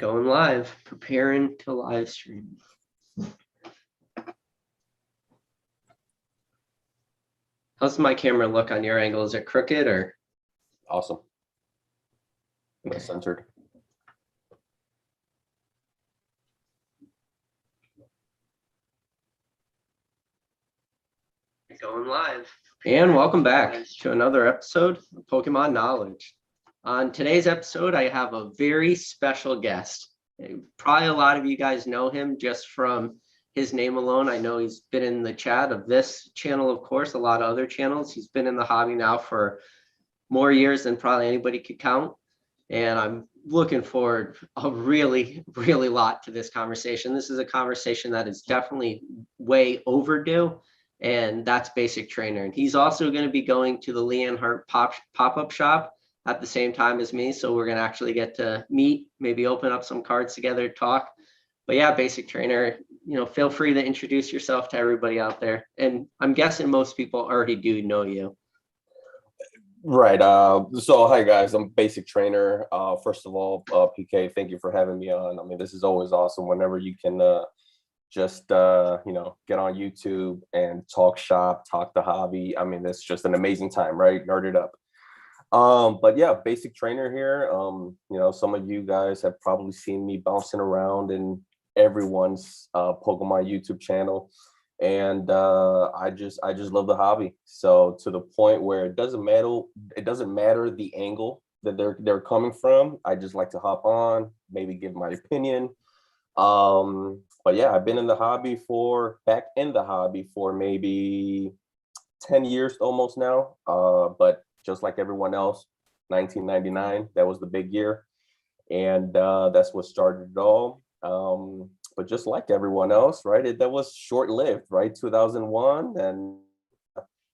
Going live, preparing to live stream. How's my camera look on your angle? Is it crooked or? Awesome. Okay. Centered. Going live. And welcome back to another episode of Pokemon Knowledge. On today's episode, I have a very special guest. Probably a lot of you guys know him just from his name alone. I know he's been in the chat of this channel, of course, a lot of other channels. He's been in the hobby now for more years than probably anybody could count. And I'm looking forward a really lot to this conversation. This is a conversation that is definitely way overdue. And that's BasicTrainer. And he's also going to be going to the Leanne Hart pop-up shop at the same time as me. So we're going to actually get to meet, maybe open up some cards together, talk. But yeah, BasicTrainer, feel free to introduce yourself to everybody out there. And I'm guessing most people already do know you. Right. So hi guys, I'm BasicTrainer. First of all, PK, thank you for having me on. I mean, this is always awesome whenever you can just get on YouTube and talk shop, talk the hobby. I mean, it's just an amazing time, right? Nerd it up. But yeah, BasicTrainer here. Some of you guys have probably seen me bouncing around in everyone's Pokemon YouTube channel, and I just love the hobby. So to the point where it doesn't matter the angle that they're coming from. I just like to hop on, maybe give my opinion. But yeah, I've been back in the hobby for maybe 10 years almost now. But just like everyone else, 1999, that was the big year. And that's what started it all. But just like everyone else, right, that was short-lived, right? 2001, and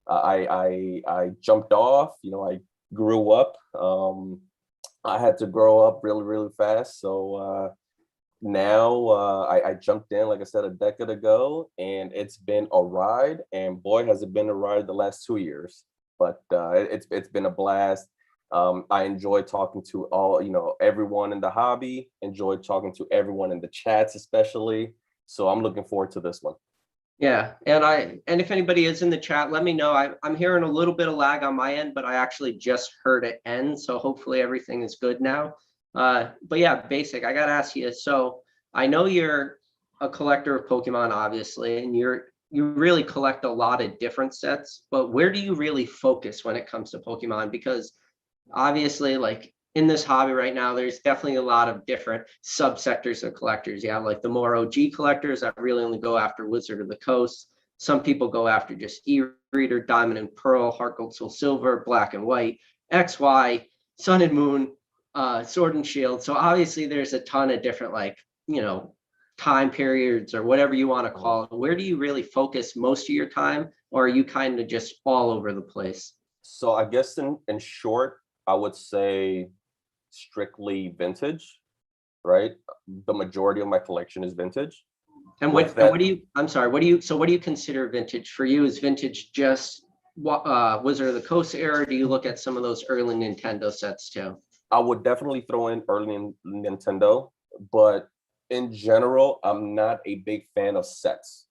I jumped off, I grew up. I had to grow up really fast. So now I jumped in, like I said, a decade ago, and it's been a ride, and boy, has it been a ride the last 2 years. But it's been a blast. I enjoy talking to everyone in the hobby, enjoy talking to everyone in the chats, especially. So I'm looking forward to this one. Yeah, and if anybody is in the chat, let me know. I'm hearing a little bit of lag on my end, but I actually just heard it end, so hopefully everything is good now. But yeah, Basic, I gotta ask you. So I know you're a collector of Pokemon, obviously, and you really collect a lot of different sets. But where do you really focus when it comes to Pokemon? Because obviously, like in this hobby right now, there's definitely a lot of different subsectors of collectors. You have like the more OG collectors that really only go after Wizard of the Coast. Some people go after just E-Reader, Diamond and Pearl, Heart Gold, Soul Silver, Black and White, XY, Sun and Moon, Sword and Shield. So obviously there's a ton of different time periods or whatever you want to call it. Where do you really focus most of your time, or are you kind of just all over the place? So I guess in short, I would say strictly vintage, right? The majority of my collection is vintage. And what do you consider vintage? For you, is vintage just Wizard of the Coast era, or do you look at some of those early Nintendo sets too? I would definitely throw in early Nintendo, but in general, I'm not a big fan of sets,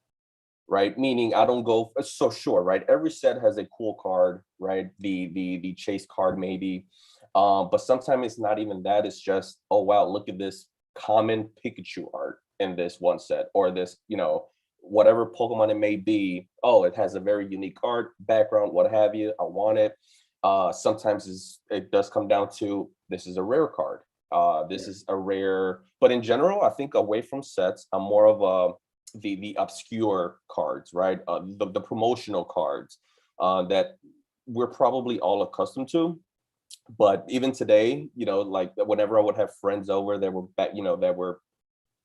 right? Meaning I don't go so sure, right? Every set has a cool card, right? The chase card maybe, but sometimes it's not even that. It's just, oh wow, look at this common Pikachu art in this one set, or this, whatever Pokemon it may be. Oh, it has a very unique art, background, what have you. I want it. Sometimes it does come down to, this is a rare card. This is a rare, but in general, I think away from sets, I'm more of the obscure cards, right? The promotional cards that we're probably all accustomed to. But even today, like whenever I would have friends over that were back, that were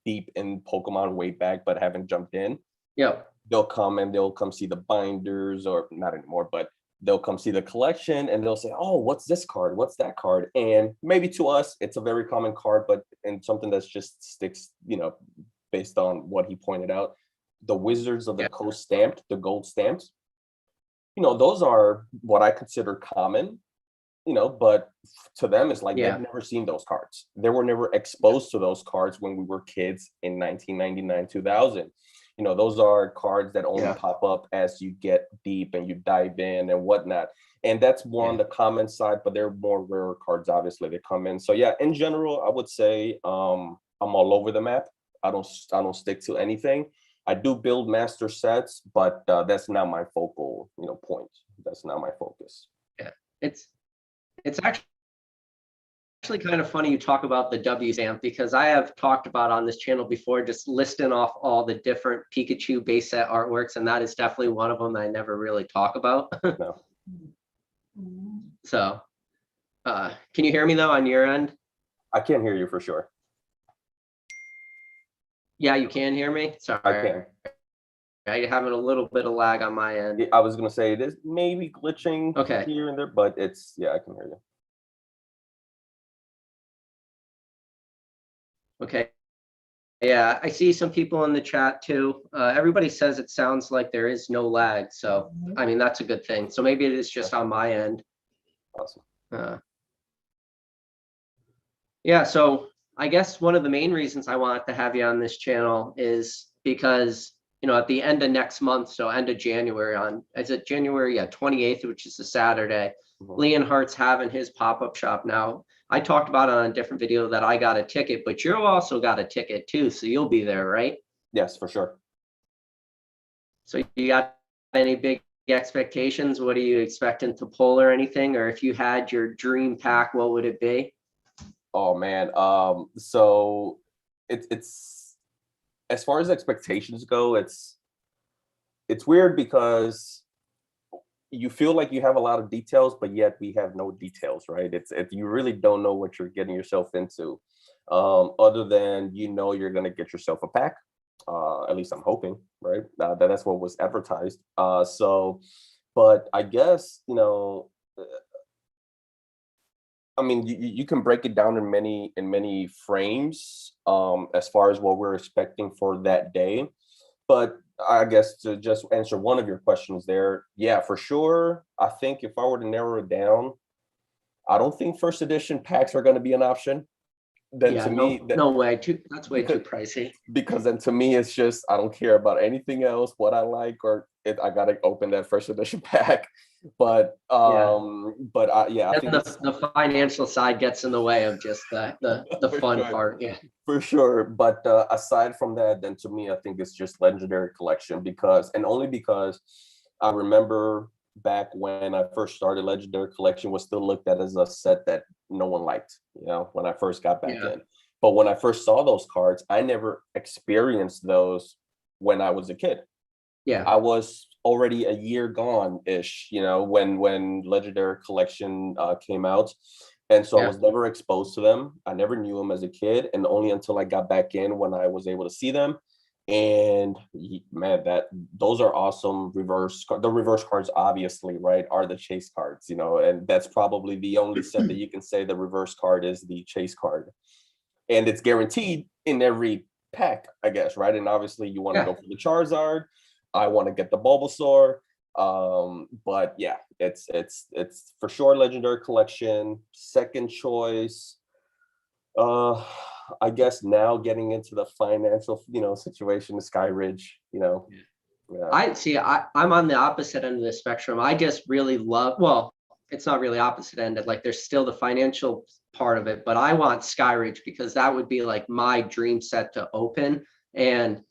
deep in Pokemon way back, but haven't jumped in. Yeah. They'll come see the binders, or not anymore, but they'll come see the collection and they'll say, oh, what's this card? What's that card? And maybe to us, it's a very common card, but in something that's just sticks, based on what he pointed out, the Wizards of the Coast stamped, the gold stamps, those are what I consider common. but to them, it's like Yeah. they've never seen those cards. They were never exposed to those cards when we were kids in 1999, 2000. Those are cards that only Yeah. pop up as you get deep and you dive in and whatnot. And that's more on the common side, but they're more rare cards, obviously, they come in. So yeah, in general, I would say I'm all over the map. I don't stick to anything. I do build master sets, but that's not my focal, point. That's not my focus. Yeah. It's actually kind of funny you talk about the W stamp, because I have talked about on this channel before, just listing off all the different Pikachu base set artworks, and that is definitely one of them that I never really talk about. No. So, can you hear me though on your end? I can't hear you for sure. Yeah, you can hear me? Sorry. I can. You're having a little bit of lag on my end. I was gonna say it is maybe glitching Okay. here and there, but I can hear you. Okay. Yeah, I see some people in the chat too. Everybody says it sounds like there is no lag. So, I mean, that's a good thing. So maybe it is just on my end. Awesome. Yeah, so I guess one of the main reasons I wanted to have you on this channel is because, at the end of next month, so end of January is it January? Yeah, 28th, which is a Saturday. Lee and Harts having his pop-up shop now. I talked about it on a different video that I got a ticket, but you also got a ticket too, so you'll be there, right? Yes, for sure. So you got any big expectations? What are you expecting to pull or anything? Or if you had your dream pack, what would it be? Oh man. So it's as far as expectations go, it's weird because you feel like you have a lot of details, but yet we have no details, right? It's you really don't know what you're getting yourself into, other than you're gonna get yourself a pack. At least I'm hoping, right? That's what was advertised. But I guess I mean, you can break it down in many frames, as far as what we're expecting for that day. But I guess to just answer one of your questions there, yeah, for sure. I think if I were to narrow it down, I don't think first edition packs are going to be an option. Then Yeah, to me, no way. That's way too because pricey. because then to me it's just I don't care about anything else, what I like, I gotta open that first edition pack. But Yeah. I Then think the financial side gets in the way of just the for fun sure. part. Yeah. For sure. But aside from that, then to me, I think it's just legendary collection only because I remember back when I first started, legendary collection was still looked at as a set that no one liked, when I first got back in. But when I first saw those cards, I never experienced those when I was a kid. Yeah. I was already a year gone-ish, when legendary collection came out. And so I was never exposed to them. I never knew them as a kid, and only until I got back in when I was able to see them. And man, those are awesome. The reverse cards, obviously, right, are the chase cards, and that's probably the only set that you can say the reverse card is the chase card. And it's guaranteed in every pack, I guess, right? And obviously you want to go for the Charizard. I want to get the Bulbasaur. But yeah, it's for sure legendary collection. Second choice, I guess now getting into the financial situation, the Sky Ridge. Yeah. I'm on the opposite end of the spectrum. I just really love, well, it's not really opposite end, like there's still the financial part of it, but I want Sky Ridge because that would be like my dream set to open. And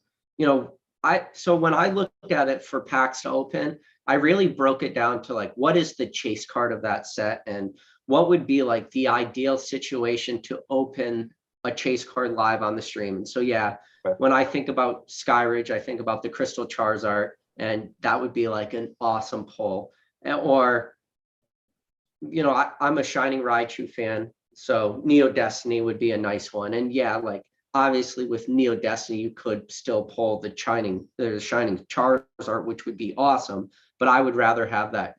so when I look at it for packs to open, I really broke it down to like, what is the chase card of that set, and what would be like the ideal situation to open a chase card live on the stream. And so yeah, when I think about Sky Ridge, I think about the Crystal Charizard, and that would be like an awesome pull. Or I'm a Shining Raichu fan, so Neo Destiny would be a nice one. And yeah, like obviously with Neo Destiny, you could still pull the Shining Charizard, which would be awesome. But I would rather have that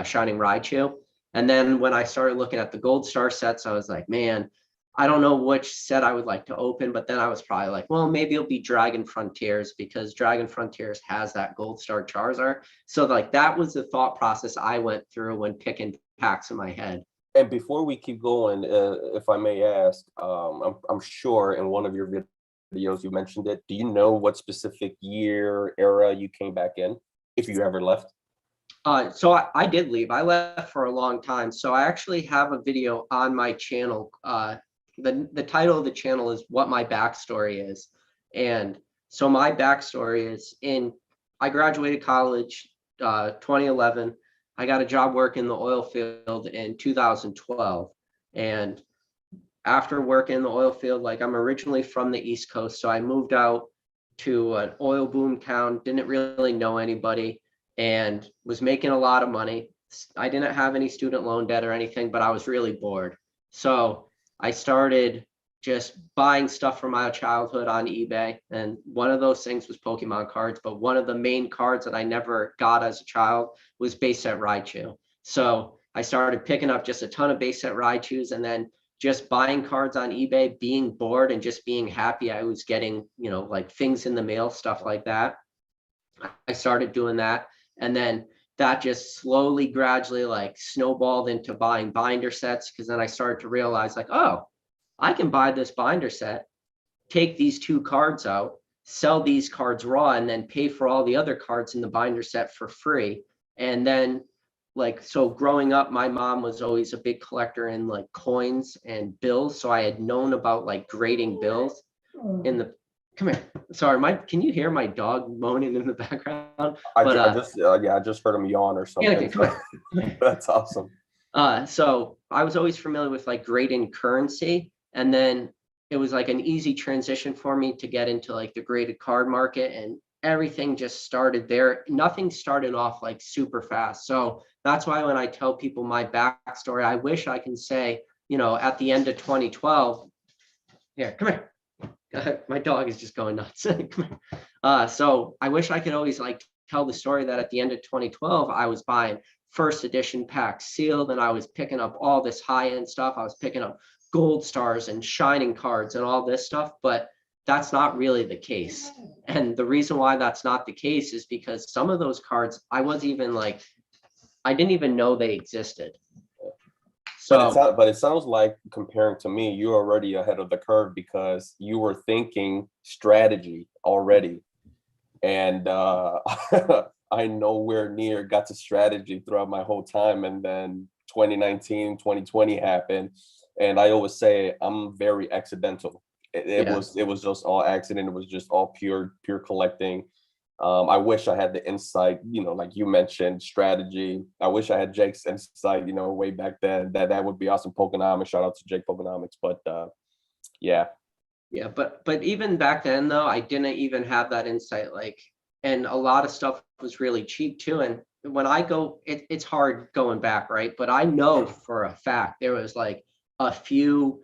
Shining Raichu. And then when I started looking at the Gold Star sets, I was like, man, I don't know which set I would like to open. But then I was probably like, well, maybe it'll be Dragon Frontiers, because Dragon Frontiers has that Gold Star Charizard. So like that was the thought process I went through when picking packs in my head. And before we keep going, if I may ask, I'm sure in one of your videos you mentioned it. Do you know what specific year era you came back in, if you ever left? So I did leave. I left for a long time. So I actually have a video on my channel. The title of the channel is "What My Backstory Is," and so my backstory is I graduated college 2011. I got a job working in the oil field in 2012, and after working in the oil field, like I'm originally from the East Coast, so I moved out to an oil boom town, didn't really know anybody, and was making a lot of money. I didn't have any student loan debt or anything, but I was really bored. So I started just buying stuff from my childhood on eBay. And one of those things was Pokemon cards, but one of the main cards that I never got as a child was base set Raichu. So I started picking up just a ton of base set Raichus, and then just buying cards on eBay, being bored and just being happy I was getting, like things in the mail, stuff like that. I started doing that. And then that just slowly, gradually like snowballed into buying binder sets. Cause then I started to realize like, oh, I can buy this binder set, take these 2 cards out, sell these cards raw, and then pay for all the other cards in the binder set for free. And then like, so growing up, my mom was always a big collector in like coins and bills. So I had known about like grading bills in the, come here. Sorry, can you hear my dog moaning in the background? I just yeah, I just heard him yawn or something. Come here. That's awesome. So I was always familiar with like grading currency, and then it was like an easy transition for me to get into like the graded card market, and everything just started there. Nothing started off like super fast. So that's why when I tell people my backstory, I wish I can say, at the end of 2012, here, come here. My dog is just going nuts. So I wish I could always like tell the story that at the end of 2012, I was buying first edition packs sealed, and I was picking up all this high-end stuff. I was picking up gold stars and shining cards and all this stuff, but that's not really the case. And the reason why that's not the case is because some of those cards, I didn't even know they existed. So, but it sounds like, comparing to me, you're already ahead of the curve because you were thinking strategy already. And I nowhere near got to strategy throughout my whole time. And then 2019, 2020 happened. And I always say I'm very accidental. It was just all accident. It was just all pure collecting. I wish I had the insight, like you mentioned, strategy. I wish I had Jake's insight, way back then. That would be awesome. Pokenomics, shout out to Jake Pokenomics. But yeah. Yeah, but even back then though, I didn't even have that insight. Like, and a lot of stuff was really cheap too. And when I go, it's hard going back, right? But I know for a fact there was like a few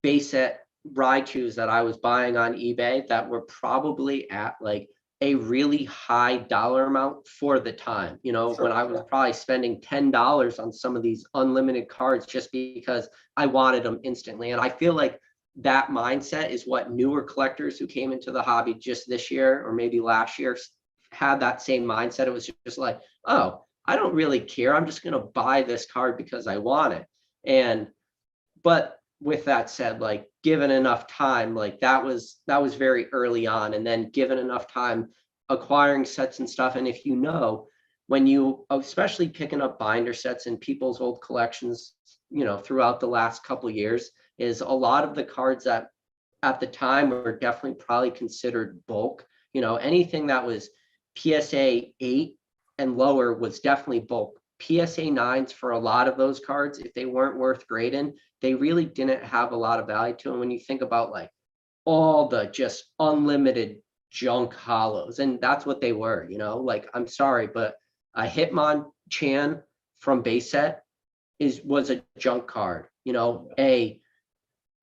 base set Raichus that I was buying on eBay that were probably at like a really high dollar amount for the time. Sure, when I was probably spending $10 on some of these unlimited cards just because I wanted them instantly. And I feel like that mindset is what newer collectors who came into the hobby just this year or maybe last year had that same mindset. It was just like, oh, I don't really care. I'm just going to buy this card because I want it. But with that said, like given enough time, like that was very early on. And then given enough time acquiring sets and stuff. And if when you, especially picking up binder sets in people's old collections, throughout the last couple of years, is a lot of the cards that at the time were definitely probably considered bulk. Anything that was PSA 8 and lower was definitely bulk. PSA 9s for a lot of those cards, if they weren't worth grading, they really didn't have a lot of value to them. When you think about like all the just unlimited junk hollows, and that's what they were, like, I'm sorry, but a Hitmonchan from base set was a junk card. A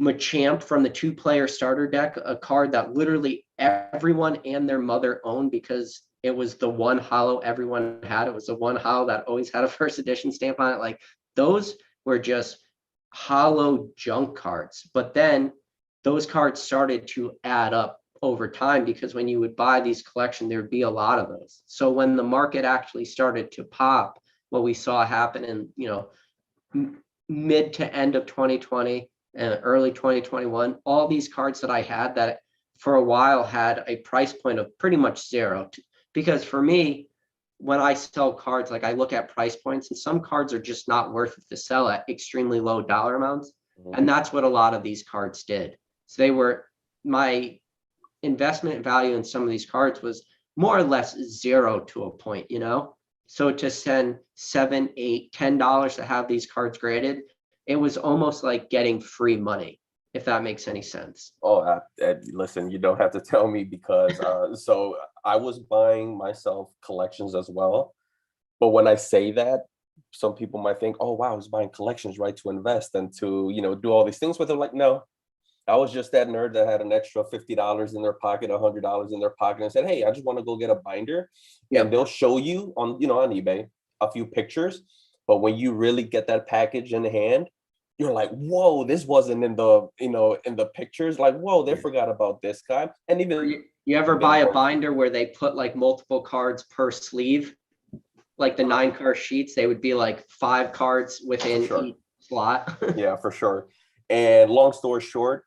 Machamp from the 2-player starter deck, a card that literally everyone and their mother owned because it was the one hollow everyone had. It was the one hollow that always had a first edition stamp on it. Like those were just hollow junk cards. But then those cards started to add up over time because when you would buy these collections, there'd be a lot of those. So when the market actually started to pop, what we saw happen in, mid to end of 2020 and early 2021, all these cards that I had that for a while had a price point of pretty much zero. Because for me, when I sell cards, like I look at price points, and some cards are just not worth it to sell at extremely low dollar amounts. Mhm. And that's what a lot of these cards did. So they were, my investment value in some of these cards was more or less zero to a point, you know? So to send $7, $8, $10 to have these cards graded, it was almost like getting free money, if that makes any sense. Oh, listen, you don't have to tell me because so I was buying myself collections as well. But when I say that, some people might think, oh, wow, I was buying collections, right, to invest and to, do all these things with it. Like, no, I was just that nerd that had an extra $50 in their pocket, $100 in their pocket, and said, "Hey, I just want to go get a binder." And Yep. they'll show you on eBay a few pictures, but when you really get that package in hand, you're like, "Whoa, this wasn't in the in the pictures." Like, "Whoa, they forgot about this guy." And Or even you ever even buy a more. binder where they put like multiple cards per sleeve, like the 9 card sheets, they would be like 5 cards For within sure. each slot. Yeah, for sure. And long story short,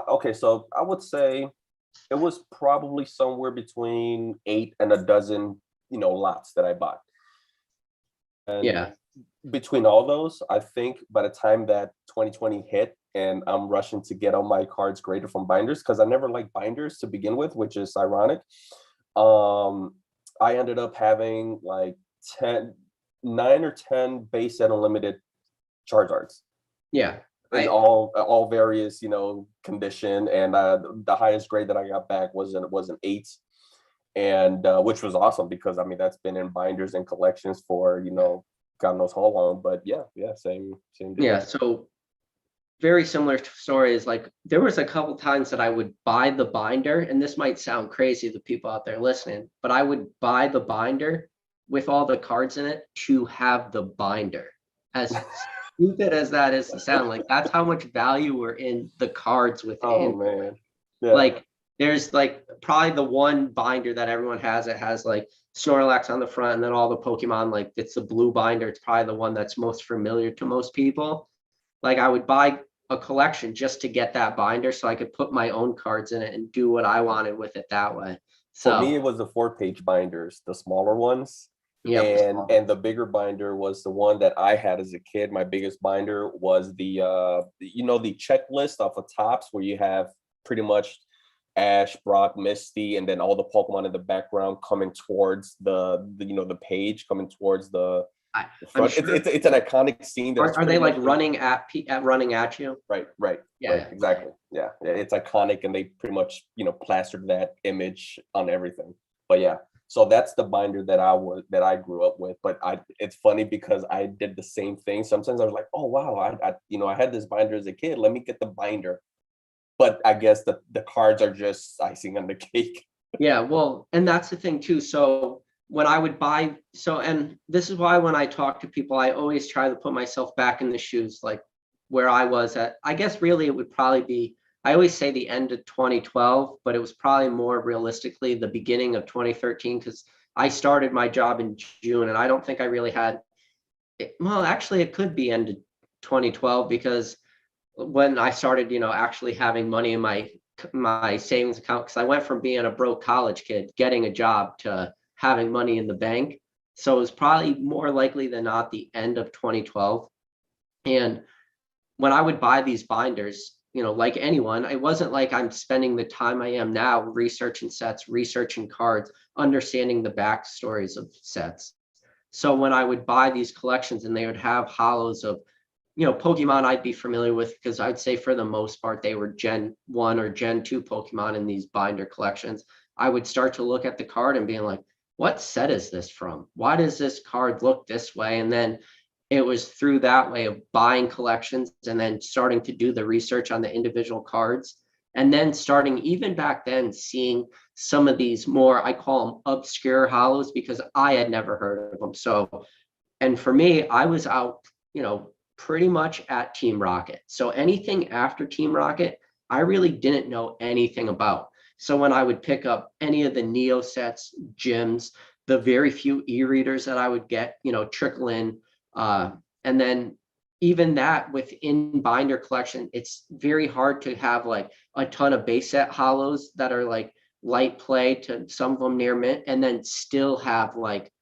okay, so I would say it was probably somewhere between 8 and a dozen, lots that I bought. And Yeah. between all those, I think by the time that 2020 hit and I'm rushing to get all my cards graded from binders, because I never liked binders to begin with, which is ironic. Um, I ended up having like 10, 9 or 10 base set unlimited charge arts Yeah. in I all various condition, and the highest grade that I got back was an 8, and which was awesome because I mean that's been in binders and collections for God knows how long. But yeah, same yeah, deal. so very similar stories. Like there was a couple times that I would buy the binder, and this might sound crazy to people out there listening, but I would buy the binder with all the cards in it to have the binder. As stupid as that is to sound, like that's how much value were in the cards Oh within. man, yeah. Like there's like probably the one binder that everyone has. It has like Snorlax on the front, and then all the Pokemon. Like it's the blue binder. It's probably the one that's most familiar to most people. Like I would buy a collection just to get that binder so I could put my own cards in it and do what I wanted with it that way. For me, it So was the 4-page binders, the smaller ones. yep. And the bigger binder was the one that I had as a kid. My biggest binder was the checklist off of tops where you have pretty much Ash, Brock, Misty, and then all the Pokemon in the background coming towards the page, coming towards the I, I'm front. sure. It's an iconic scene that's Are they pretty like much running at you? right, Yeah. exactly. Yeah, it's iconic, and they pretty much plastered that image on everything. But yeah, so that's the binder that I grew up with. But it's funny because I did the same thing. Sometimes I was like, oh wow, I had this binder as a kid. Let me get the binder. But I guess the cards are just icing on the cake. Yeah, well, and that's the thing too. So when I would buy, so and this is why when I talk to people, I always try to put myself back in the shoes, like where I was at. I guess really it would probably be, I always say the end of 2012, but it was probably more realistically the beginning of 2013 because I started my job in June, and I don't think I really had it, well, actually it could be end of 2012 because when I started, actually having money in my savings account, because I went from being a broke college kid, getting a job, to having money in the bank. So it was probably more likely than not the end of 2012. And when I would buy these binders, like anyone, it wasn't like I'm spending the time I am now researching sets, researching cards, understanding the backstories of sets. So when I would buy these collections and they would have hollows of Pokemon I'd be familiar with, because I'd say for the most part they were Gen 1 or Gen 2 Pokemon in these binder collections. I would start to look at the card and being like, what set is this from? Why does this card look this way? And then it was through that way of buying collections and then starting to do the research on the individual cards. And then starting even back then seeing some of these more, I call them obscure hollows, because I had never heard of them. So, and for me, I was out, pretty much at Team Rocket. So anything after Team Rocket, I really didn't know anything about. So when I would pick up any of the Neo sets, gyms, the very few e-readers that I would get, trickle in, and then even that within binder collection, it's very hard to have like a ton of base set hollows that are like light play to some of them near mint, and then still have like,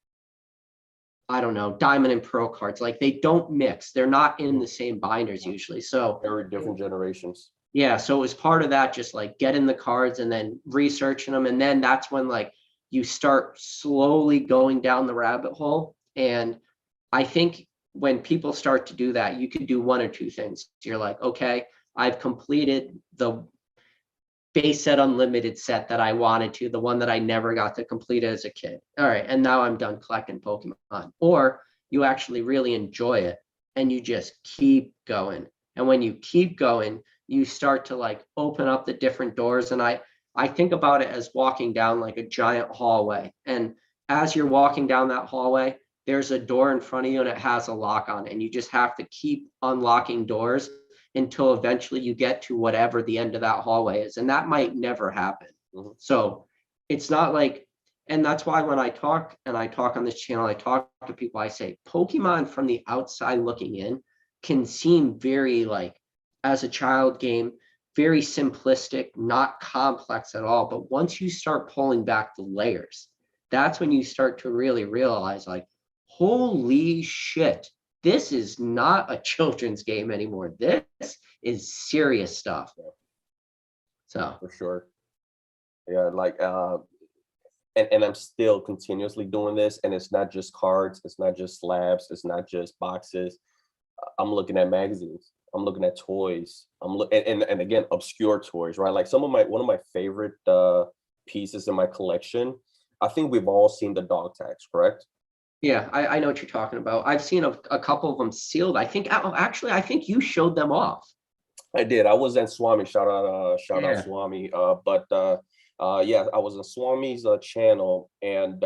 I don't know, diamond and pearl cards. Like they don't mix. They're not in the same binders usually. So Very different generations. yeah, so it was part of that, just like getting the cards and then researching them. And then that's when like you start slowly going down the rabbit hole. And I think when people start to do that, you could do one or two things. You're like, okay, I've completed the base set unlimited set that I wanted to, the one that I never got to complete as a kid. All right, and now I'm done collecting Pokemon. Or you actually really enjoy it and you just keep going. And when you keep going, you start to like open up the different doors. And I think about it as walking down like a giant hallway. And as you're walking down that hallway, there's a door in front of you and it has a lock on it. And you just have to keep unlocking doors until eventually you get to whatever the end of that hallway is. And that might never happen. Mhm. So it's not like, and that's why when I talk on this channel, I talk to people, I say Pokemon from the outside looking in can seem very like, as a child game, very simplistic, not complex at all. But once you start pulling back the layers, that's when you start to really realize like, holy shit, this is not a children's game anymore. This is serious stuff. So For sure. Yeah, like and I'm still continuously doing this, and it's not just cards, it's not just slabs, it's not just boxes. I'm looking at magazines, I'm looking at toys, and again, obscure toys, right? Like one of my favorite pieces in my collection. I think we've all seen the dog tags, correct? yeah, I know what you're talking about. I've seen a couple of them sealed. I think actually I think you showed them off. I did. I was in Swami. Shout out Yeah. Swami. Yeah, I was in Swami's channel, and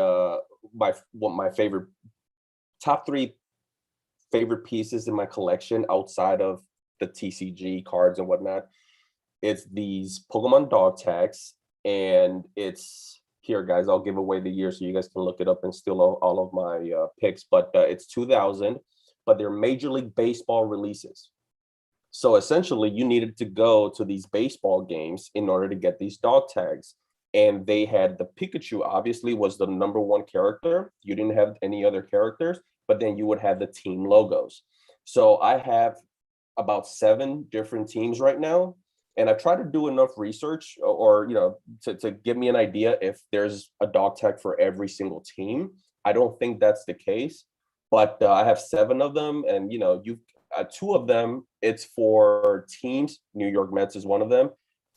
my favorite top three favorite pieces in my collection outside of the TCG cards and whatnot. It's these Pokemon dog tags, and it's here, guys. I'll give away the year so you guys can look it up and steal all of my picks. But it's 2000, but they're Major League Baseball releases. So essentially, you needed to go to these baseball games in order to get these dog tags. And they had the Pikachu, obviously, was the number one character. You didn't have any other characters, but then you would have the team logos. So I have about 7 different teams right now. And I've tried to do enough research or to give me an idea if there's a dog tag for every single team. I don't think that's the case, but I have 7 of them. And, you've 2 of them, it's for teams. New York Mets is one of them,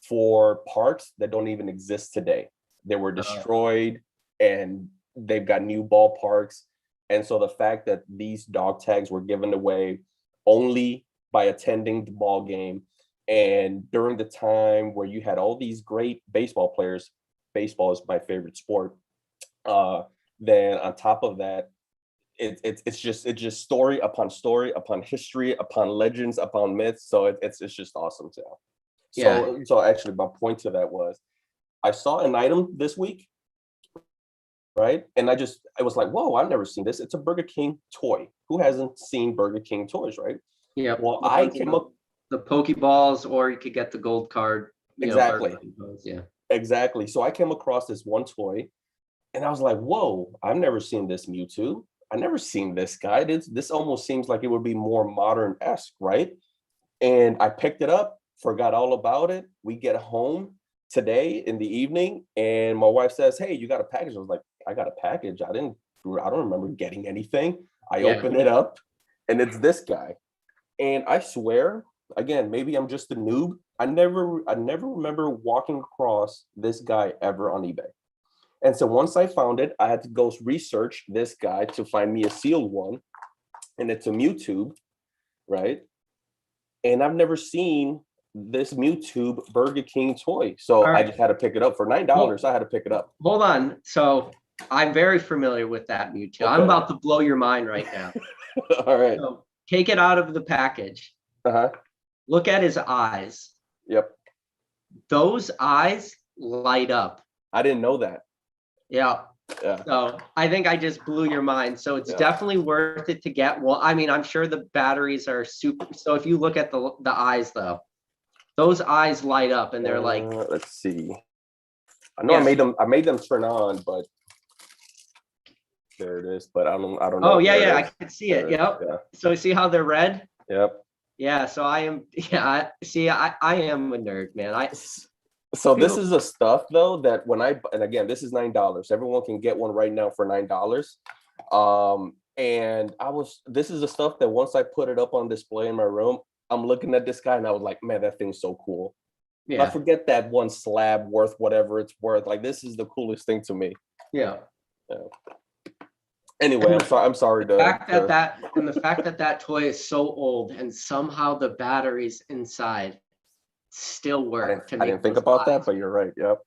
for parks that don't even exist today. They were destroyed and they've got new ballparks. And so the fact that these dog tags were given away only by attending the ball game, and during the time where you had all these great baseball players, baseball is my favorite sport. Then on top of that, it's just story upon history upon legends upon myths. So it's just awesome too. Yeah. So actually, my point to that was, I saw an item this week, right? And I was like, whoa, I've never seen this. It's a Burger King toy. Who hasn't seen Burger King toys, right? Yeah. Well, The I ones, came up the Pokeballs, or you could get the gold card, exactly, yeah. exactly. So I came across this one toy, and I was like, whoa, I've never seen this Mewtwo. I've never seen this guy. This almost seems like it would be more modern-esque, right? And I picked it up, forgot all about it. We get home today in the evening, and my wife says, hey, you got a package. I was like, I got a package. I don't remember getting anything. I Yeah. open it up, and it's this guy. And I swear, again, maybe I'm just a noob. I never remember walking across this guy ever on eBay. And so once I found it, I had to go research this guy to find me a sealed one. And it's a Mewtwo, right? And I've never seen this Mewtwo Burger King toy. So All I right. just had to pick it up for $9. I had to pick it up. Hold on. So I'm very familiar with that Mewtwo. I'm Okay. about to blow your mind right now. All right. So take it out of the package. Uh-huh. Look at his eyes. Yep. Those eyes light up. I didn't know that. Yeah. Yeah. So I think I just blew your mind. So it's Yeah. definitely worth it to get. Well, I mean, I'm sure the batteries are super. So if you look at the eyes though, those eyes light up and they're like, let's see. I know yes. I made them turn on, but there it is. But I don't Oh know. yeah, There yeah, it I is. can see it. There it is. Yep. Yeah. So see how they're red? Yep. Yeah. So I am. Yeah. I am a nerd, man. So this People. is the stuff though that and again, this is $9. Everyone can get one right now for $9. And this is the stuff that once I put it up on display in my room, I'm looking at this guy and I was like, man, that thing's so cool. I Yeah. forget that one slab worth whatever it's worth. Like, this is the coolest thing to me. Yeah. Anyway, I'm sorry the fact that that toy is so old and somehow the batteries inside still work to I make didn't think those about eyes. that, but you're right. Yep.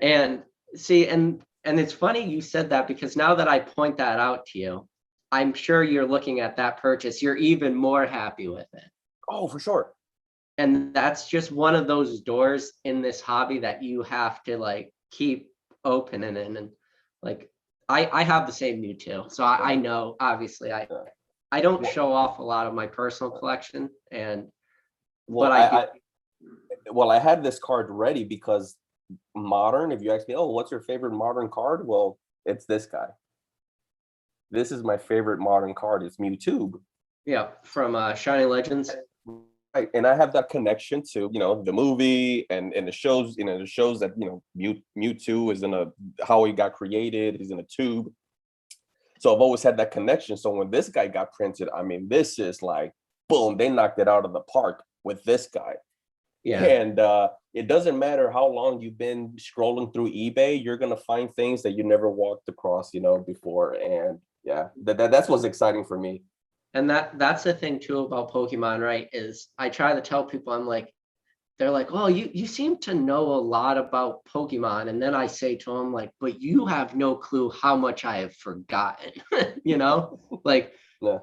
And see, and it's funny you said that, because now that I point that out to you, I'm sure you're looking at that purchase, you're even more happy with it. Oh, for sure. And that's just one of those doors in this hobby that you have to like keep opening, and like I have the same Mewtwo, so I know obviously I don't show off a lot of my personal collection, and well, but I had this card ready because modern. If you ask me, oh, what's your favorite modern card? Well, it's this guy. This is my favorite modern card. It's Mewtwo. Yeah, from Shining Legends. Right. And I have that connection to, the movie and the shows, the shows that, Mewtwo is how he got created, he's in a tube. So I've always had that connection. So when this guy got printed, I mean, this is like, boom, they knocked it out of the park with this guy. Yeah. And it doesn't matter how long you've been scrolling through eBay, you're going to find things that you never walked across, before. And yeah, that's what's exciting for me. And that's the thing too about Pokemon, right? Is I try to tell people, I'm like, they're like, oh, you seem to know a lot about Pokemon. And then I say to them, like, but you have no clue how much I have forgotten, like, yeah.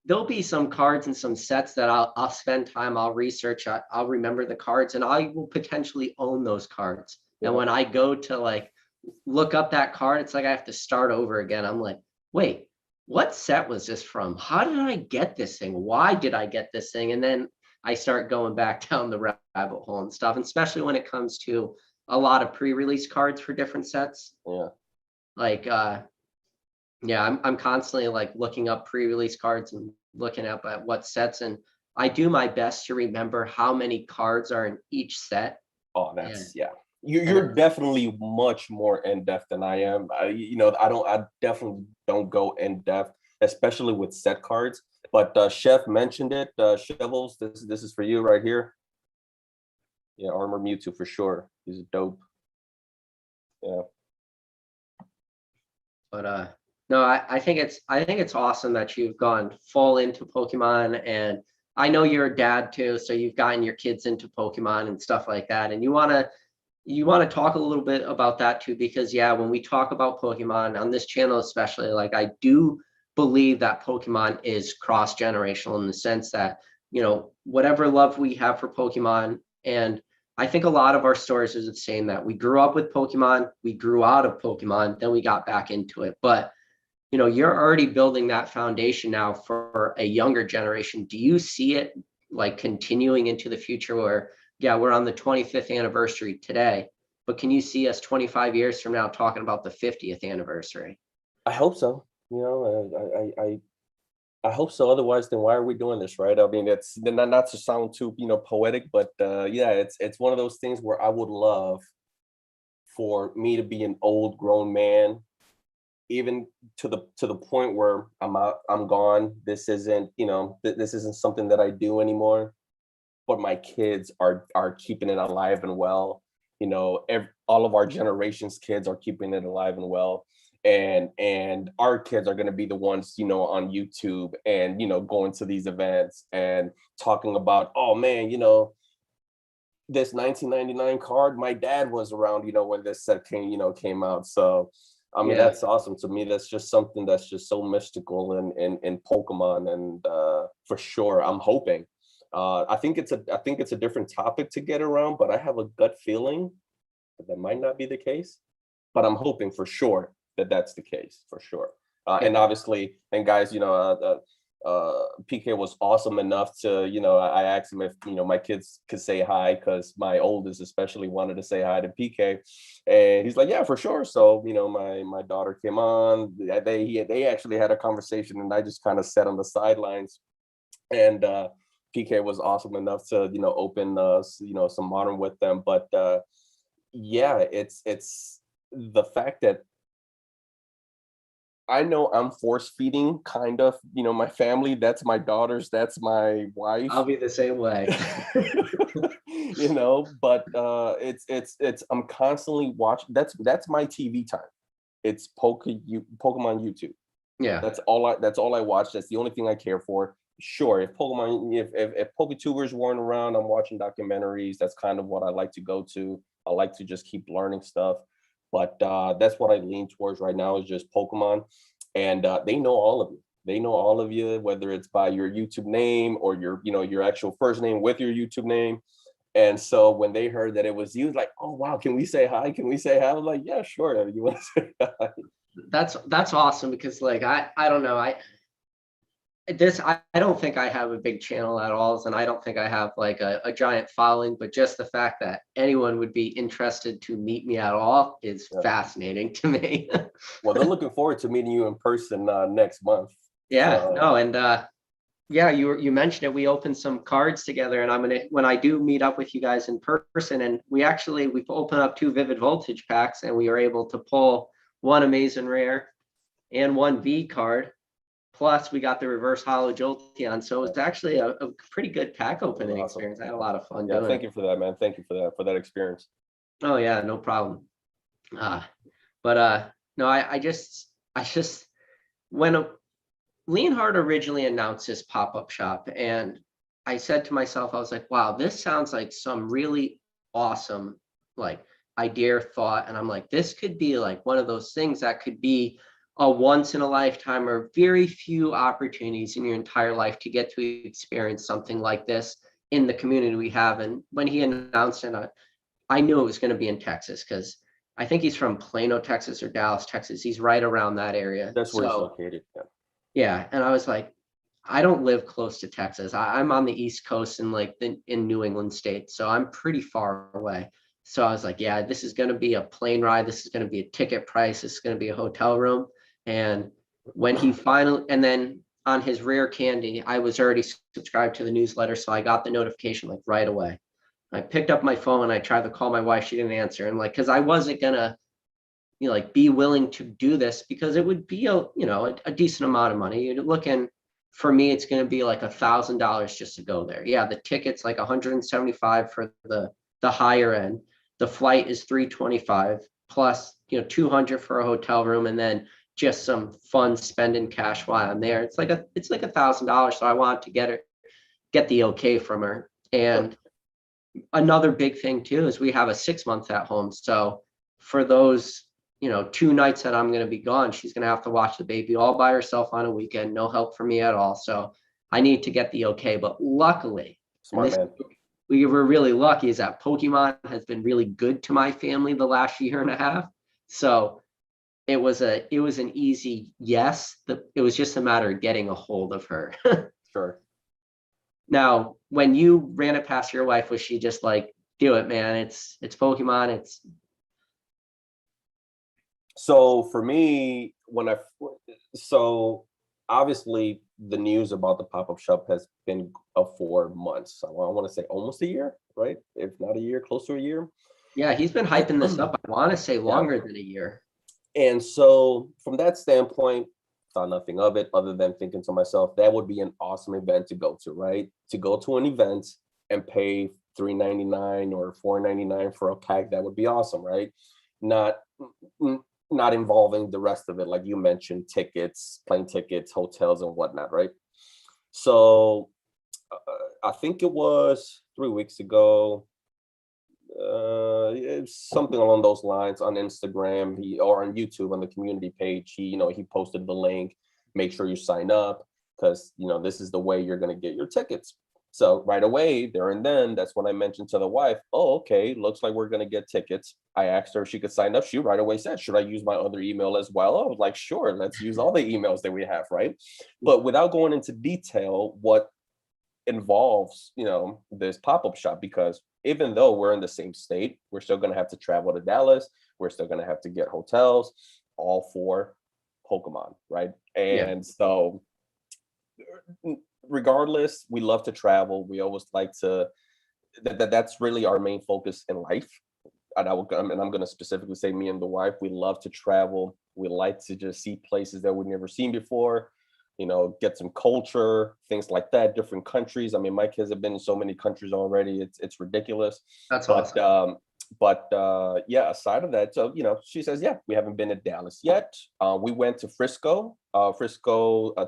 There'll be some cards and some sets that I'll spend time, I'll research, I'll remember the cards, and I will potentially own those cards. Yeah. And when I go to like look up that card, it's like I have to start over again. I'm like, wait, what set was this from? How did I get this thing? Why did I get this thing? And then I start going back down the rabbit hole and stuff, and especially when it comes to a lot of pre-release cards for different sets. Yeah. Like, yeah, I'm constantly like looking up pre-release cards and looking up at what sets, and I do my best to remember how many cards are in each set. Oh, yeah. You're definitely much more in depth than I am. I definitely don't go in depth, especially with set cards. But Chef mentioned it. Shovels, this is for you right here. Yeah, Armor Mewtwo for sure. He's dope. Yeah. But no, I think it's awesome that you've gone full into Pokemon, and I know you're a dad too, so you've gotten your kids into Pokemon and stuff like that, and you want to talk a little bit about that too, because yeah, when we talk about Pokemon on this channel especially, like I do believe that Pokemon is cross-generational in the sense that, whatever love we have for Pokemon, and I think a lot of our stories is the same, that we grew up with Pokemon, we grew out of Pokemon, then we got back into it. But you're already building that foundation now for a younger generation. Do you see it like continuing into the future where, yeah, we're on the 25th anniversary today, but can you see us 25 years from now talking about the 50th anniversary? I hope so. I hope so. Otherwise, then why are we doing this, right? I mean, it's not to sound too, poetic, but yeah, it's one of those things where I would love for me to be an old grown man, even to the point where I'm gone. This isn't, this isn't something that I do anymore, but my kids are keeping it alive and well. All of our generation's kids are keeping it alive and well. And our kids are going to be the ones, on YouTube and, going to these events and talking about, oh man, this 1999 card, my dad was around, when this set came out. So, I mean, that's awesome. To me, that's just something that's just so mystical in Pokemon. And for sure, I'm hoping. I think it's a different topic to get around, but I have a gut feeling that might not be the case. But I'm hoping for sure that's the case for sure. And obviously, and guys, PK was awesome enough to, I asked him if, my kids could say hi, because my oldest especially wanted to say hi to PK. And he's like, yeah, for sure. So, my daughter came on, they actually had a conversation, and I just kind of sat on the sidelines. And PK was awesome enough to, open, some modern with them. But yeah, it's the fact that I know I'm force feeding kind of, my family. That's my daughters. That's my wife. I'll be the same way. But I'm constantly watching. That's my TV time. It's Pokemon YouTube. Yeah. That's all I watch. That's the only thing I care for. Sure, if Poketubers weren't around, I'm watching documentaries. That's kind of what I like to go to. I like to just keep learning stuff. But that's what I lean towards right now, is just Pokemon. And they know all of you. They know all of you, whether it's by your YouTube name or your actual first name with your YouTube name. And so when they heard that it was you, like, oh wow, can we say hi? Can we say hi? I'm like, yeah, sure. You want to say hi? That's awesome, because like I don't know, I don't think I have a big channel at all, and I don't think I have like a giant following, but just the fact that anyone would be interested to meet me at all is fascinating to me. Well, they're looking forward to meeting you in person next month. Yeah, no, and yeah, you mentioned it. We opened some cards together, and when I do meet up with you guys in person, and we've opened up 2 Vivid Voltage packs, and we were able to pull 1 Amazing Rare and 1 V card. Plus, we got the reverse holo Jolteon, so it's actually a pretty good pack opening experience. I had a lot of fun doing it. Thank you for that, man. Thank you for that experience. Oh yeah, no problem. No, I just when Leonhard originally announced this pop-up shop, and I said to myself, I was like, wow, this sounds like some really awesome like idea or thought. And I'm like, this could be like one of those things that could be a once in a lifetime or very few opportunities in your entire life to get to experience something like this in the community we have. And when he announced it, I knew it was going to be in Texas, because I think he's from Plano, Texas, or Dallas, Texas. He's right around that area. That's where he's located. Yeah. And I was like, I don't live close to Texas. I'm on the East Coast in New England state. So I'm pretty far away. So I was like, yeah, this is going to be a plane ride. This is going to be a ticket price. This is going to be a hotel room. And when he and then on his rare candy, I was already subscribed to the newsletter. So I got the notification like right away. I picked up my phone and I tried to call my wife. She didn't answer. And like, cause I wasn't gonna, be willing to do this, because it would be a decent amount of money. You're looking, for me, it's going to be like $1,000 just to go there. Yeah. The ticket's like 175 for the higher end. The flight is 325 plus, 200 for a hotel room. And then just some fun spending cash while I'm there. It's like $1,000. So I wanted to get the okay from her. And another big thing too is we have a 6-month at home. So for those 2 nights that I'm going to be gone, she's going to have to watch the baby all by herself on a weekend, no help from me at all. So I need to get the okay. But luckily, we were really lucky, is that Pokemon has been really good to my family the last year and a half. So it was an easy yes. It was just a matter of getting a hold of her. Sure. Now, when you ran it past your wife, was she just like, do it, man? It's Pokemon. So for me, so obviously the news about the pop-up shop has been for months. I want to say almost a year, right? If not a year, close to a year. Yeah, he's been hyping this up. I want to say longer than a year. And so from that standpoint, thought nothing of it other than thinking to myself, that would be an awesome event to go to, right? To go to an event and pay $3.99 or $4.99 for a pack, that would be awesome, right? Not involving the rest of it, like you mentioned, tickets, plane tickets, hotels, and whatnot, right? So I think it was 3 weeks ago, something along those lines, on Instagram or on YouTube on the community page. He posted the link. Make sure you sign up, because this is the way you're going to get your tickets. So right away, there and then, that's when I mentioned to the wife, oh, okay, looks like we're gonna get tickets. I asked her if she could sign up. She right away said, should I use my other email as well? I was like, sure, let's use all the emails that we have, right? But without going into detail, what involves, this pop-up shop, because even though we're in the same state, we're still gonna have to travel to Dallas. We're still gonna have to get hotels, all for Pokemon, right? Yeah, And so regardless, we love to travel. We always like to that's really our main focus in life. And I'm going to specifically say me and the wife, we love to travel. We like to just see places that we've never seen before, get some culture, things like that, different countries. I mean, my kids have been in so many countries already. It's ridiculous. that's But awesome. yeah, aside of that, so she says, yeah, we haven't been to Dallas yet. We went to Frisco,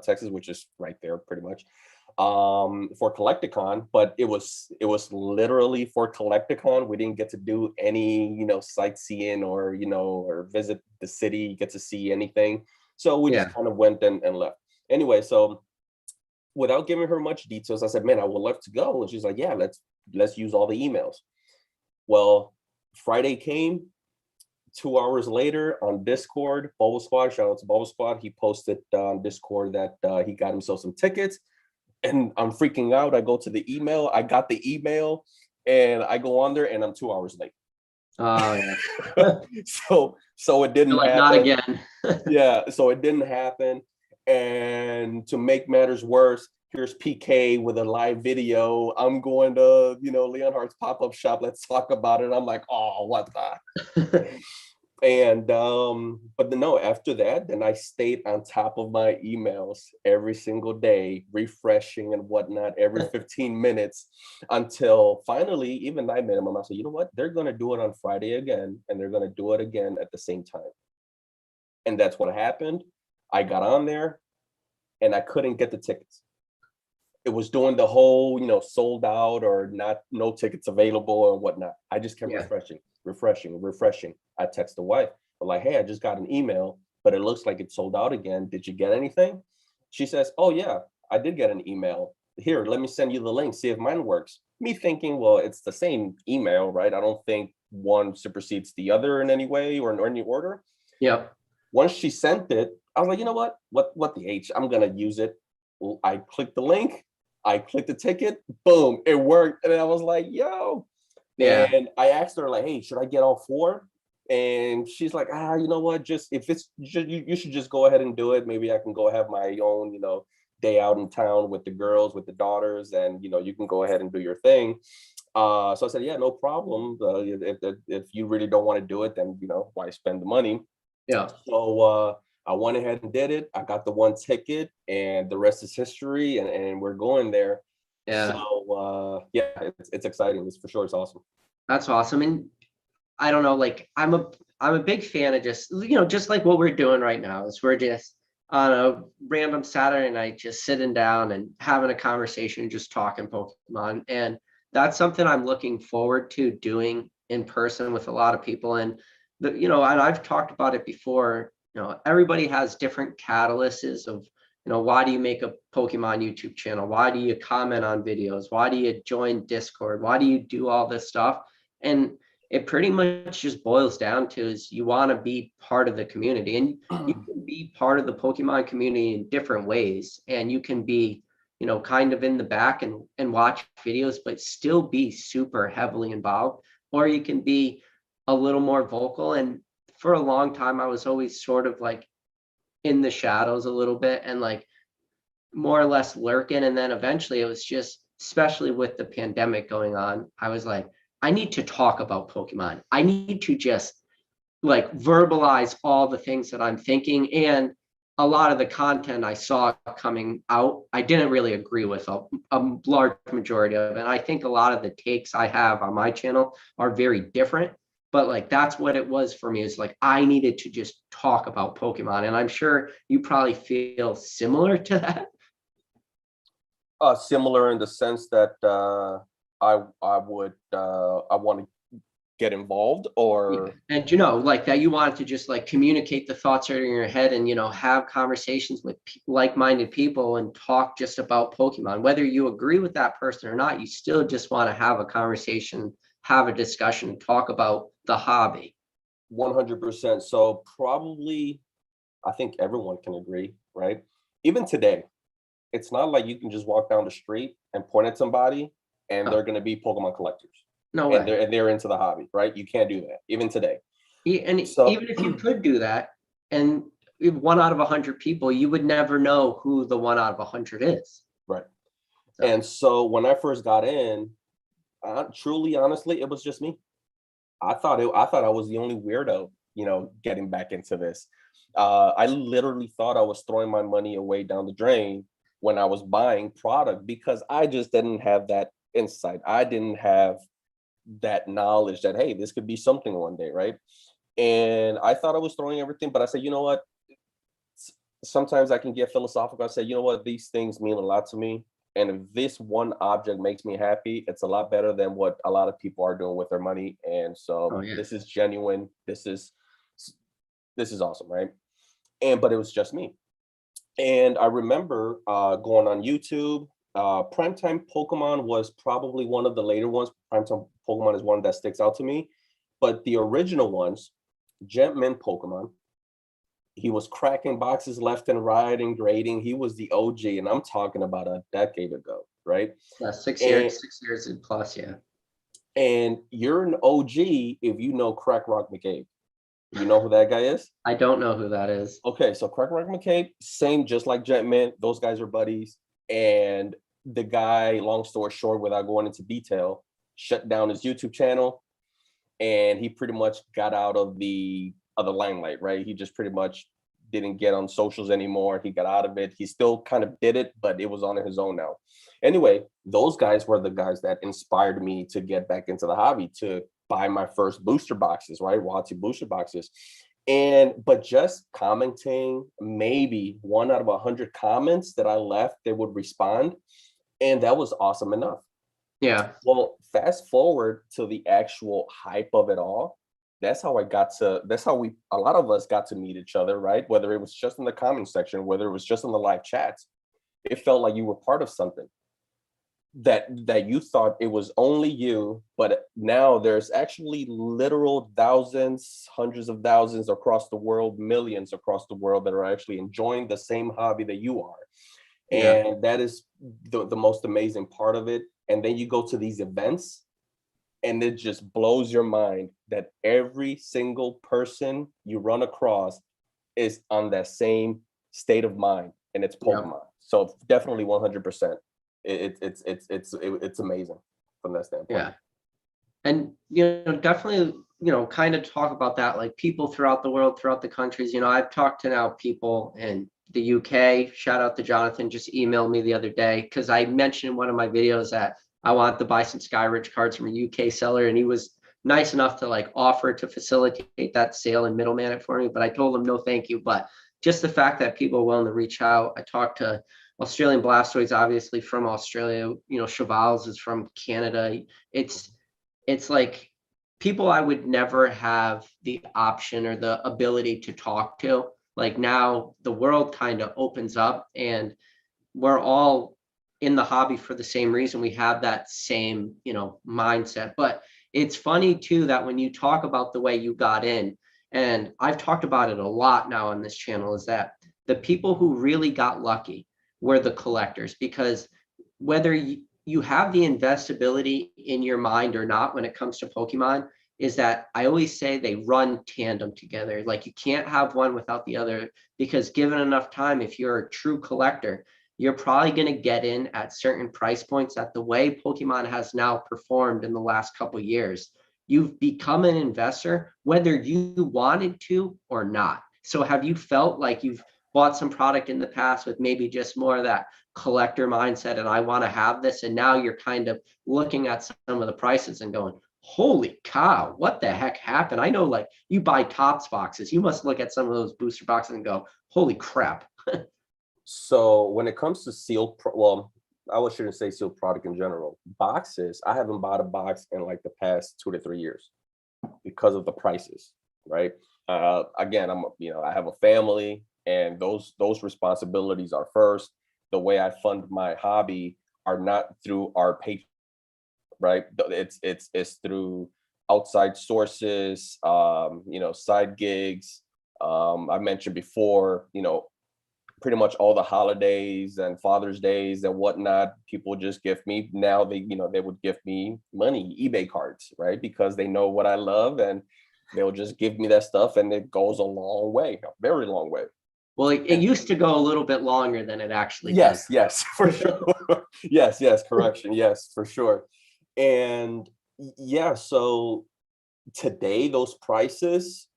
Texas, which is right there pretty much, for Collecticon, but it was literally for Collecticon. We didn't get to do any sightseeing or visit the city, get to see anything. So we just Yeah. kind of went and left. Anyway, so without giving her much details, I said, man, I would love to go. And she's like, yeah, let's use all the emails. Well, Friday came. 2 hours later on Discord, Bubble Squad, shout out to Bubble Squad, he posted on Discord that he got himself some tickets, and I'm freaking out. I go to the email, I got the email, and I go on there, and I'm 2 hours late. Oh yeah. So it You're didn't like, not happen. again. Yeah, so it didn't happen. And to make matters worse, here's PK with a live video. I'm going to, Leon Hart's pop-up shop. Let's talk about it. I'm like, oh, what the? And but no, after that, then I stayed on top of my emails every single day, refreshing and whatnot every 15 minutes, until finally, even I made them. I said, you know what? They're gonna do it on Friday again, and they're gonna do it again at the same time. And that's what happened. I got on there and I couldn't get the tickets. It was doing the whole, sold out or not, no tickets available and whatnot. I just kept Yeah. refreshing. I text the wife, I'm like, hey, I just got an email, but it looks like it's sold out again. Did you get anything? She says, oh yeah, I did get an email. Here, let me send you the link, see if mine works. Me thinking, well, it's the same email, right? I don't think one supersedes the other in any way or in any order. Yep. Once she sent it, I was like, you know what? What the H? I'm gonna use it. I clicked the link, I clicked the ticket, boom, it worked. And I was like, yo. Yeah. And I asked her, like, hey, should I get all four? And she's like, you know what? Just if it's you should just go ahead and do it. Maybe I can go have my own, day out in town with the girls, with the daughters, and you can go ahead and do your thing. So I said, yeah, no problem. If you really don't want to do it, then why spend the money? Yeah. So I went ahead and did it. I got the one ticket, and the rest is history. And we're going there. Yeah. So yeah, it's exciting. It's for sure. It's awesome. That's awesome. And I don't know, like I'm a big fan of just, just like what we're doing right now is we're just on a random Saturday night, just sitting down and having a conversation, just talking Pokemon. And that's something I'm looking forward to doing in person with a lot of people. And and I've talked about it before, everybody has different catalysts of, why do you make a Pokemon YouTube channel? Why do you comment on videos? Why do you join Discord? Why do you do all this stuff? And it pretty much just boils down to is you want to be part of the community, and you can be part of the Pokemon community in different ways, and you can be kind of in the back and watch videos but still be super heavily involved, or you can be a little more vocal. And for a long time I was always sort of like in the shadows a little bit and like more or less lurking. And then eventually it was just, especially with the pandemic going on, I was like, I need to talk about Pokemon. I need to just like verbalize all the things that I'm thinking. And a lot of the content I saw coming out, I didn't really agree with a large majority of it. And I think a lot of the takes I have on my channel are very different. But like that's what it was for me, is like I needed to just talk about Pokemon. And I'm sure you probably feel similar to that. Similar in the sense that I want to get involved, or And like that you wanted to just like communicate the thoughts that are in your head and have conversations with like-minded people and talk just about Pokemon. Whether you agree with that person or not, you still just want to have a conversation, have a discussion, talk about the hobby. 100%. So probably, I think everyone can agree, right? Even today, it's not like you can just walk down the street and point at somebody and No, they're going to be Pokemon collectors no and way. they're into the hobby, right? You can't do that even today. And So even if you could do that, and if 1 out of 100 people, you would never know who the 1 out of 100 is. right. So, And so when I first got in, truly, honestly, it was just me. I thought I was the only weirdo, getting back into this. I literally thought I was throwing my money away down the drain when I was buying product because I just didn't have that insight. I didn't have that knowledge that, hey, this could be something one day, right? And I thought I was throwing everything, but I said, you know what? Sometimes I can get philosophical. I say, you know what? These things mean a lot to me. And if this one object makes me happy, it's a lot better than what a lot of people are doing with their money. And oh so yeah. this is genuine. This is awesome, right? But it was just me. And I remember going on YouTube. Primetime Pokemon was probably one of the later ones. Primetime Pokemon is one that sticks out to me. But the original ones, Gentman Pokemon, he was cracking boxes left and right and grading. He was the OG, and I'm talking about a decade ago, right? Yeah, 6 years, And 6 years and plus, yeah. and you're an OG if you know Crack Rock McCabe. You know who that guy is? I don't know who that is. Okay, so Crack Rock McCabe, same, just like Jetman. Those guys are buddies. And the guy, long story short, without going into detail, shut down his YouTube channel, and he pretty much got out of the limelight, right? He just pretty much didn't get on socials anymore. He got out of it. He still kind of did it, but it was on his own now. Anyway, those guys were the guys that inspired me to get back into the hobby, to buy my first booster boxes, right? Watu booster boxes. But just commenting, maybe 1 out of 100 comments that I left, they would respond. And that was awesome enough. Yeah. Well, fast forward to the actual hype of it all. That's how a lot of us got to meet each other, right? Whether it was just in the comment section, whether it was just in the live chats, it felt like you were part of something that you thought it was only you, but now there's actually literal thousands, hundreds of thousands across the world, millions across the world that are actually enjoying the same hobby that you are. Yeah. And that is the most amazing part of it. And then you go to these events and it just blows your mind that every single person you run across is on that same state of mind, and it's Yeah. Pokemon. So definitely 100%. It's amazing from that standpoint. Yeah. And definitely, kind of talk about that, like people throughout the world, throughout the countries. I've talked to now people in the UK. Shout out to Jonathan, just emailed me the other day because I mentioned in one of my videos that I want to buy some Skyrich cards from a UK seller, and he was nice enough to like offer to facilitate that sale and middleman it for me. But I told him no, thank you. But just the fact that people are willing to reach out. I talked to Australian Blastoise, obviously from Australia. Chevals is from Canada. It's like people I would never have the option or the ability to talk to. Like now the world kind of opens up and we're all in the hobby for the same reason. We have that same, mindset. But it's funny too that when you talk about the way you got in, and I've talked about it a lot now on this channel, is that the people who really got lucky were the collectors, because whether you have the investability in your mind or not when it comes to Pokemon, is that I always say they run tandem together. Like you can't have one without the other, because given enough time, if you're a true collector, you're probably going to get in at certain price points. That the way Pokemon has now performed in the last couple of years, you've become an investor whether you wanted to or not. So have you felt like you've bought some product in the past with maybe just more of that collector mindset and I want to have this, and now you're kind of looking at some of the prices and going, holy cow, what the heck happened? I know, like, you buy Topps boxes, you must look at some of those booster boxes and go, holy crap. So when it comes to well, I shouldn't say sealed product in general. Boxes, I haven't bought a box in like the past 2 to 3 years. because of the prices, right? Again, I have a family, and those responsibilities are first. The way I fund my hobby are not through our pay, right? It's through outside sources, side gigs. I mentioned before, pretty much all the holidays and Father's Days and whatnot, people just gift me. Now they would gift me money, eBay cards, right? Because they know what I love, and they'll just give me that stuff, and it goes a long way, a very long way. Well, it used to go a little bit longer than it actually does. Yes, for sure. Yes, correction. Yes, for sure. And yeah, so today those prices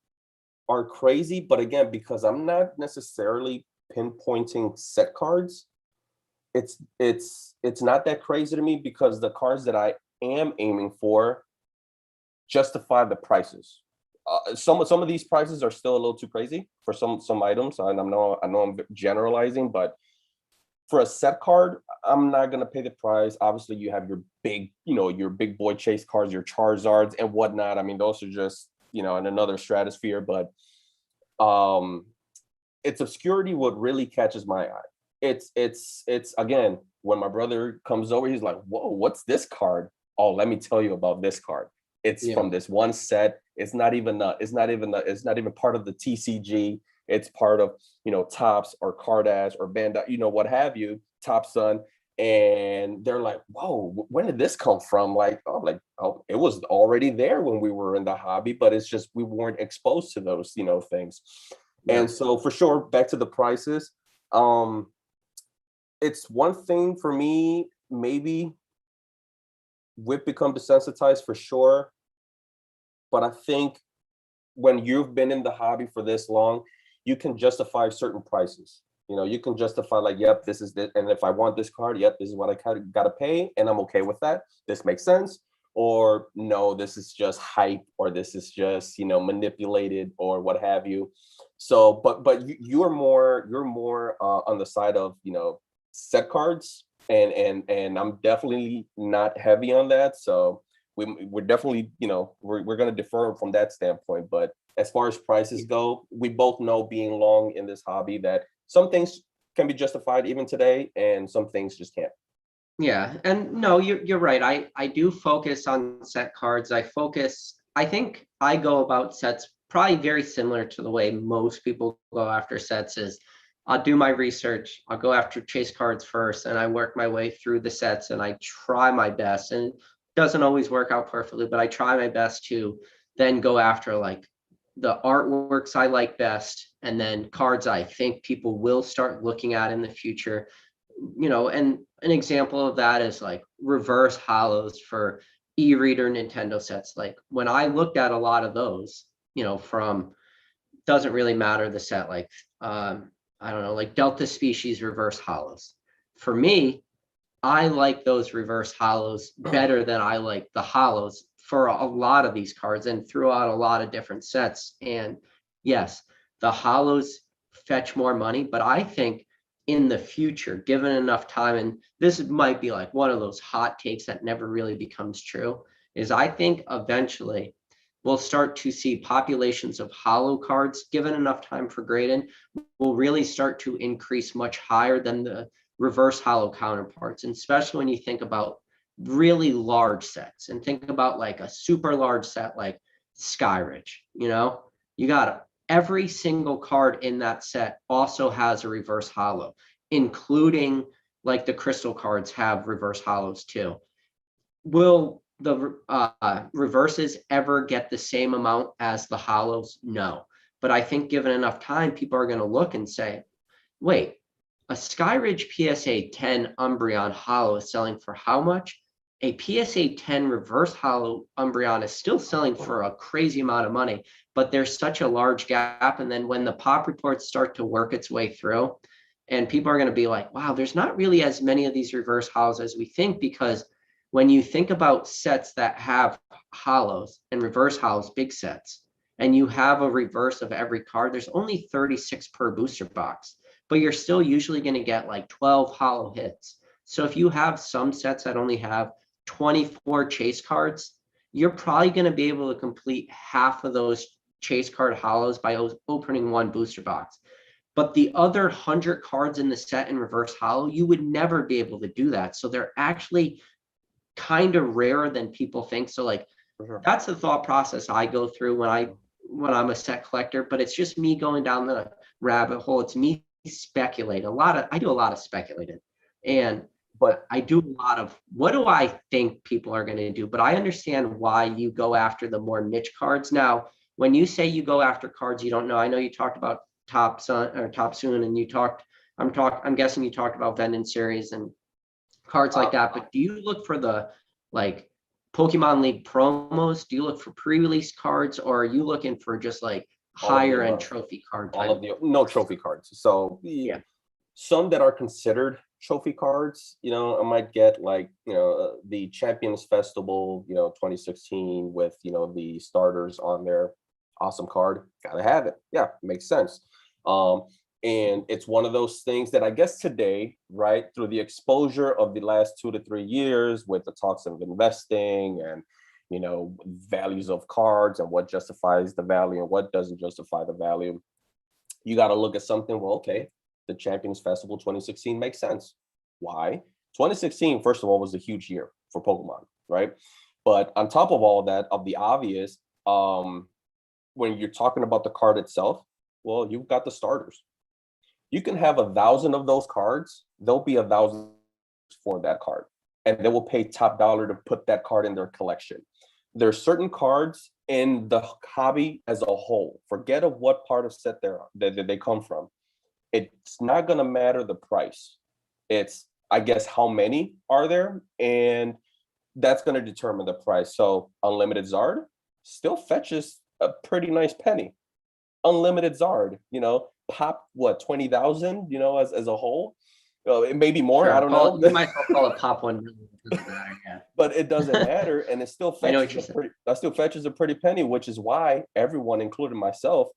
are crazy, but again, because I'm not necessarily pinpointing set cards, it's not that crazy to me, because the cards that I am aiming for justify the prices. Some of these prices are still a little too crazy for some items, and I know I'm generalizing, but for a set card, I'm not gonna pay the price. Obviously, you have your big boy chase cards, your Charizards and whatnot. I mean, those are just in another stratosphere. But its obscurity what really catches my eye. It's again, when my brother comes over, he's like, "Whoa, what's this card?" Oh, let me tell you about this card. It's from this one set. It's not even part of the TCG. It's part of Topps or Cardash or Bandai, what have you, Top Sun. And they're like, "Whoa, when did this come from?" Oh, it was already there when we were in the hobby, but it's just we weren't exposed to those things. Yeah. And so for sure, back to the prices, it's one thing for me, maybe we've become desensitized for sure. But I think when you've been in the hobby for this long, you can justify certain prices. You can justify like, yep, this is it. And if I want this card, yep, this is what I kind of got to pay. And I'm okay with that. This makes sense. Or no, this is just hype, or this is just, manipulated, or what have you. So, but you're more on the side of, set cards, and I'm definitely not heavy on that. So we're definitely, we're going to defer from that standpoint. But as far as prices go, we both know, being long in this hobby, that some things can be justified even today, and some things just can't. Yeah, and no, you're right. I do focus on set cards. I think I go about sets probably very similar to the way most people go after sets. Is I'll do my research, I'll go after chase cards first, and I work my way through the sets, and I try my best. And it doesn't always work out perfectly, but I try my best to then go after like the artworks I like best, and then cards I think people will start looking at in the future. And an example of that is like reverse hollows for e-reader Nintendo sets. Like when I looked at a lot of those, from, doesn't really matter the set, like I don't know, like Delta Species reverse hollows. For me, I like those reverse hollows better than I like the hollows for a lot of these cards and throughout a lot of different sets. And yes, the hollows fetch more money, but I think in the future, given enough time, and this might be like one of those hot takes that never really becomes true, is I think eventually we'll start to see populations of hollow cards, given enough time for grading, will really start to increase much higher than the reverse hollow counterparts. And especially when you think about really large sets, and think about like a super large set like Skyridge, you got every single card in that set also has a reverse hollow, including like the crystal cards have reverse hollows too. Will the reverses ever get the same amount as the hollows? No. But I think given enough time, people are going to look and say, wait, a Skyridge PSA 10 Umbreon hollow is selling for how much? A PSA 10 reverse hollow Umbreon is still selling for a crazy amount of money, but there's such a large gap. And then when the pop reports start to work its way through, and people are going to be like, wow, there's not really as many of these reverse hollows as we think, because when you think about sets that have hollows and reverse hollows, big sets, and you have a reverse of every card, there's only 36 per booster box, but you're still usually going to get like 12 hollow hits. So if you have some sets that only have 24 chase cards, you're probably going to be able to complete half of those chase card hollows by opening one booster box. But the other 100 cards in the set in reverse hollow, you would never be able to do that. So they're actually kind of rarer than people think. So like, that's the thought process I go through when I'm a set collector, but it's just me going down the rabbit hole. It's me speculating I do a lot of speculating, but I do a lot of what do I think people are going to do, but I understand why you go after the more niche cards. Now, when you say you go after cards you don't know, I know you talked about Top Soon, and I'm guessing you talked about Vending Series and cards like that, but do you look for the like Pokemon League promos? Do you look for pre-release cards, or are you looking for just like higher end trophy card type? All of the no trophy cards. So yeah, some that are considered trophy cards, I might get like, the Champions Festival, 2016 with, the starters on there. Awesome card. Gotta have it. Yeah, makes sense. And it's one of those things that I guess today, right, through the exposure of the last 2 to 3 years with the talks of investing and, values of cards and what justifies the value and what doesn't justify the value, you got to look at something. Well, okay, the Champions Festival 2016 makes sense. Why? 2016, first of all, was a huge year for Pokemon, right? But on top of all that, of the obvious, when you're talking about the card itself, well, you've got the starters. You can have 1,000 of those cards. There'll be 1,000 for that card, and they will pay top dollar to put that card in their collection. There's certain cards in the hobby as a whole. Forget of what part of set they come from. It's not going to matter the price. It's, I guess, how many are there, and that's going to determine the price. So Unlimited Zard still fetches a pretty nice penny. Unlimited Zard, pop what 20,000, as a whole. It may be more. Sure, I don't know. You might call it pop 1 million. It doesn't matter, yeah. But it doesn't matter, and it still fetches a pretty penny, which is why everyone, including myself,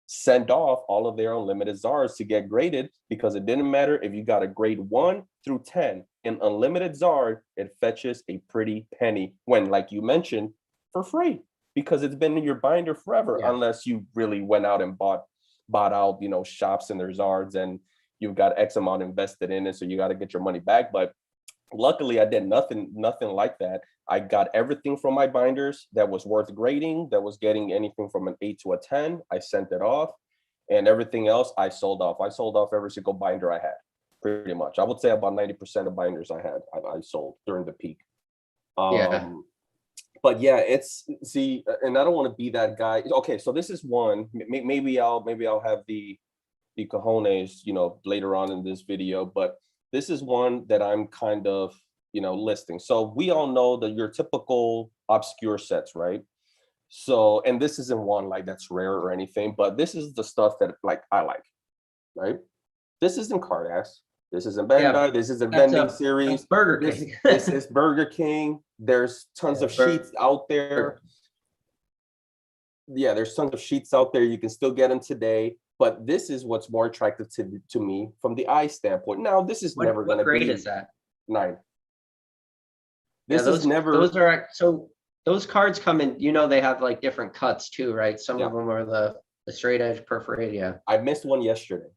sent off all of their Unlimited Zards to get graded, because it didn't matter if you got a grade 1 through 10 in Unlimited Zard, it fetches a pretty penny when, like you mentioned, for free, because it's been in your binder forever, unless you really went out and bought out, shops and their Zards, and you've got X amount invested in it, so you got to get your money back. But luckily, I did nothing like that. I got everything from my binders that was worth grading, that was getting anything from an 8 to a 10. I sent it off, and everything else I sold off. I sold off every single binder I had, pretty much. I would say about 90% of binders I had, I sold during the peak. But yeah, and I don't want to be that guy. Okay, so this is one. Maybe I'll have the cojones, later on in this video. But this is one that I'm kind of, listing. So we all know that your typical obscure sets, right? So, and this isn't one like that's rare or anything, but this is the stuff that I like, right? This isn't Cardass. This isn't Bandai. This isn't Vending Series. Burger King. This is Burger King. There's tons of sheets out there. Yeah, there's tons of sheets out there. You can still get them today. But this is what's more attractive to me from the eye standpoint. Now, this is never going to be. What grade is that? 9. So those cards come in, they have like different cuts too, right? Some of them are the straight edge perforated. Yeah. I missed one yesterday.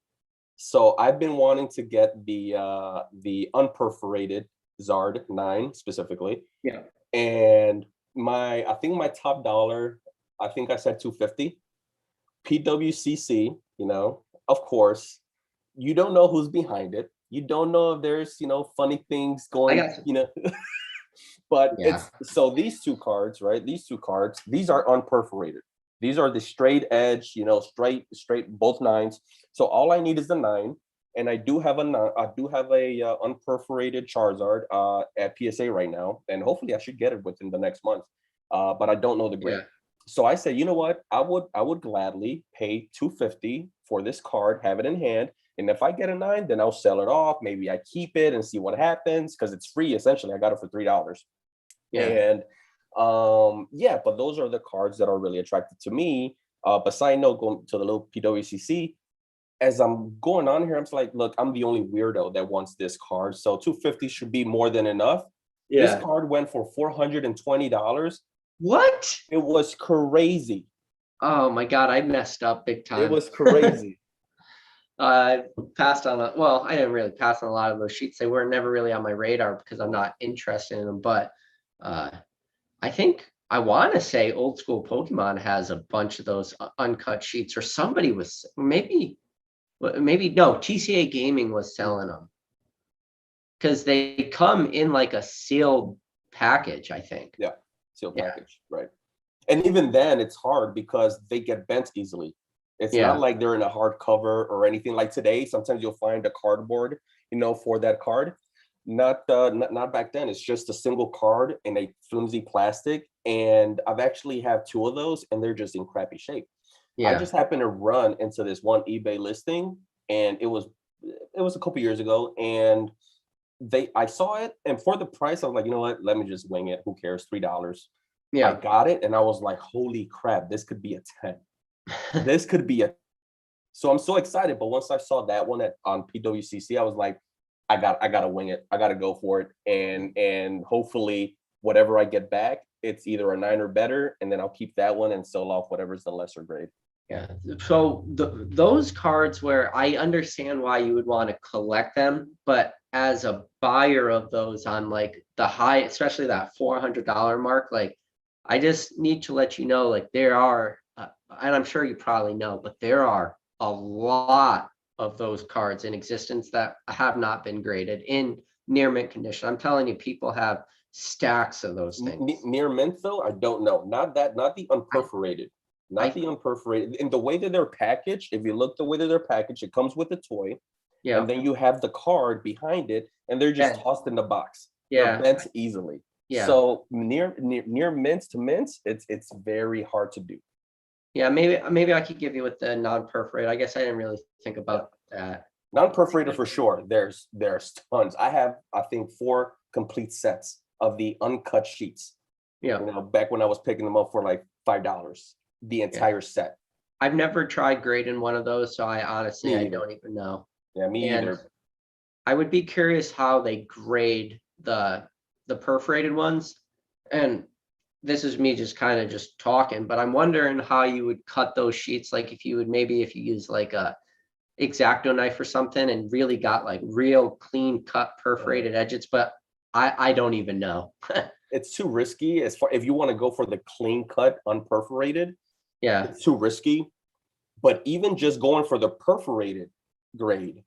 So I've been wanting to get the unperforated Zard 9 specifically. Yeah. And I think my top dollar, I think I said $250. PWCC, of course, you don't know who's behind it. You don't know if there's, funny things going, but so these two cards, right? These are unperforated. These are the straight edge, straight, both 9s. So all I need is the 9, and I do have a unperforated Charizard at PSA right now, and hopefully I should get it within the next month. But I don't know the grade. Yeah. So I said, you know what? I would gladly pay $250 for this card, have it in hand, and if I get a 9, then I'll sell it off. Maybe I keep it and see what happens, because it's free essentially. I got it for $3. Yeah. And but those are the cards that are really attractive to me. But side note, going to the little PWCC, as I'm going on here, I'm like, look, I'm the only weirdo that wants this card, so $250 should be more than enough. Yeah. This card went for $420. What? It was crazy. Oh my God, I messed up big It time. was crazy. I passed on well, I didn't really pass on a lot of those sheets. They were never really on my radar because I'm not interested in them. But uh, I think I want to say old school Pokemon has a bunch of those uncut sheets, or somebody was maybe no, TCA Gaming was selling them because they come in like a sealed package, I think. Yeah, seal Yeah, package, right? And even then, it's hard because they get bent easily. It's not yeah, like they're in a hard cover or anything like today. Sometimes you'll find a cardboard, for that card. Not back then. It's just a single card in a flimsy plastic. And I've actually have two of those, and they're just in crappy shape. I yeah. just happened to run into this one eBay listing, and it was a couple years ago, and I saw it, and for the price, I was like, you know what? Let me just wing it. Who cares? $3. I Yeah. got it, and I was like, holy crap, this could be a 10. This could be a so I'm so excited. But once I saw that one on PWCC, I was like, I gotta wing it. I gotta go for it. And hopefully whatever I get back, it's either a 9 or better, and then I'll keep that one and sell off whatever's the lesser grade. Yeah. So those cards where I understand why you would want to collect them, but as a buyer of those on like the high, especially that $400 mark, like I just need to let you know, like there are, and I'm sure you probably know, but there are a lot of those cards in existence that have not been graded in near mint condition. I'm telling you, people have stacks of those things. Near mint though, I don't know. Not the I, unperforated. Not I, the unperforated. In the way that they're packaged, if you look the way that they're packaged, it comes with a toy, and yeah, then you have the card behind it, and they're just yeah, tossed in the box. They're yeah, bent easily. yeah. So near mints to mints, it's very hard to do. Yeah, maybe I could give you with the non-perforate. I guess I didn't really think Yeah. about that. Non-perforated for sure. There's tons. I have, I think, 4 complete sets of the uncut sheets. Yeah, Back when I was picking them up for like $5, the yeah. entire set. I've never tried grading one of those, so I honestly Me I either. don't even know. Yeah, me And either. I would be curious how they grade the perforated ones. And this is me just kind of just talking, but I'm wondering how you would cut those sheets. Like if you would maybe if you use like a X-Acto knife or something and really got like real clean cut perforated edges, but I don't even know. It's too risky as far if you want to go for the clean cut unperforated, Yeah. it's too risky. But even just going for the perforated grade,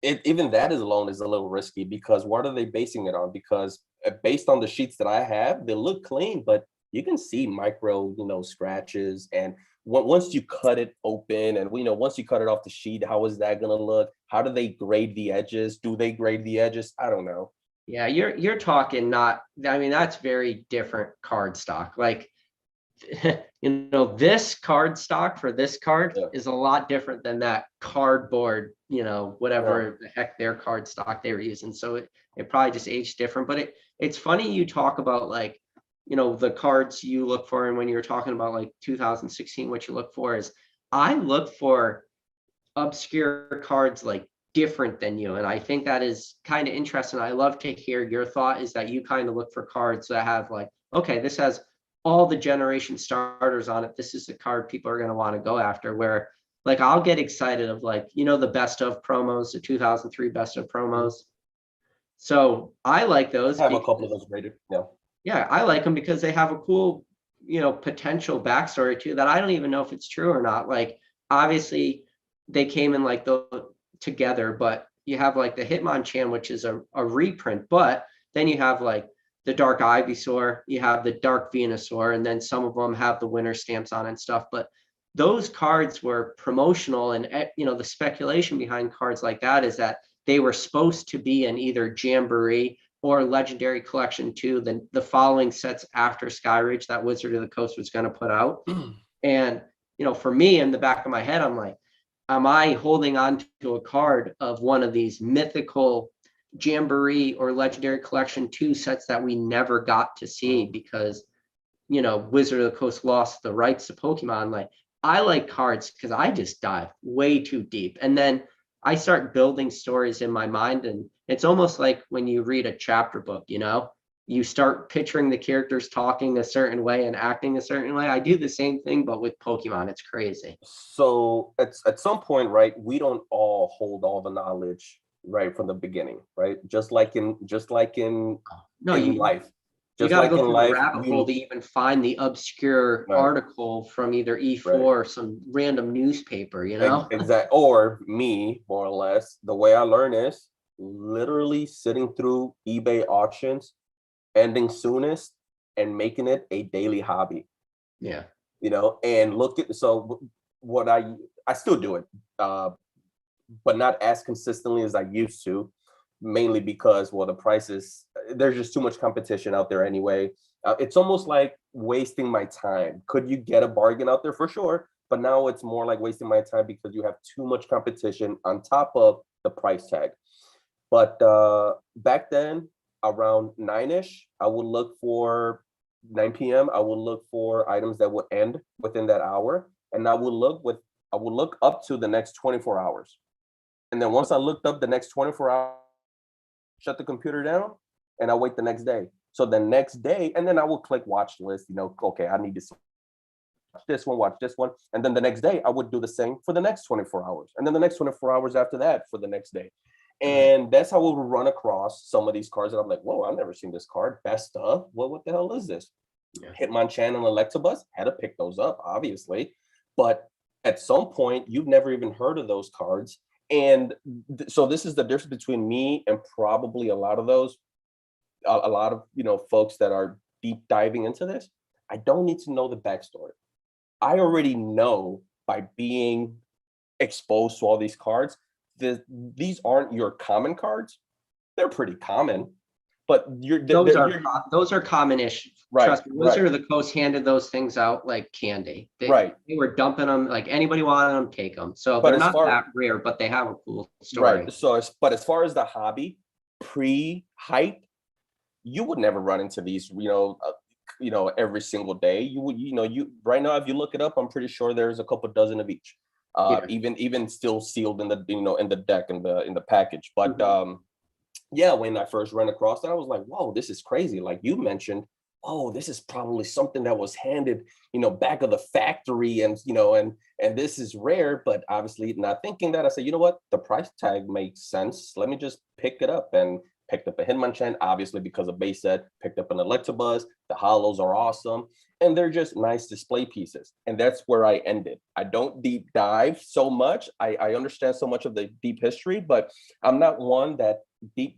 even that is alone is a little risky because what are they basing it on? Because based on the sheets that I have, they look clean, but you can see micro, scratches. And once you cut it open, and once you cut it off the sheet, how is that going to look? How do they grade the edges? Do they grade the edges? I don't know. Yeah, you're talking not, I mean, that's very different card stock. Like, this card stock for this card Yeah. is a lot different than that cardboard, Yeah. whatever the heck their card stock they were using. So it probably just aged different. But it's funny you talk about like, the cards you look for. And when you're talking about like 2016, what you look for is I look for obscure cards like different than you. And I think that is kind of interesting. I love to hear your thought is that you kind of look for cards that have like, okay, this has all the generation starters on it. This is the card people are going to want to go after. Where like I'll get excited of like, the best of promos, the 2003 best of Mhm. promos. So I like those I have a couple of because those graded. Yeah. yeah, I like them because they have a cool, potential backstory too that I don't even know if it's true or not. Like obviously they came in like the together, but you have like the Hitmonchan, which is a reprint, but then you have like the Dark Ivysaur, you have the Dark Venusaur, and then some of them have the winter stamps on and stuff. But those cards were promotional, and the speculation behind cards like that is that they were supposed to be in either Jamboree or Legendary Collection 2, the following sets after Skyridge that Wizard of the Coast was going to put out. And, for me in the back of my head, I'm like, am I holding on to a card of one of these mythical Jamboree or Legendary Collection 2 sets that we never got to see because, Wizard of the Coast lost the rights to Pokemon? Like, I like cards because I just dive way too deep. And then I start building stories in my mind. And it's almost like when you read a chapter book, you start picturing the characters talking a certain way and acting a certain way. I do the same thing, but with Pokemon, it's crazy. So at some point, right, we don't all hold all the knowledge right from the beginning, right? No, In life, you just got to like go in through the life, rabbit hole to even find the obscure right, article from either E4 right. or some random newspaper, you know? Exact, or me, more or less. The way I learn is literally sitting through eBay auctions, ending soonest, and making it a daily hobby. Yeah. You know, and look at what I still do it, but not as consistently as I used to, mainly because, well, the prices, there's just too much competition out there anyway. It's almost like wasting my time. Could you get a bargain out there? For sure. But now it's more like wasting my time because you have too much competition on top of the price tag. But back then, around 9-ish, I would look for 9 p.m. I would look for items that would end within that hour, and I would look up to the next 24 hours. And then once I looked up the next 24 hours, shut the computer down, and I wait the next day. So the next day, and then I will click watch list, okay, I need to watch this one. And then the next day, I would do the same for the next 24 hours. And then the next 24 hours after that for the next day. And that's how we would run across some of these cards that I'm like, whoa, I've never seen this card. Best of, what the hell is this? Yeah. Hitmonchan and Electabuzz, had to pick those up, obviously. But at some point, you've never even heard of those cards. And so this is the difference between me and probably a lot of folks that are deep diving into this. I don't need to know the backstory. I already know by being exposed to all these cards, these aren't your common cards. They're pretty common, but those are common-ish. Right, Trust me, Wizard of the Coast handed those things out like candy. They were dumping them, like anybody wanted them, take them. So they're not that rare, but they have a cool story. Right. So, but as far as the hobby, pre-hype, you would never run into these, every single day. You would, you right now, if you look it up, I'm pretty sure there's a couple dozen of each. Even still sealed in the in the deck in the package. But yeah, when I first ran across that, I was like, whoa, this is crazy. Like you mentioned, oh, this is probably something that was handed, back of the factory, and and this is rare. But obviously not thinking that, I said, you know what, the price tag makes sense. Let me just pick it up, and picked up a Hitmonchan, obviously because of base set, picked up an Electabuzz. The hollows are awesome, and they're just nice display pieces. And that's where I ended. I don't deep dive so much. I understand so much of the deep history, but I'm not one that deep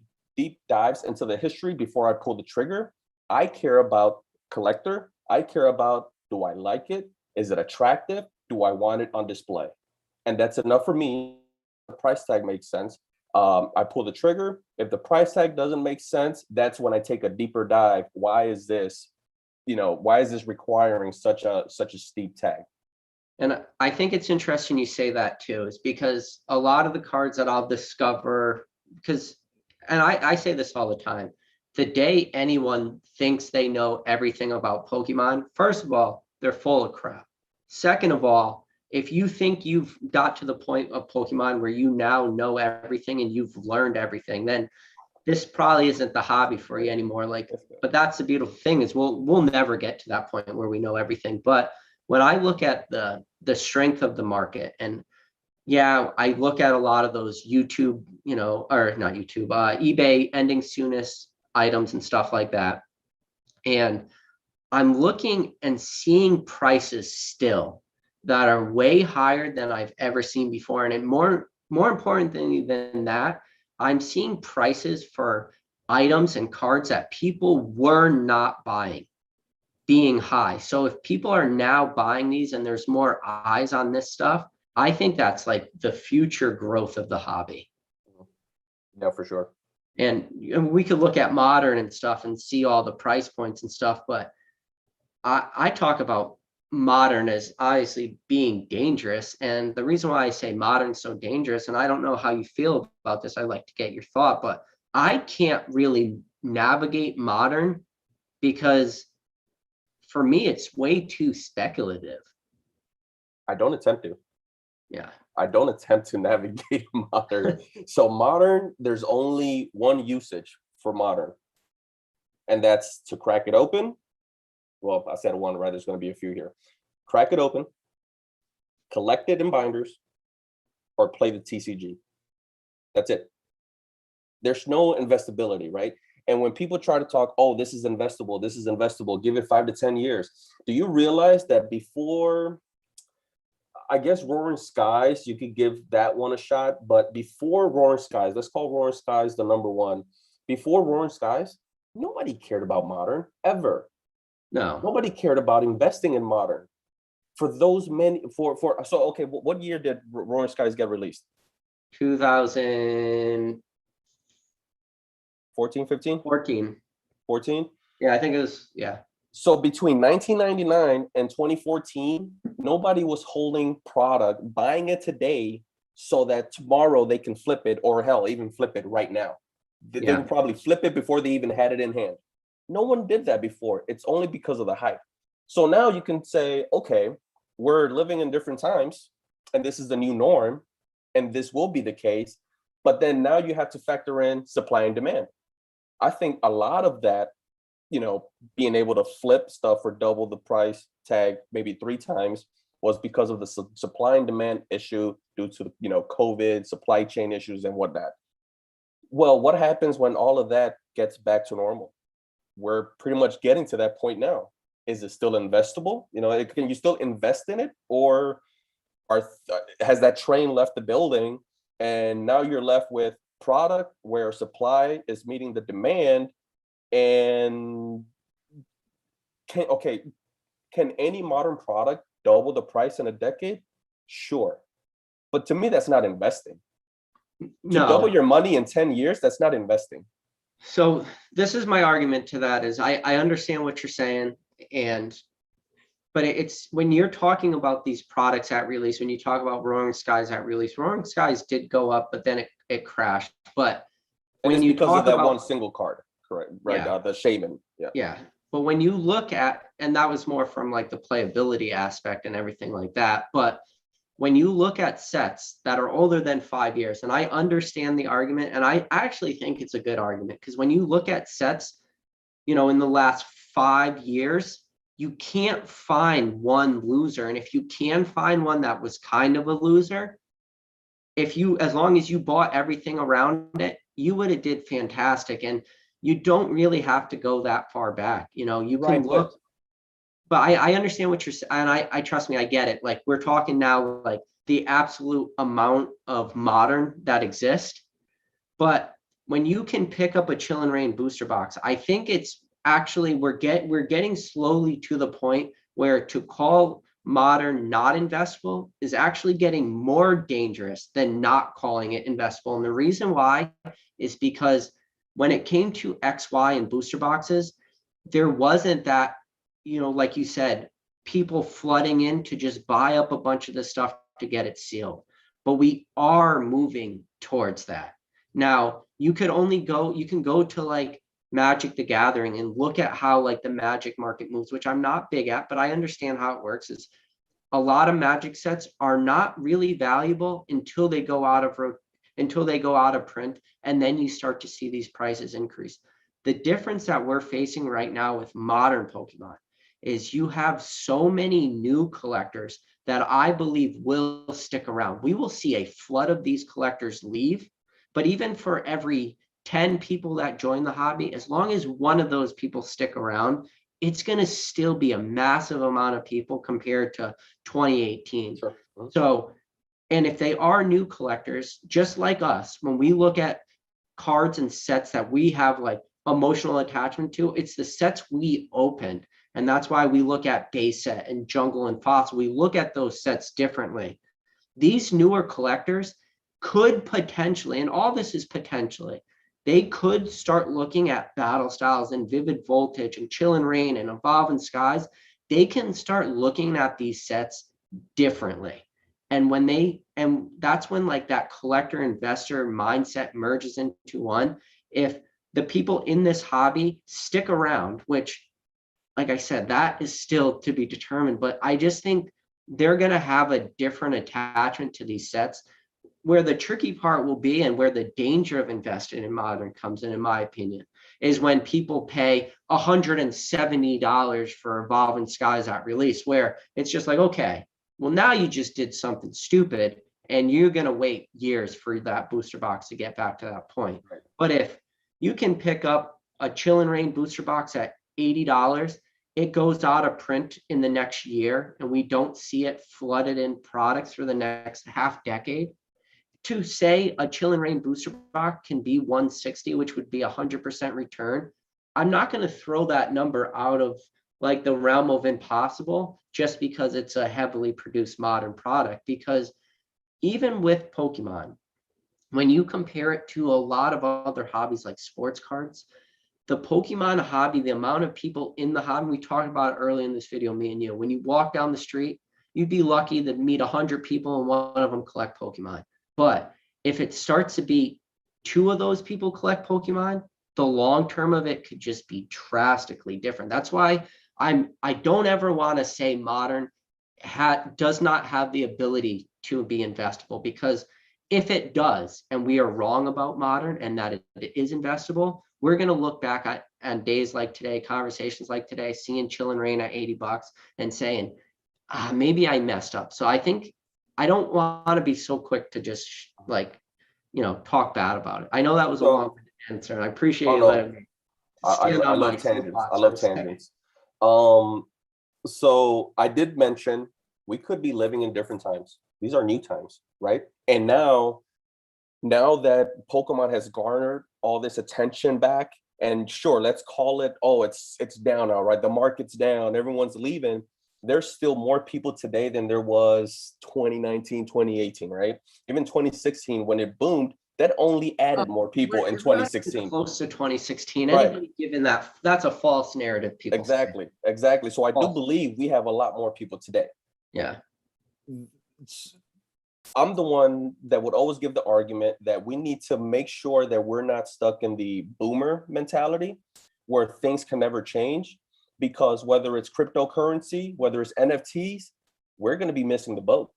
dives into the history before I pull the trigger. I care about collector. I care about, do I like it? Is it attractive? Do I want it on display? And that's enough for me. The price tag makes sense. I pull the trigger. If the price tag doesn't make sense, that's when I take a deeper dive. Why is this requiring such a steep tag? And I think it's interesting you say that too, is because a lot of the cards that I'll discover, and I say this all the time, the day anyone thinks they know everything about Pokemon, first of all, they're full of crap. Second of all, if you think you've got to the point of Pokemon where you now know everything and you've learned everything, then this probably isn't the hobby for you anymore. But that's the beautiful thing, is we'll never get to that point where we know everything. But when I look at the strength of the market, and yeah, I look at a lot of those YouTube, or not YouTube, eBay ending soonest items and stuff like that. And I'm looking and seeing prices still that are way higher than I've ever seen before. And more important than that, I'm seeing prices for items and cards that people were not buying being high. So if people are now buying these and there's more eyes on this stuff, I think that's like the future growth of the hobby. Yeah, for sure. And we could look at modern and stuff and see all the price points and stuff, but I talk about modern as obviously being dangerous. And the reason why I say modern so dangerous, and I don't know how you feel about this, I'd like to get your thought, but I can't really navigate modern because for me, it's way too speculative. I don't attempt to. Yeah. I don't attempt to navigate modern. So modern, there's only one usage for modern. And that's to crack it open. Well, I said one, right? There's going to be a few here. Crack it open, collect it in binders, or play the TCG. That's it. There's no investability, right? And when people try to talk, oh, this is investable, give it 5 to 10 years. Do you realize that before, I guess Roaring Skies, you could give that one a shot, but before Roaring Skies, let's call Roaring Skies the number one. Before Roaring Skies, nobody cared about modern ever. No. Nobody cared about investing in modern. For those many, so okay, what year did Roaring Skies get released? 2014. 15? 14? Yeah, I think it was, yeah. So between 1999 and 2014, nobody was holding product, buying it today so that tomorrow they can flip it, or hell, even flip it right now. They would probably flip it before they even had it in hand. No one did that before. It's only because of the hype. So now you can say, okay, we're living in different times, and this is the new norm, and this will be the case. But then now you have to factor in supply and demand. I think a lot of that, being able to flip stuff for double the price tag, maybe 3 times, was because of the supply and demand issue due to, COVID, supply chain issues and whatnot. Well, what happens when all of that gets back to normal? We're pretty much getting to that point now. Is it still investable? Can you still invest in it, or has that train left the building and now you're left with product where supply is meeting the demand? And can any modern product double the price in a decade? Sure. But to me, that's not investing. To double your money in 10 years, that's not investing. So this is my argument to that is I understand what you're saying, but it's when you're talking about these products at release, when you talk about Roaring Skies at release, Roaring Skies did go up, but then it crashed. But when you talk about one single card, correct? Right. Yeah. The Shaman. Yeah. Yeah. But when you look at, and that was more from like the playability aspect and everything like that. But when you look at sets that are older than 5 years, and I understand the argument, and I actually think it's a good argument, because when you look at sets, in the last 5 years, you can't find one loser. And if you can find one that was kind of a loser, as long as you bought everything around it, you would have did fantastic. And you don't really have to go that far back. You can look. But I understand what you're saying, and I trust me, I get it. Like, we're talking now like the absolute amount of modern that exists. But when you can pick up a Chill and Rain booster box, I think it's actually we're getting slowly to the point where to call modern not investable is actually getting more dangerous than not calling it investable. And the reason why is because when it came to XY and booster boxes, there wasn't that, like you said, people flooding in to just buy up a bunch of the stuff to get it sealed. But we are moving towards that. Now, you can go to like Magic the Gathering and look at how like the Magic market moves, which I'm not big at, but I understand how it works. Is a lot of Magic sets are not really valuable until they go out of print, and then you start to see these prices increase. The difference that we're facing right now with modern Pokemon is you have so many new collectors that I believe will stick around. We will see a flood of these collectors leave, but even for every 10 people that join the hobby, as long as one of those people stick around, it's going to still be a massive amount of people compared to 2018. Sure. So, and if they are new collectors, just like us, when we look at cards and sets that we have like emotional attachment to, it's the sets we opened. And that's why we look at base set and jungle and fossil. We look at those sets differently. These newer collectors could potentially, and all this is potentially, they could start looking at Battle Styles and Vivid Voltage and Chill and Rain and Evolving Skies. They can start looking at these sets differently. And that's when like that collector investor mindset merges into one. If the people in this hobby stick around, which, like I said, that is still to be determined, but I just think they're going to have a different attachment to these sets. Where the tricky part will be, and where the danger of investing in modern comes in my opinion, is when people pay $170 for Evolving Skies at release, where it's just like, okay, well, now you just did something stupid and you're going to wait years for that booster box to get back to that point. Right. But if you can pick up a Chill and Rain booster box at $80, it goes out of print in the next year, and we don't see it flooded in products for the next half decade. To say a Chill and Rain booster box can be 160, which would be 100% return, I'm not going to throw that number out of like the realm of impossible just because it's a heavily produced modern product. Because even with Pokemon, when you compare it to a lot of other hobbies like sports cards, the Pokemon hobby, the amount of people in the hobby, we talked about it early in this video, me and you, when you walk down the street, you'd be lucky to meet 100 people and one of them collect Pokemon. But if it starts to be 2 of those people collect Pokemon, the long term of it could just be drastically different. That's why I don't ever want to say modern does not have the ability to be investable, because if it does, and we are wrong about modern and that it is investable, we're going to look back at days like today, conversations like today, seeing Chill and Rain at $80 and saying, maybe I messed up. So I think I don't want to be so quick to just like, talk bad about it. I know that was a long answer, and I appreciate you letting me stand on my tangents. I love tangents. So I did mention we could be living in different times. These are new times, right? And now that Pokemon has garnered all this attention back, and sure, let's call it, oh, it's down now, right? The market's down, everyone's leaving. There's still more people today than there was 2019, 2018, right? Even 2016, when it boomed, that only added more people in 2016. Close to 2016. Right. Anybody given that's a false narrative, people. Exactly. So I do believe we have a lot more people today. Yeah. I'm the one that would always give the argument that we need to make sure that we're not stuck in the boomer mentality where things can never change, because whether it's cryptocurrency, whether it's NFTs, we're going to be missing the boat.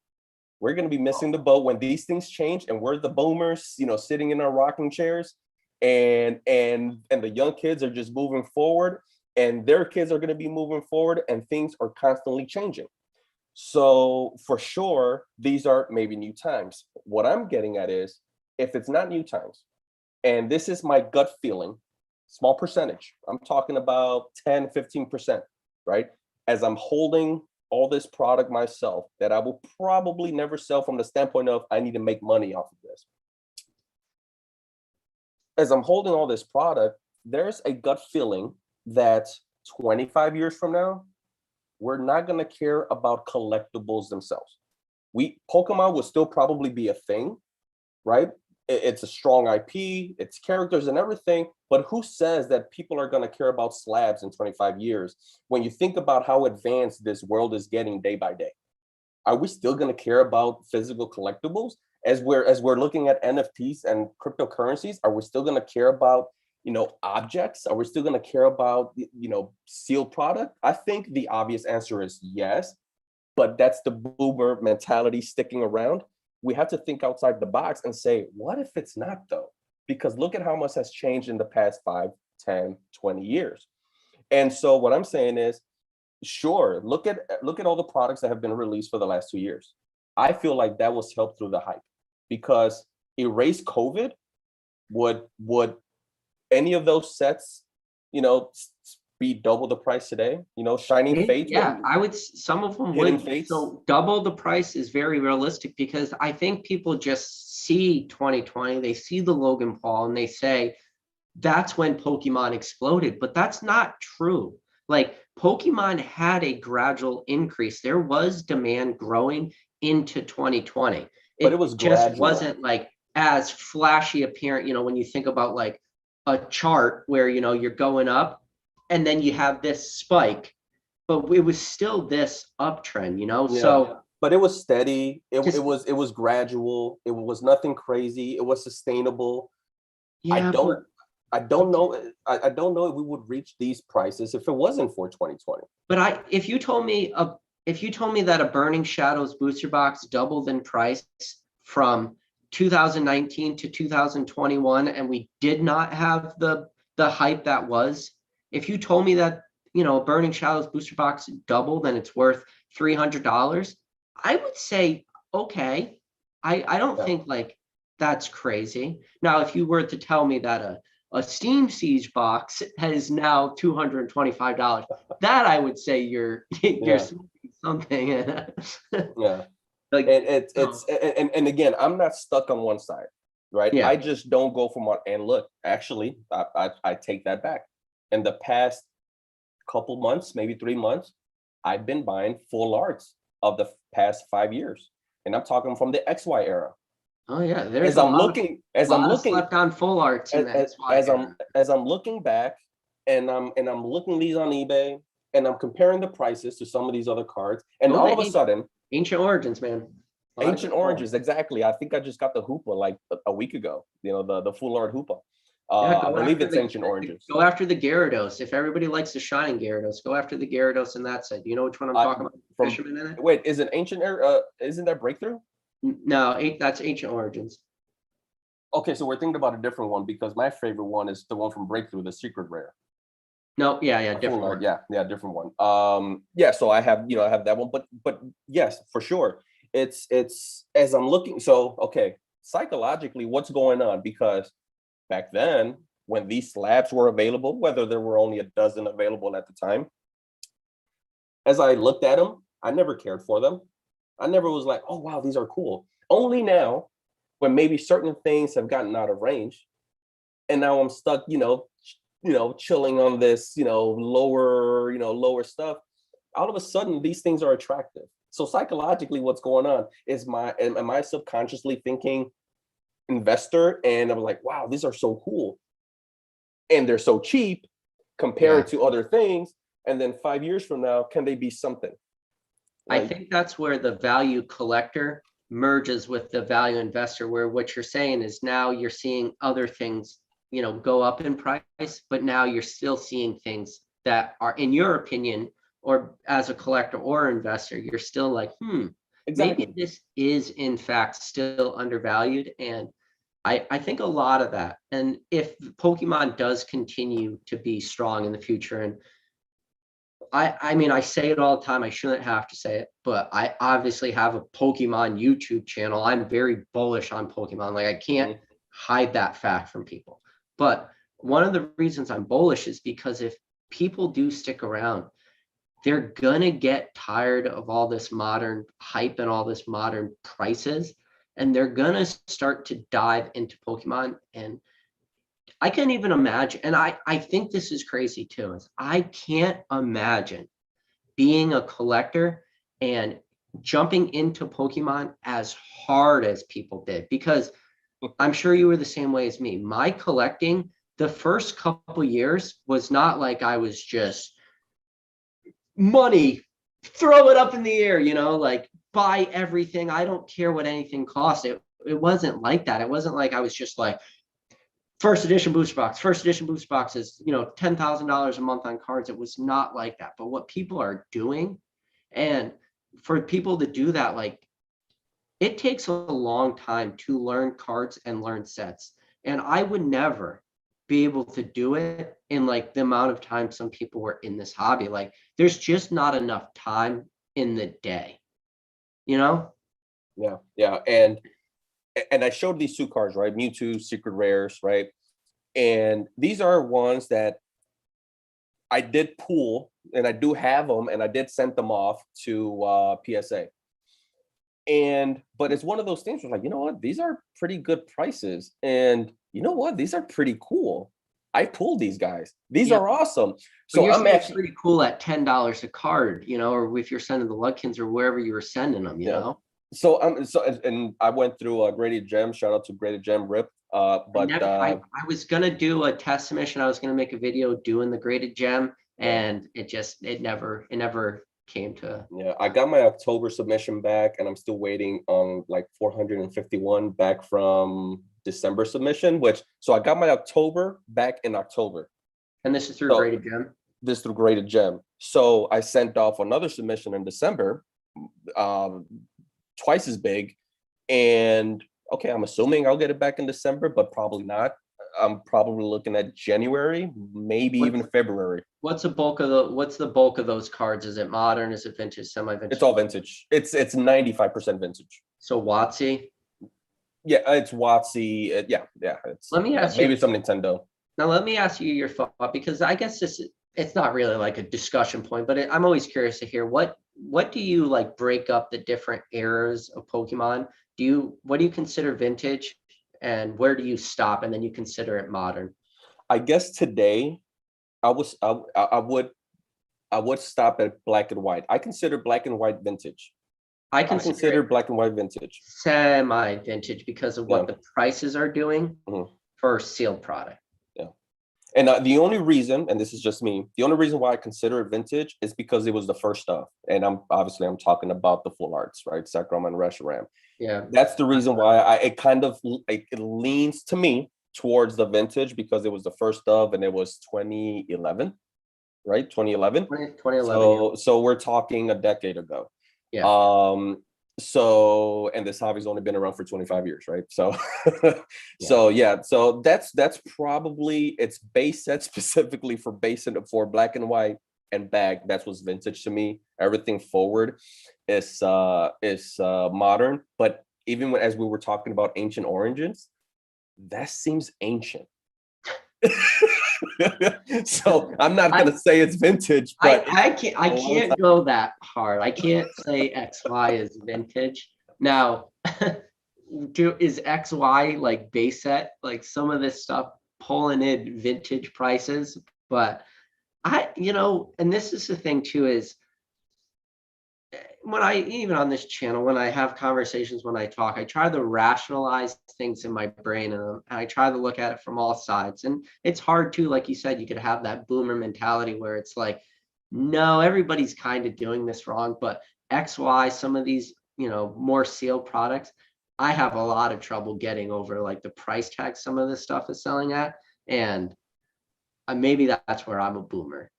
We're going to be missing the boat when these things change, and we're the boomers, sitting in our rocking chairs, and the young kids are just moving forward, and their kids are going to be moving forward, and things are constantly changing. So for sure, these are maybe new times. What I'm getting at is, if it's not new times, and this is my gut feeling, small percentage, I'm talking about 10, 15%, right? As I'm holding all this product myself that I will probably never sell from the standpoint of I need to make money off of this. As I'm holding all this product, there's a gut feeling that 25 years from now, we're not going to care about collectibles themselves. Pokemon will still probably be a thing, right? It's a strong IP, it's characters and everything, but who says that people are going to care about slabs in 25 years when you think about how advanced this world is getting day by day? Are we still going to care about physical collectibles? As we're looking at NFTs and cryptocurrencies, are we still going to care about objects? Are we still going to care about sealed product? I think the obvious answer is yes, but that's the boomer mentality sticking around. We have to think outside the box and say, what if it's not though? Because look at how much has changed in the past 5, 10, 20 years. And so what I'm saying is, sure, look at all the products that have been released for the last 2 years. I feel like that was helped through the hype, because erase COVID, would any of those sets, be double the price today? Shining Fates. Yeah, I would. Some of them would. Fates. So double the price is very realistic, because I think people just see 2020, they see the Logan Paul, and they say that's when Pokemon exploded. But that's not true. Like, Pokemon had a gradual increase. There was demand growing into 2020. But it was just gradual. Wasn't like as flashy apparent. When you think about like a chart where you're going up, and then you have this spike, but it was still this uptrend, Yeah. So, but it was steady. It was gradual. It was nothing crazy. It was sustainable. Yeah, I don't know if we would reach these prices if it wasn't for 2020. But if you told me that a Burning Shadows booster box doubled in price from 2019 to 2021, and we did not have the the hype that was, if you told me that, Burning Shadows booster box doubled and it's worth $300, I would say, okay. I don't Yeah. think like that's crazy. Now, if you were to tell me that a Steam Siege box is now $225, that I would say you're Yeah. smoking something. Yeah. Like, And oh, and again, I'm not stuck on one side, right? I yeah. just don't go from one. And look, actually, I take that back. In the past couple months, maybe 3 months, I've been buying full arts of the past 5 years, and I'm talking from the XY era. Oh yeah, there's As a I'm lot of looking, as I'm lot of looking, slept on full arts in as, the as, XY as I'm era. as I'm looking back, and I'm looking these on eBay, and I'm comparing the prices to some of these other cards, and Oh, all the of a sudden, ancient origins, man. A lot of Ancient good pull. Oranges, exactly. I think I just got the Hoopa like a week ago. The full art Hoopa. Yeah, I go believe after it's Ancient Oranges. go after the Gyarados. If everybody likes the Shining Gyarados, go after the Gyarados in that set. Do you know which one I'm I talking about? from Fisherman in it? Wait, is it Ancient isn't that Breakthrough? No, that's ancient origins. Okay, so we're thinking about a different one because my favorite one is the one from Breakthrough, the secret rare. No, yeah, A full different art, one. yeah, different one. Yeah, so I have that one, but yes, for sure. It's as I'm looking, so okay, psychologically, what's going on? Because back then, when these slabs were available, whether there were only a dozen available at the time, as I looked at them, I never cared for them. I never was like, oh wow, these are cool. Only now, when maybe certain things have gotten out of range, and now I'm stuck, chilling on this, lower stuff. All of a sudden, these things are attractive. So psychologically, what's going on is am I subconsciously thinking investor, and I'm like, wow, these are so cool, and they're so cheap Yeah. compared to other things. And then 5 years from now, can they be something I like? think that's where the value collector merges with the value investor, where what you're saying is now you're seeing other things, go up in price, but now you're still seeing things that are, in your opinion, or as a collector or investor, you're still like, maybe Exactly. this is in fact still undervalued. And I think a lot of that. And if Pokemon does continue to be strong in the future, and I mean, I say it all the time. I shouldn't have to say it, but I obviously have a Pokemon YouTube channel. I'm very bullish on Pokemon. Like, I can't Mhm. hide that fact from people. But one of the reasons I'm bullish is because if people do stick around, they're gonna get tired of all this modern hype and all this modern prices, and they're gonna start to dive into Pokemon. And I can't even imagine, and I think this is crazy too, is I can't imagine being a collector and jumping into Pokemon as hard as people did, because I'm sure you were the same way as me. My collecting the first couple years was not like I was just money, throw it up in the air, like buy everything. I don't care what anything costs. It wasn't like that. It wasn't like I was just like first edition booster box is, $10,000 a month on cards. It was not like that. But what people are doing, and for people to do that, like, it takes a long time to learn cards and learn sets. And I would never be able to do it in like the amount of time some people were in this hobby. Like, there's just not enough time in the day, you know? Yeah, yeah, and I showed these two cards, right? Mewtwo, secret rares, right? And these are ones that I did pull, and I do have them, and I did send them off to PSA. But it's one of those things where, like, you know what, these are pretty good prices, and you know what, these are pretty cool. I pulled these guys. These Yeah. are awesome. But So you're I'm saying it's actually, pretty cool at $10 a card, or if you're sending the Ludkins or wherever you were sending them, yeah. And I went through a Graded Gem. Shout out to Graded Gem Rip. But I was gonna do a test submission. I was gonna make a video doing the graded gem, yeah. and it never came to Yeah, I got my October submission back, and I'm still waiting on like 451 back from December submission. So I got my October back in October. and this is through So graded gem. this through Graded Gem. So I sent off another submission in December, um, twice as big, and okay, I'm assuming I'll get it back in December, but probably not. I'm probably looking at January, maybe What's, even February. what's the bulk of those cards? Is it modern? Is it vintage, semi-vintage? It's all vintage. It's 95% vintage. So WotC. Yeah, it's WotC. Yeah. It's Let me ask maybe you. some Nintendo. Now, let me ask you your thought, because I guess it's not really like a discussion point, but I'm always curious to hear what do you like break up the different eras of Pokemon? What do you consider vintage, and where do you stop, and then you consider it modern? I guess today I would stop at black and white. I consider black and white vintage. I I consider consider it black and white vintage. semi-vintage because of what Yeah. the prices are doing Mhm. for sealed product. Yeah. And the only reason, and this is just me, the only reason why I consider it vintage is because it was the first stuff. And I'm talking about the full arts, right? Sacrum and Reshiram. Yeah. That's the reason why it leans to me towards the vintage, because it was the first of, and it was 2011, right? 2011. 2011. Yeah. So we're talking a decade ago. Yeah. And this hobby's only been around for 25 years, right? So so that's probably, it's base set specifically for for black and white and bag. That's what's vintage to me. Everything forward is modern. But even as we were talking about ancient origins, that seems ancient. So I'm not gonna say it's vintage, but I can't go that hard. I can't say XY is vintage. Now, is XY like base set? Like some of this stuff pulling in vintage prices, but and this is the thing too, is when even on this channel, when I have conversations, when I talk, I try to rationalize things in my brain, and I try to look at it from all sides. And it's hard to, like you said, you could have that boomer mentality where it's like, no, everybody's kind of doing this wrong, but XY, some of these, more sealed products, I have a lot of trouble getting over like the price tag some of this stuff is selling at. And maybe that's where I'm a boomer,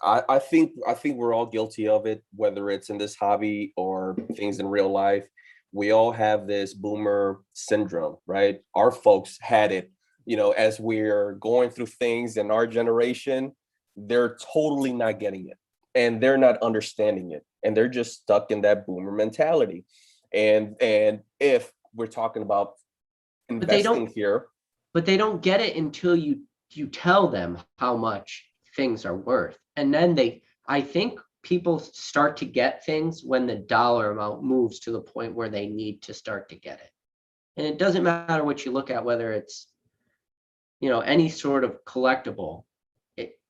I think we're all guilty of it, whether it's in this hobby or things in real life. We all have this boomer syndrome, right? Our folks had it, as we're going through things in our generation, they're totally not getting it, and they're not understanding it, and they're just stuck in that boomer mentality. And if we're talking about investing here, but they don't get it until you tell them how much things are worth. And then I think people start to get things when the dollar amount moves to the point where they need to start to get it. And it doesn't matter what you look at, whether it's, any sort of collectible.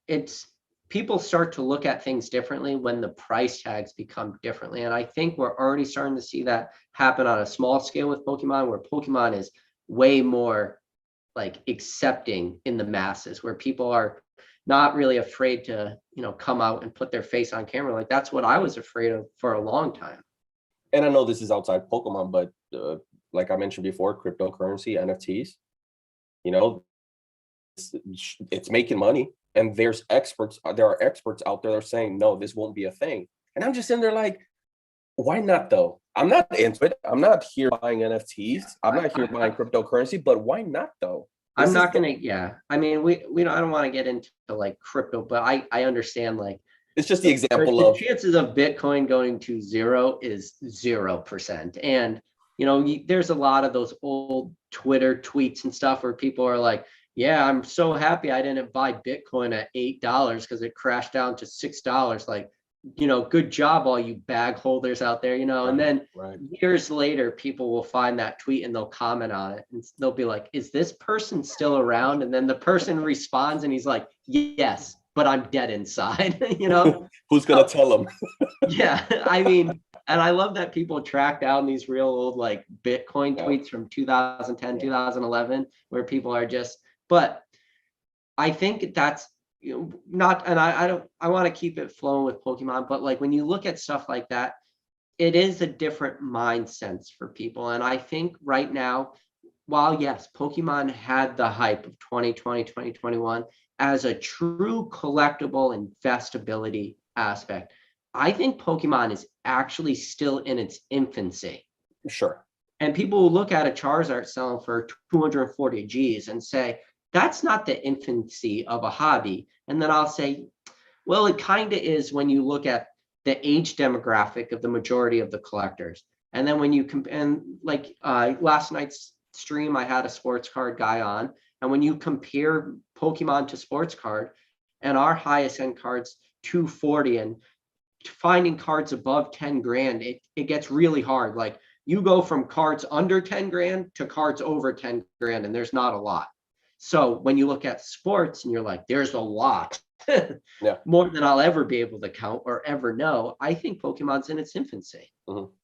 It's people start to look at things differently when the price tags become differently. And I think we're already starting to see that happen on a small scale with Pokemon, where Pokemon is way more like accepting in the masses, where people are not really afraid to, come out and put their face on camera. Like that's what I was afraid of for a long time. And I know this is outside Pokemon, but like I mentioned before, cryptocurrency, NFTs, it's making money. And there are experts out there that are saying, no, this won't be a thing. And I'm just in there like, why not though? I'm not into it. I'm not here buying NFTs. I'm not here buying cryptocurrency, but why not though? I'm not gonna, yeah. I mean, we I don't want to get into like crypto, but I understand, like it's just the example the of chances of Bitcoin going to zero is 0%. And there's a lot of those old Twitter tweets and stuff where people are like, yeah, I'm so happy I didn't buy Bitcoin at $8 because it crashed down to $6. Like, good job, all you bag holders out there, and then years later, people will find that tweet and they'll comment on it and they'll be like, is this person still around? And then the person responds and he's like, yes, but I'm dead inside, Who's going to tell them? Yeah. I mean, and I love that people track down these real old like Bitcoin tweets from 2010, 2011, where people are just, but I think that's, not, and I want to keep it flowing with Pokemon, but like when you look at stuff like that, it is a different mindset for people. And I think right now, while yes, Pokemon had the hype of 2020, 2021 as a true collectible investability aspect, I think Pokemon is actually still in its infancy. Sure. And people will look at a Charizard selling for 240 G's and say, that's not the infancy of a hobby. And then I'll say, well, it kind of is when you look at the age demographic of the majority of the collectors. And then when you compare, and like last night's stream, I had a sports card guy on. And when you compare Pokemon to sports card, and our highest end cards 240, and finding cards above 10 grand, it gets really hard. Like you go from cards under 10 grand to cards over 10 grand, and there's not a lot. So when you look at sports and you're like, there's a lot, Yeah. more than I'll ever be able to count or ever know, I think Pokemon's in its infancy.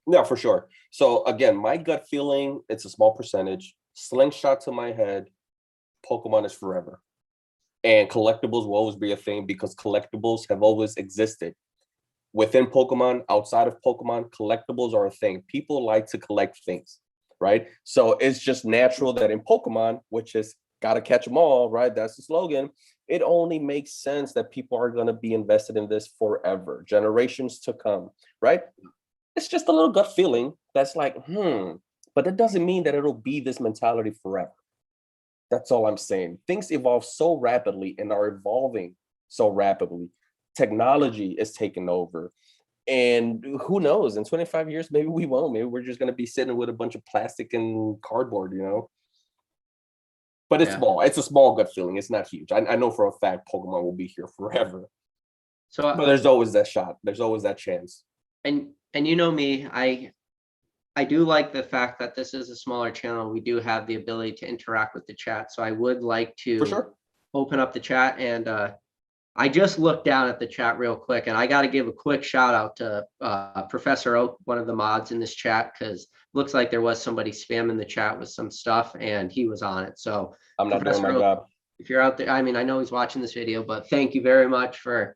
Yeah, for sure. So again, my gut feeling, it's a small percentage. Slingshot to my head, Pokemon is forever. And collectibles will always be a thing because collectibles have always existed. Within Pokemon, outside of Pokemon, collectibles are a thing. People like to collect things, right? So it's just natural that in Pokemon, which is gotta catch them all, right? That's the slogan. It only makes sense that people are going to be invested in this forever, generations to come, right? It's just a little gut feeling that's like, but that doesn't mean that it'll be this mentality forever. That's all I'm saying. Things evolve so rapidly and are evolving so rapidly. Technology is taking over. And who knows, in 25 years, maybe we won't. Maybe we're just going to be sitting with a bunch of plastic and cardboard, you know? But it's small. It's a small gut feeling. It's not huge. I know for a fact Pokemon will be here forever. So, but there's always that shot. There's always that chance. And you know me, I do like the fact that this is a smaller channel. We do have the ability to interact with the chat. So I would like to for sure open up the chat. And I just looked down at the chat real quick, and I got to give a quick shout out to Professor Oak, one of the mods in this chat, because looks like there was somebody spamming the chat with some stuff, and he was on it. So I'm not Professor doing my job. If you're out there, I mean, I know he's watching this video, but thank you very much for,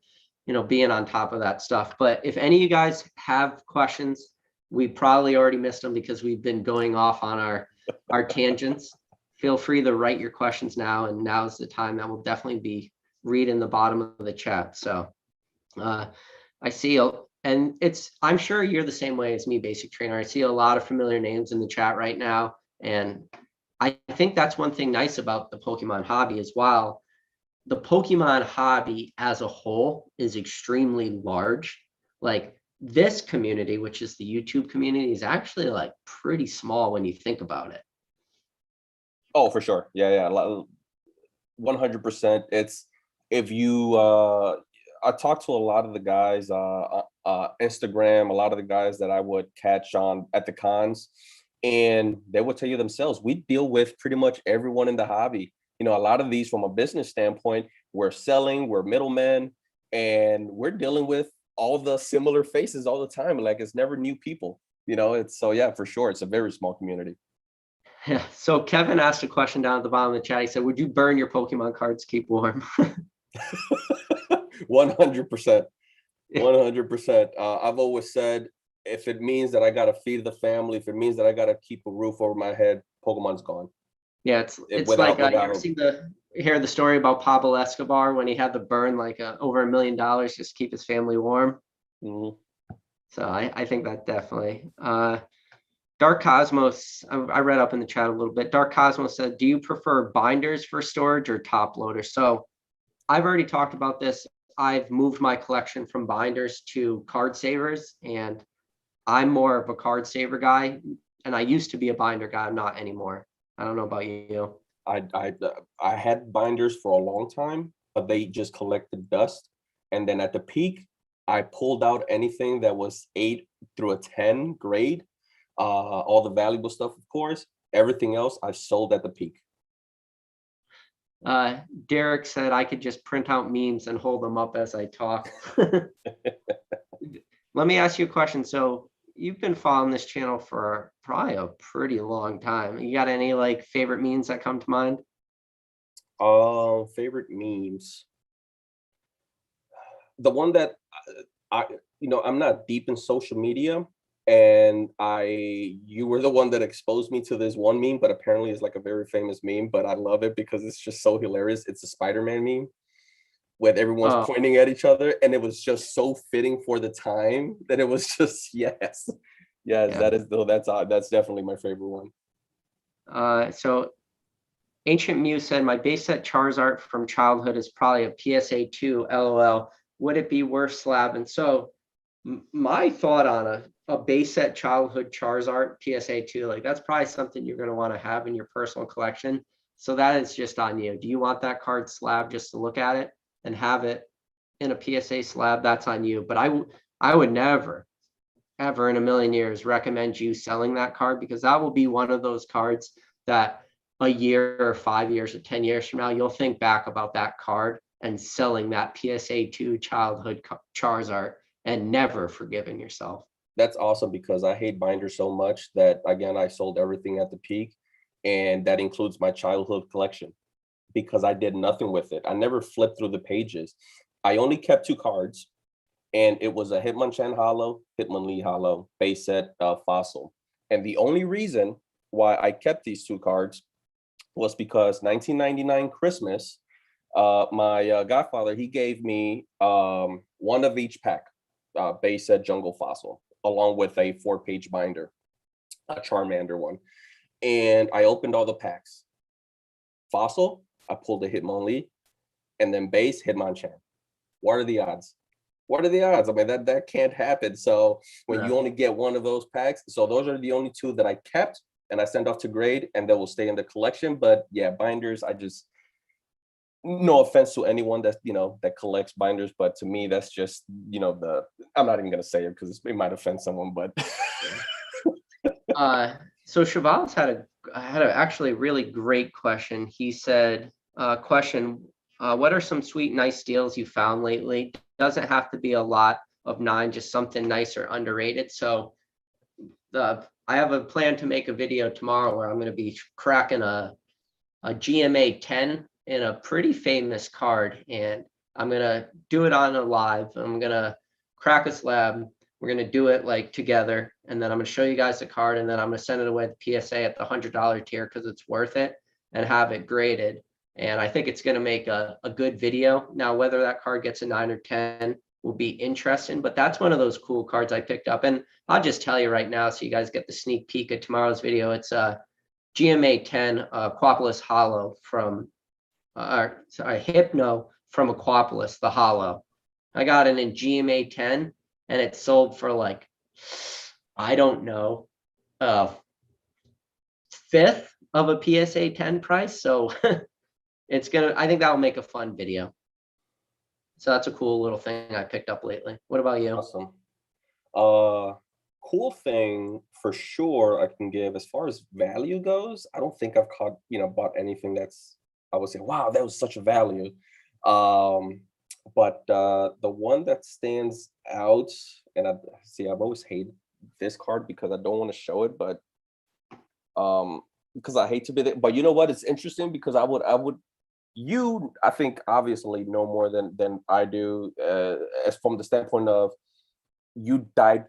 being on top of that stuff. But if any of you guys have questions, we probably already missed them because we've been going off on our tangents. Feel free to write your questions now, and now's the time. That will definitely be reading the bottom of the chat. So I see, and I'm sure you're the same way as me, Basic Trainer. I see a lot of familiar names in the chat right now, and I think that's one thing nice about the Pokemon hobby as well. The Pokemon hobby as a whole is extremely large. Like this community, which is the YouTube community, is actually like pretty small when you think about it. Oh, for sure. Yeah. 100%. It's, if you, I talked to a lot of the guys, Instagram, a lot of the guys that I would catch on at the cons, and they would tell you themselves, we deal with pretty much everyone in the hobby. A lot of these from a business standpoint, we're selling, we're middlemen, and we're dealing with all the similar faces all the time. Like it's never new people, it's so yeah, for sure. It's a very small community. Yeah. So Kevin asked a question down at the bottom of the chat. He said, would you burn your Pokemon cards to keep warm? 100%. 100%. I've always said, if it means that I got to feed the family, if it means that I got to keep a roof over my head, Pokemon's gone. Yeah, it's like you ever seen hear the story about Pablo Escobar when he had to burn like over $1 million just to keep his family warm. Mm-hmm. So I think that definitely. Dark Cosmos, I read up in the chat a little bit. Dark Cosmos said, do you prefer binders for storage or top loaders? So I've already talked about this. I've moved my collection from binders to card savers, and I'm more of a card saver guy. And I used to be a binder guy. I'm not anymore. I don't know about you. I had binders for a long time, but they just collected dust. And then at the peak, I pulled out anything that was 8 through a 10 grade, all the valuable stuff, of course. Everything else I sold at the peak. Derek said I could just print out memes and hold them up as I talk. Let me ask you a question. So you've been following this channel for probably a pretty long time. You got any like favorite memes that come to mind? Favorite memes. The one that I'm not deep in social media, and you were the one that exposed me to this one meme, but apparently it's like a very famous meme, but I love it because it's just so hilarious. It's a Spider-Man meme with everyone's pointing at each other, and it was just so fitting for the time that it was just, yes. Yes, Yeah. that is though. That's definitely my favorite one. So Ancient Muse said, my base set Charizard from childhood is probably a PSA 2, LOL. Would it be worth slab? And so my thought on a base set childhood Charizard PSA 2, like that's probably something you're going to want to have in your personal collection. So that is just on you. Do you want that card slab just to look at it and have it in a PSA slab? That's on you. But I would never, ever in a million years recommend you selling that card, because that will be one of those cards that a year or 5 years or 10 years from now, you'll think back about that card and selling that PSA 2 childhood Charizard and never forgiving yourself. That's awesome because I hate binders so much that again I sold everything at the peak, and that includes my childhood collection because I did nothing with it. I never flipped through the pages. I only kept two cards, and it was a Hitmonchan Hollow, Hitmonlee Hollow, base set, fossil. And the only reason why I kept these two cards was because 1999 Christmas, my godfather, he gave me one of each pack, base set Jungle Fossil, along with a 4-page binder, a Charmander one. And I opened all the packs. Fossil, I pulled a Hitmonlee, and then base Hitmonchan. What are the odds? What are the odds? I mean, that can't happen. So when you only get one of those packs, so those are the only two that I kept and I sent off to grade, and they will stay in the collection. But yeah, binders, I just, no offense to anyone that, that collects binders, but to me, that's just, I'm not even going to say it because it might offend someone, but. So Chevalier had a actually really great question. He said, question, what are some sweet, nice deals you found lately? Doesn't have to be a lot of 9, just something nice or underrated. So I have a plan to make a video tomorrow where I'm going to be cracking a GMA 10 in a pretty famous card, and I'm going to do it on a live. I'm going to crack a slab. We're going to do it like together, and then I'm going to show you guys the card, and then I'm going to send it away to PSA at the $100 tier because it's worth it, and have it graded. And I think it's going to make a good video. Now, whether that card gets a 9 or 10 will be interesting, but that's one of those cool cards I picked up. And I'll just tell you right now, so you guys get the sneak peek of tomorrow's video. It's a GMA 10 Aquapolis Hollow from, Hypno from Aquapolis, the Hollow. I got it in GMA 10, and it sold for like, I don't know, fifth of a PSA 10 price. So I think that'll make a fun video. So that's a cool little thing I picked up lately. What about you? Awesome. Cool thing for sure I can give as far as value goes. I don't think I've bought anything that's, I would say, wow, that was such a value. But the one that stands out, and I've always hated this card because I don't want to show it, but because I hate to be there. But you know what? It's interesting because I think obviously know more than I do, as from the standpoint of you dive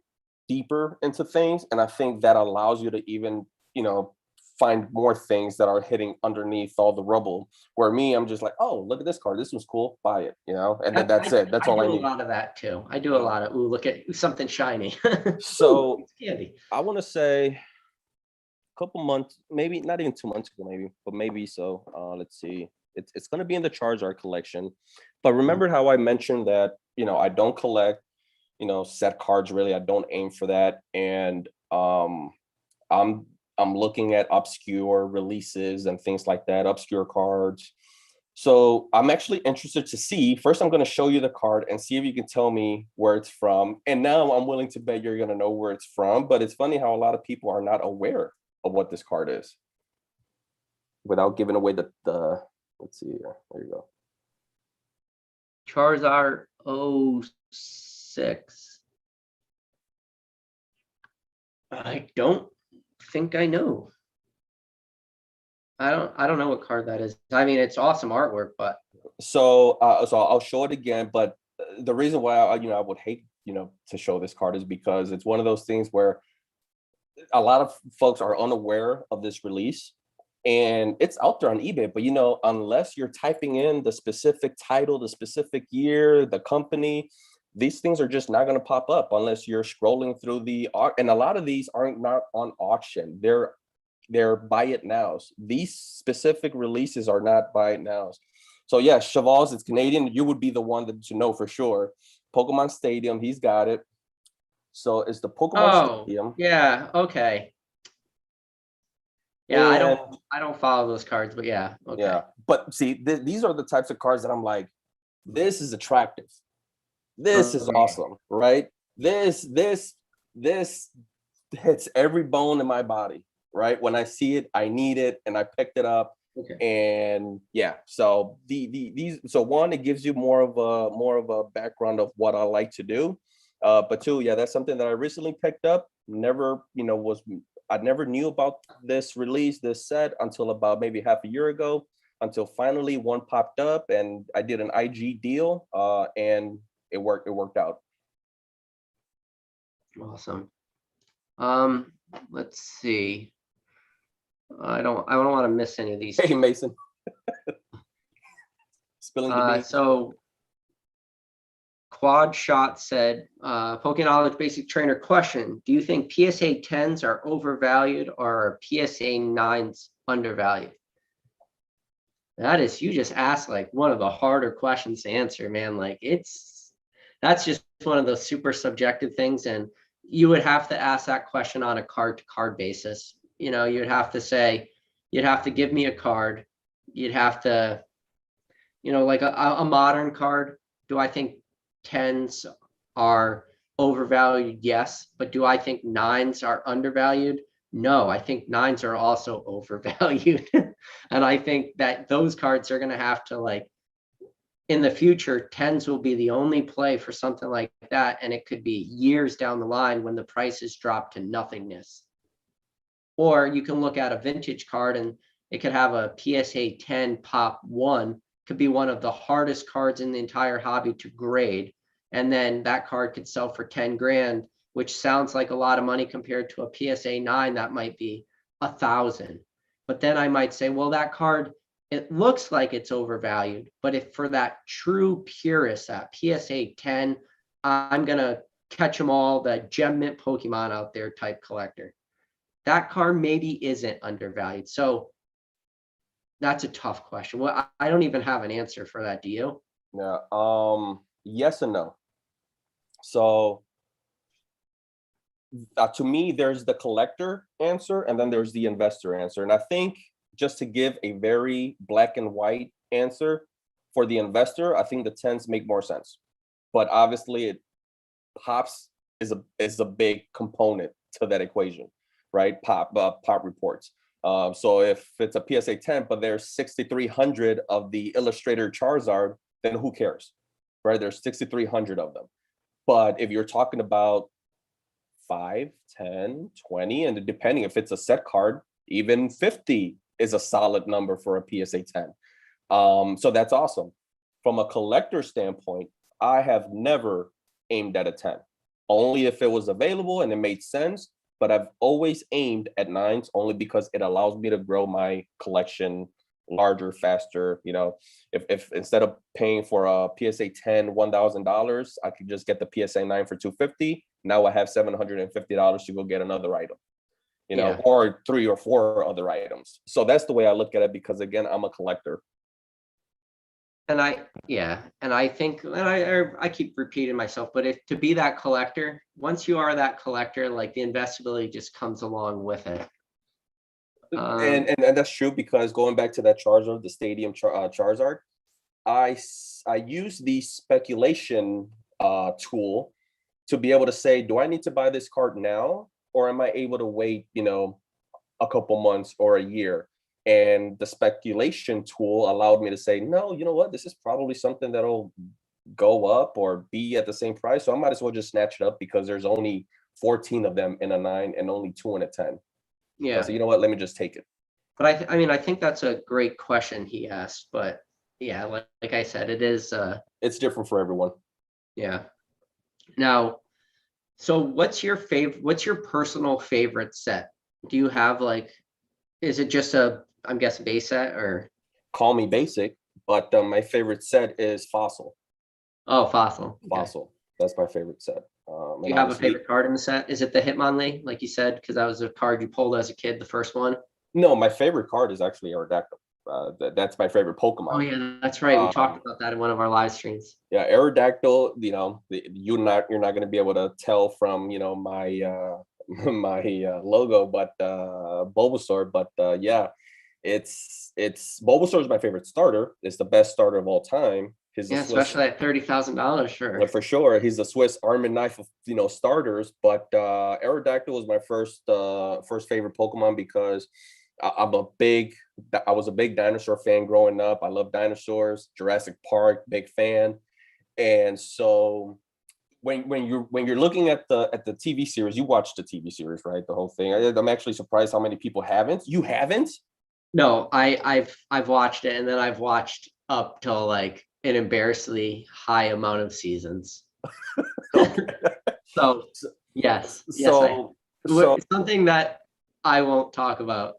deeper into things, and I think that allows you to even find more things that are hitting underneath all the rubble, where me, I'm just like, oh, look at this card, this was cool, buy it, and then that's it, that's all I need. I do a lot of that too. I do a lot of, ooh, look at something shiny. So ooh, it's candy. I want to say a couple months, maybe not even 2 months ago, maybe, but maybe so. Let's see, it's going to be in the Charizard collection. But remember how I mentioned that I don't collect set cards, really. I don't aim for that. And I'm looking at obscure releases and things like that, obscure cards. So I'm actually interested to see. First, I'm going to show you the card and see if you can tell me where it's from. And now I'm willing to bet you're going to know where it's from. But it's funny how a lot of people are not aware of what this card is without giving away the let's see here. There you go. Charizard 06. I don't think I know. I don't know what card that is. I mean, it's awesome artwork, but so I'll show it again. But the reason why I would hate to show this card is because it's one of those things where a lot of folks are unaware of this release, and it's out there on eBay. But unless you're typing in the specific title, the specific year, the company, these things are just not going to pop up unless you're scrolling through and a lot of these aren't not on auction. They're buy it nows. These specific releases are not buy it nows. So yeah, Cheval's, it's Canadian. You would be the one to know for sure. Pokemon Stadium, he's got it. So it's the Pokemon Stadium. Yeah, okay. Yeah, And I don't follow those cards, but yeah, okay. yeah, but see, these are the types of cards that I'm like, this is attractive. This is awesome, right? This hits every bone in my body, right? When I see it, I need it, and I picked it up. Okay. And yeah, so these, so one, it gives you more of a background of what I like to do. But two, yeah, that's something that I recently picked up. Never, I never knew about this release, this set, until about maybe half a year ago, until finally one popped up and I did an IG deal, and it worked out. Awesome. Let's see. I don't want to miss any of these. Hey, Mason. Spilling the beans. So Quad Shot said, Pokéknowledge Basic Trainer question. Do you think PSA 10s are overvalued or are PSA 9s undervalued? That is, you just asked like one of the harder questions to answer, man. Like that's just one of those super subjective things. And you would have to ask that question on a card to card basis. You'd have to say, you'd have to give me a card. You'd have to, like a modern card. Do I think 10s are overvalued? Yes. But do I think 9s are undervalued? No, I think 9s are also overvalued. And I think that those cards are going to have to, like, in the future, 10s will be the only play for something like that. And it could be years down the line when the prices drop to nothingness. Or you can look at a vintage card and it could have a PSA 10 pop 1, could be one of the hardest cards in the entire hobby to grade. And then that card could sell for 10 grand, which sounds like a lot of money compared to a PSA 9 that might be 1,000. But then I might say, well, that card, it looks like it's overvalued. But if for that true purist, that PSA 10, I'm going to catch them all, the gem mint Pokemon out there type collector, that card maybe isn't undervalued. So that's a tough question. Well, I don't even have an answer for that. Do you? Yeah. Yes and no. So to me, there's the collector answer and then there's the investor answer. And I think just to give a very black and white answer for the investor, I think the 10s make more sense. But obviously, pops is a big component to that equation, right? Pop reports. So if it's a PSA 10, but there's 6,300 of the Illustrator Charizard, then who cares, right? There's 6,300 of them. But if you're talking about 5, 10, 20, and depending if it's a set card, even 50 is a solid number for a PSA 10. So that's awesome. From a collector standpoint, I have never aimed at a 10, only if it was available and it made sense. But I've always aimed at 9s only because it allows me to grow my collection larger, faster. If instead of paying for a PSA 10 $1,000, I could just get the PSA 9 for $250. Now I have $750 to go get another item, or 3 or 4 other items. So that's the way I look at it, because again, I'm a collector. And I think, and I keep repeating myself, but if to be that collector, once you are that collector, like the investability just comes along with it. And that's true, because going back to that Charizard, the Stadium Charizard, I use the speculation tool to be able to say, do I need to buy this card now, or am I able to wait, a couple months or a year? And the speculation tool allowed me to say, no, you know what? This is probably something that'll go up or be at the same price. So I might as well just snatch it up, because there's only 14 of them in a 9 and only 2 in a 10. Yeah. So you know what? Let me just take it. But I think that's a great question he asked. But yeah, like I said, it is. It's different for everyone. Yeah. Now, so what's your personal favorite set? Do you have is it just I'm guessing base set, or? Call me basic, but my favorite set is Fossil. Oh, Fossil. Fossil. That's my favorite set. Do And you have a obviously, favorite card in the set? Is it the Hitmonlee, like you said, because that was a card you pulled as a kid, the first one? no, my favorite card is actually Aerodactyl. That's my favorite Oh Pokemon. yeah, that's right. We talked Um, about that in one of our live streams. yeah, Aerodactyl. You're not going to be able to tell from my my logo, but Bulbasaur. But yeah, it's Bulbasaur is my favorite starter. It's the best starter of all time. He's a Yeah, Swiss. especially at $30,000, sure. For sure, he's a Swiss arm and knife of starters. But Aerodactyl was my first favorite Pokemon because I was a big dinosaur fan growing up. I love dinosaurs. Jurassic Park, big fan. And so when you're looking at the TV series, you watched the TV series, right? The whole thing. I'm actually surprised how many people haven't. You haven't? No, I've watched it, and then I've watched up till like an embarrassingly high amount of seasons. So yes, I So so it's something that I won't talk about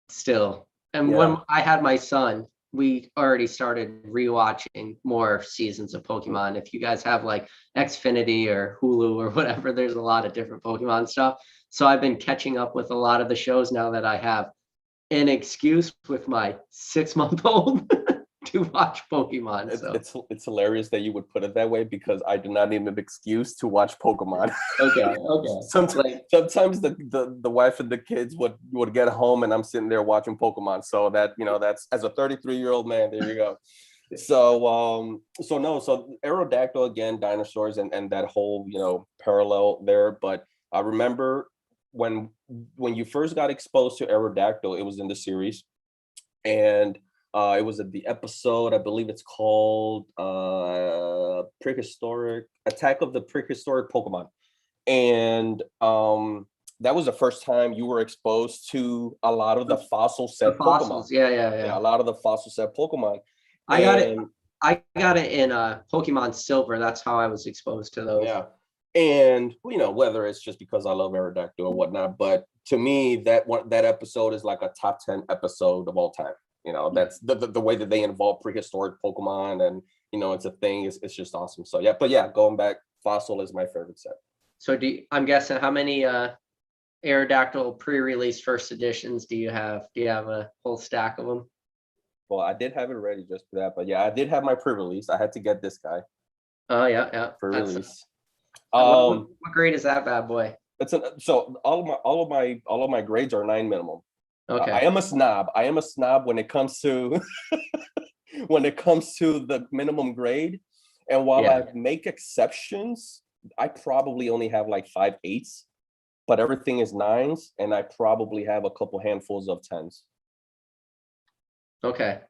still. And yeah. when I had my son, we already started rewatching more seasons of Pokemon. If you guys have like Xfinity or Hulu or whatever, there's a lot of different Pokemon stuff. So I've been catching up with a lot of the shows now that I have an excuse with my 6-month-old to watch Pokemon. It's, So it's it's hilarious that you would put it that way because I do not need an excuse to watch Pokemon. okay. Sometimes the wife and the kids would get home and I'm sitting there watching Pokemon. So that that's as a 33-year-old man. There you go. So Aerodactyl again, dinosaurs and that whole parallel there. But I remember when you first got exposed to Aerodactyl, it was in the series, and it was the episode, I believe it's called Prehistoric Attack of the Prehistoric Pokemon. And that was the first time you were exposed to a lot of the fossil set Pokemon. Yeah. A lot of the fossil set Pokemon. I got it. I got it in Pokemon Silver. That's how I was exposed to those. Yeah. And whether it's just because I love Aerodactyl or whatnot, but to me that episode is like a top 10 episode of all time. That's the way that they involve prehistoric Pokemon, and it's a thing. It's just awesome. So yeah, but yeah, going back, Fossil is my favorite set. So I'm guessing how many Aerodactyl pre-release first editions do you have? Do you have a whole stack of them? Well, I did have it ready just for that, but yeah, I did have my pre-release. I had to get this guy. Oh yeah. Pre-release. What grade is that bad boy? So all of my grades are 9 minimum. Okay. I am a snob. When it comes to the minimum grade. And while I make exceptions, I probably only have like 5 8s, but everything is 9s, and I probably have a couple handfuls of 10s. Okay.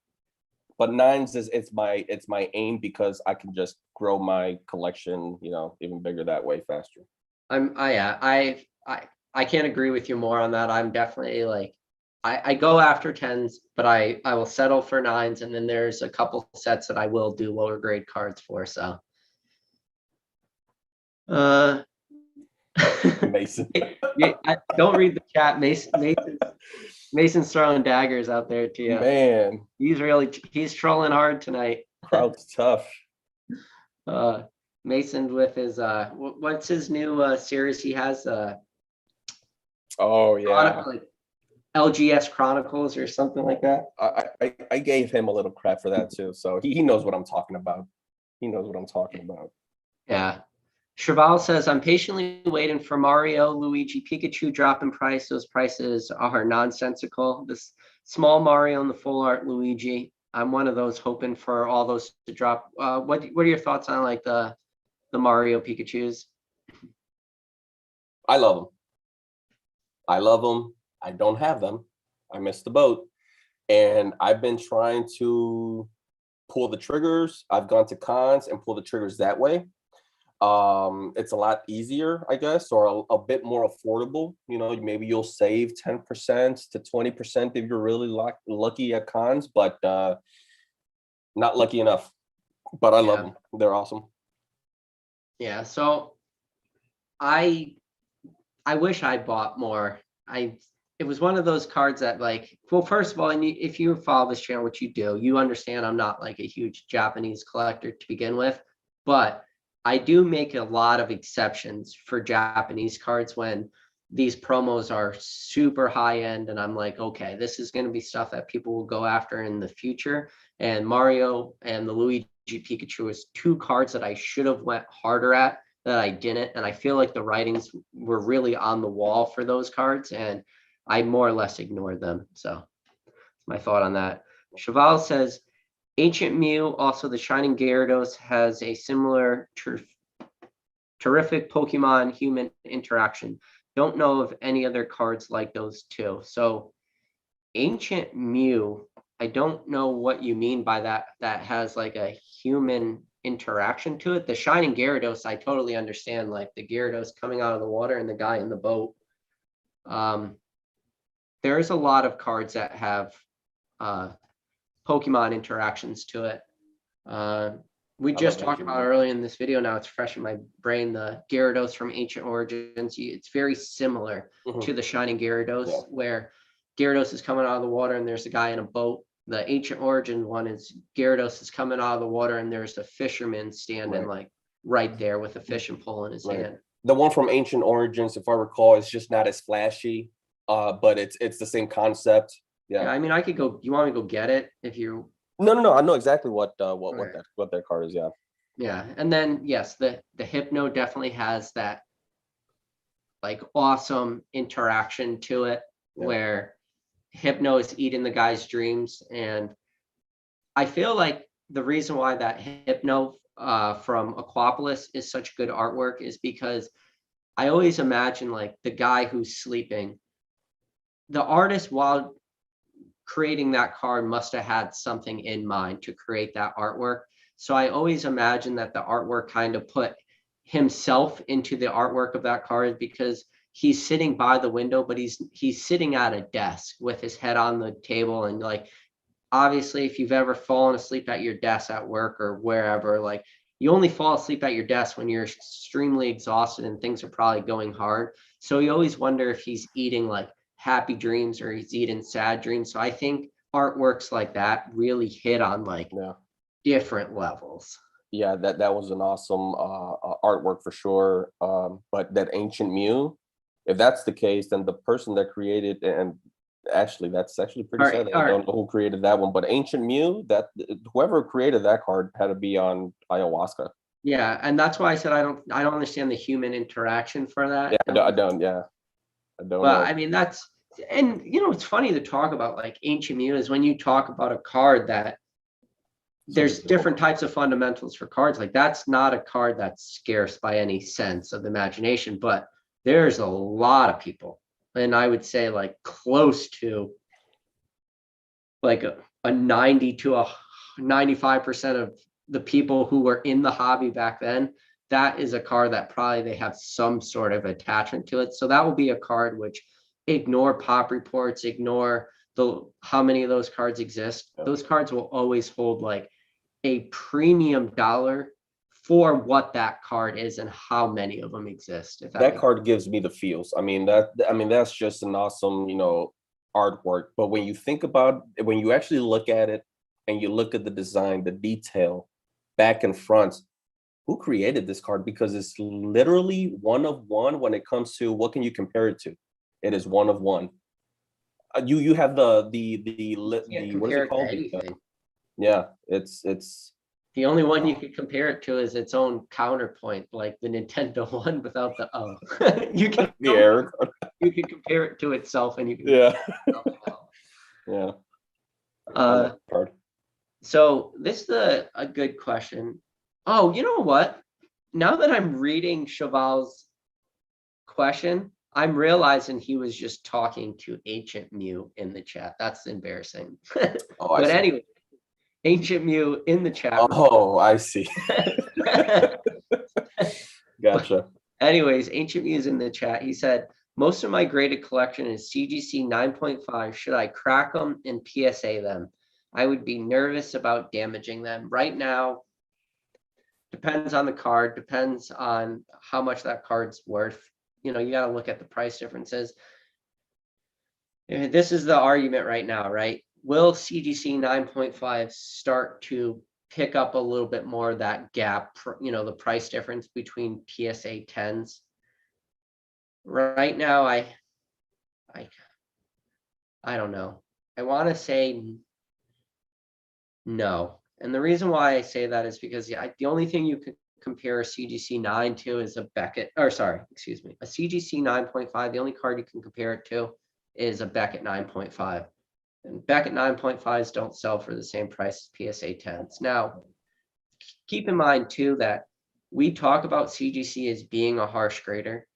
But 9s it's my aim because I can just grow my collection, even bigger that way faster. I can't agree with you more on that. I'm definitely like I go after 10s, but I will settle for 9s, and then there's a couple sets that I will do lower grade cards for. So Mason. Don't read the chat. Mason's throwing daggers out there to you. Man, he's trolling hard tonight. Crowd's tough. Mason with his what's his new series he has? Oh yeah. Like LGS Chronicles or something like that. I gave him a little crap for that too, so he knows what I'm talking about. Yeah. Cheval says, I'm patiently waiting for Mario, Luigi, Pikachu drop in price. Those prices are nonsensical. This small Mario and the full art Luigi, I'm one of those hoping for all those to drop. What are your thoughts on like the Mario Pikachus? I love them. I don't have them. I missed the boat. And I've been trying to pull the triggers. I've gone to cons and pull the triggers that way. It's a lot easier, I guess, or a bit more affordable. Maybe you'll save 10% to 20% if you're really lucky at cons, but not lucky enough. But I love them. They're awesome. Yeah. So I wish I bought more. It was one of those cards that first of all, and if you follow this channel, which you do, you understand I'm not like a huge Japanese collector to begin with, but I do make a lot of exceptions for Japanese cards when these promos are super high end and I'm like, okay, this is going to be stuff that people will go after in the future. And Mario and the Luigi Pikachu is two cards that I should have went harder at that I didn't. And I feel like the writings were really on the wall for those cards and I more or less ignored them. So that's my thought on that. Cheval says, Ancient Mew, also the Shining Gyarados, has a similar terrific Pokemon human interaction. Don't know of any other cards like those two. So Ancient Mew, I don't know what you mean by that. That has like a human interaction to it. The Shining Gyarados, I totally understand, like the Gyarados coming out of the water and the guy in the boat. There's a lot of cards that have Pokemon interactions to it. We just talked about earlier in this video. Now it's fresh in my brain. The Gyarados from Ancient Origins. It's very similar to the Shining Gyarados, where Gyarados is coming out of the water and there's a guy in a boat. The Ancient Origin one is Gyarados is coming out of the water and there's a fisherman standing like right there with a fishing pole in his hand. The one from Ancient Origins, if I recall, is just not as flashy, but it's the same concept. Yeah, I mean, I could go. You want me to go get it if you? No. I know exactly what that card is. Yeah. Yeah, and then yes, the Hypno definitely has that like awesome interaction to it, where Hypno is eating the guy's dreams, and I feel like the reason why that Hypno from Aquapolis is such good artwork is because I always imagine like the guy who's sleeping, the artist while creating that card must have had something in mind to create that artwork. So I always imagine that the artwork kind of put himself into the artwork of that card because he's sitting by the window, but he's sitting at a desk with his head on the table. And like, obviously, if you've ever fallen asleep at your desk at work or wherever, like you only fall asleep at your desk when you're extremely exhausted and things are probably going hard. So you always wonder if he's eating like happy dreams or he's eating sad dreams. So I think artworks like that really hit on like different levels. Yeah, that was an awesome artwork for sure. But that Ancient Mew, if that's the case, then the person that created, and actually that's actually pretty sad. I don't know who created that one, but Ancient Mew, that whoever created that card had to be on ayahuasca. Yeah, and that's why I said I don't understand the human interaction for that. Yeah, I don't know. But I mean, that's, and you know, it's funny to talk about like Ancient Mew is when you talk about a card that there's different types of fundamentals for cards. Like that's not a card that's scarce by any sense of imagination, but there's a lot of people. And I would say like close to like a 90 to a 95% of the people who were in the hobby back then, that is a card that probably they have some sort of attachment to it. So that will be a card which ignore pop reports, ignore how many of those cards exist. Those cards will always hold like a premium dollar for what that card is and how many of them exist. If that card gives me the feels. I mean, that's just an awesome, artwork. But when you think about it, when you actually look at it and you look at the design, the detail, back and front, who created this card? Because it's literally one of one when it comes to what can you compare it to? It is one of one. You have the what is it called? Yeah, it's the only one you could compare it to is its own counterpoint, like the Nintendo one without the O. You can you can compare it to itself, and you can So this is a good question. Oh, you know what? Now that I'm reading Cheval's question, I'm realizing he was just talking to Ancient Mew in the chat. That's embarrassing. But anyway, Ancient Mew in the chat. Oh, I see. Gotcha. Anyways, Ancient Mew is in the chat. He said, most of my graded collection is CGC 9.5. Should I crack them and PSA them? I would be nervous about damaging them. Right now, depends on the card, depends on how much that card's worth. You got to look at the price differences. This is the argument right now, right? Will CGC 9.5 start to pick up a little bit more of that gap, the price difference between PSA 10s. Right now, I don't know. I want to say no. And the reason why I say that is because the only thing you can compare a CGC 9 to is a Beckett, or sorry, excuse me, a CGC 9.5. The only card you can compare it to is a Beckett 9.5. And Beckett 9.5s don't sell for the same price as PSA 10s. Now, keep in mind too that we talk about CGC as being a harsh grader.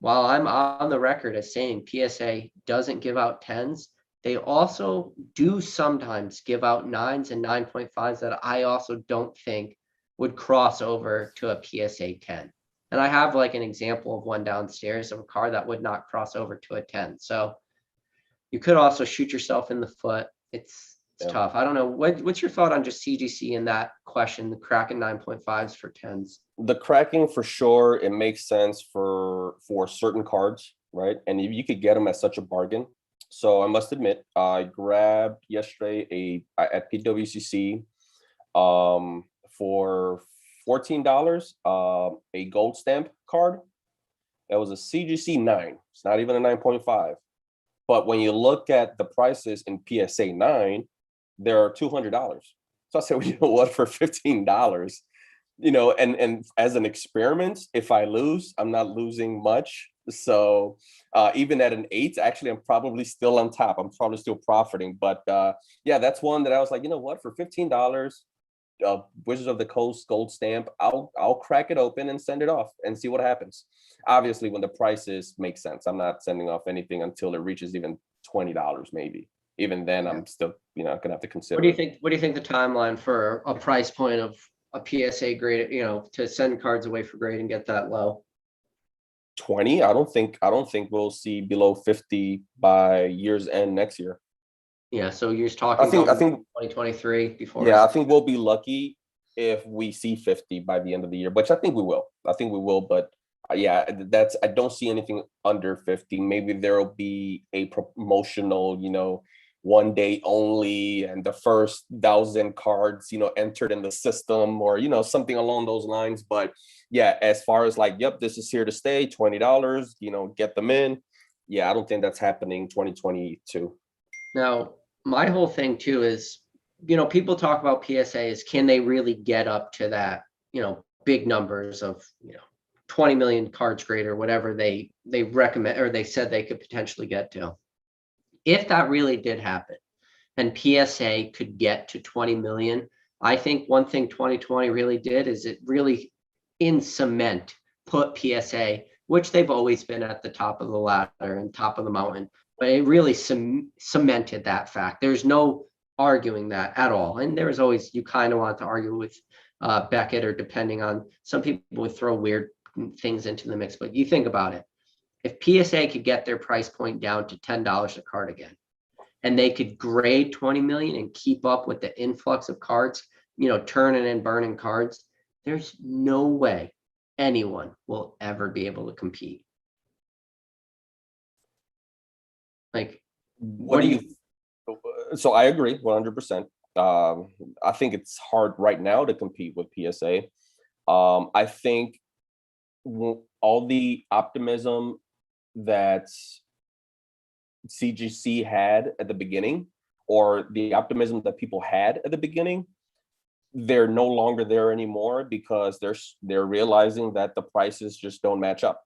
While I'm on the record as saying PSA doesn't give out 10s, they also do sometimes give out 9s and 9.5s that I also don't think would cross over to a PSA 10. And I have like an example of one downstairs of a car that would not cross over to a 10. So you could also shoot yourself in the foot. It's tough. I don't know. What's your thought on just CGC in that question, the cracking 9.5s for 10s? The cracking for sure, it makes sense for certain cards, right? And if you could get them at such a bargain. So I must admit, I grabbed yesterday at PWCC for $14 a gold stamp card. That was a CGC 9. It's not even a 9.5. But when you look at the prices in PSA 9, they're $200. So I said, well, you know what, for $15, and as an experiment, if I lose, I'm not losing much. So even at an 8, actually, I'm probably still on top. I'm probably still profiting. But yeah, that's one that I was like, you know what, for $15, Wizards of the Coast gold stamp, I'll crack it open and send it off and see what happens. Obviously, when the prices make sense, I'm not sending off anything until it reaches even $20, maybe. Even then, I'm still, gonna have to consider. What do you think the timeline for a price point of a PSA grade, to send cards away for grade and get that low? 20. I don't think we'll see below 50 by year's end next year. Yeah, so you're talking. I think 2023 before. Yeah, I think we'll be lucky if we see 50 by the end of the year, which I think we will. But yeah, I don't see anything under 50. Maybe there will be a promotional, one day only, and the first 1,000 cards, entered in the system, or something along those lines. But yeah, as far as like, yep, this is here to stay, $20, get them in. Yeah, I don't think that's happening 2022. Now, my whole thing too is, people talk about PSAs, can they really get up to that, big numbers of, 20 million cards greater, whatever they recommend, or they said they could potentially get to. If that really did happen and PSA could get to 20 million, I think one thing 2020 really did is it really in cement put PSA, which they've always been at the top of the ladder and top of the mountain, but it really cemented that fact. There's no arguing that at all. And there was always, you kind of want to argue with Beckett, or depending on, some people would throw weird things into the mix, but you think about it. If PSA could get their price point down to $10 a card again, and they could grade 20 million and keep up with the influx of cards, turning and burning cards, there's no way anyone will ever be able to compete. Like, what do you? So I agree 100%. I think it's hard right now to compete with PSA. I think all the optimism that CGC had at the beginning, or the optimism that people had at the beginning, they're no longer there anymore, because they're realizing that the prices just don't match up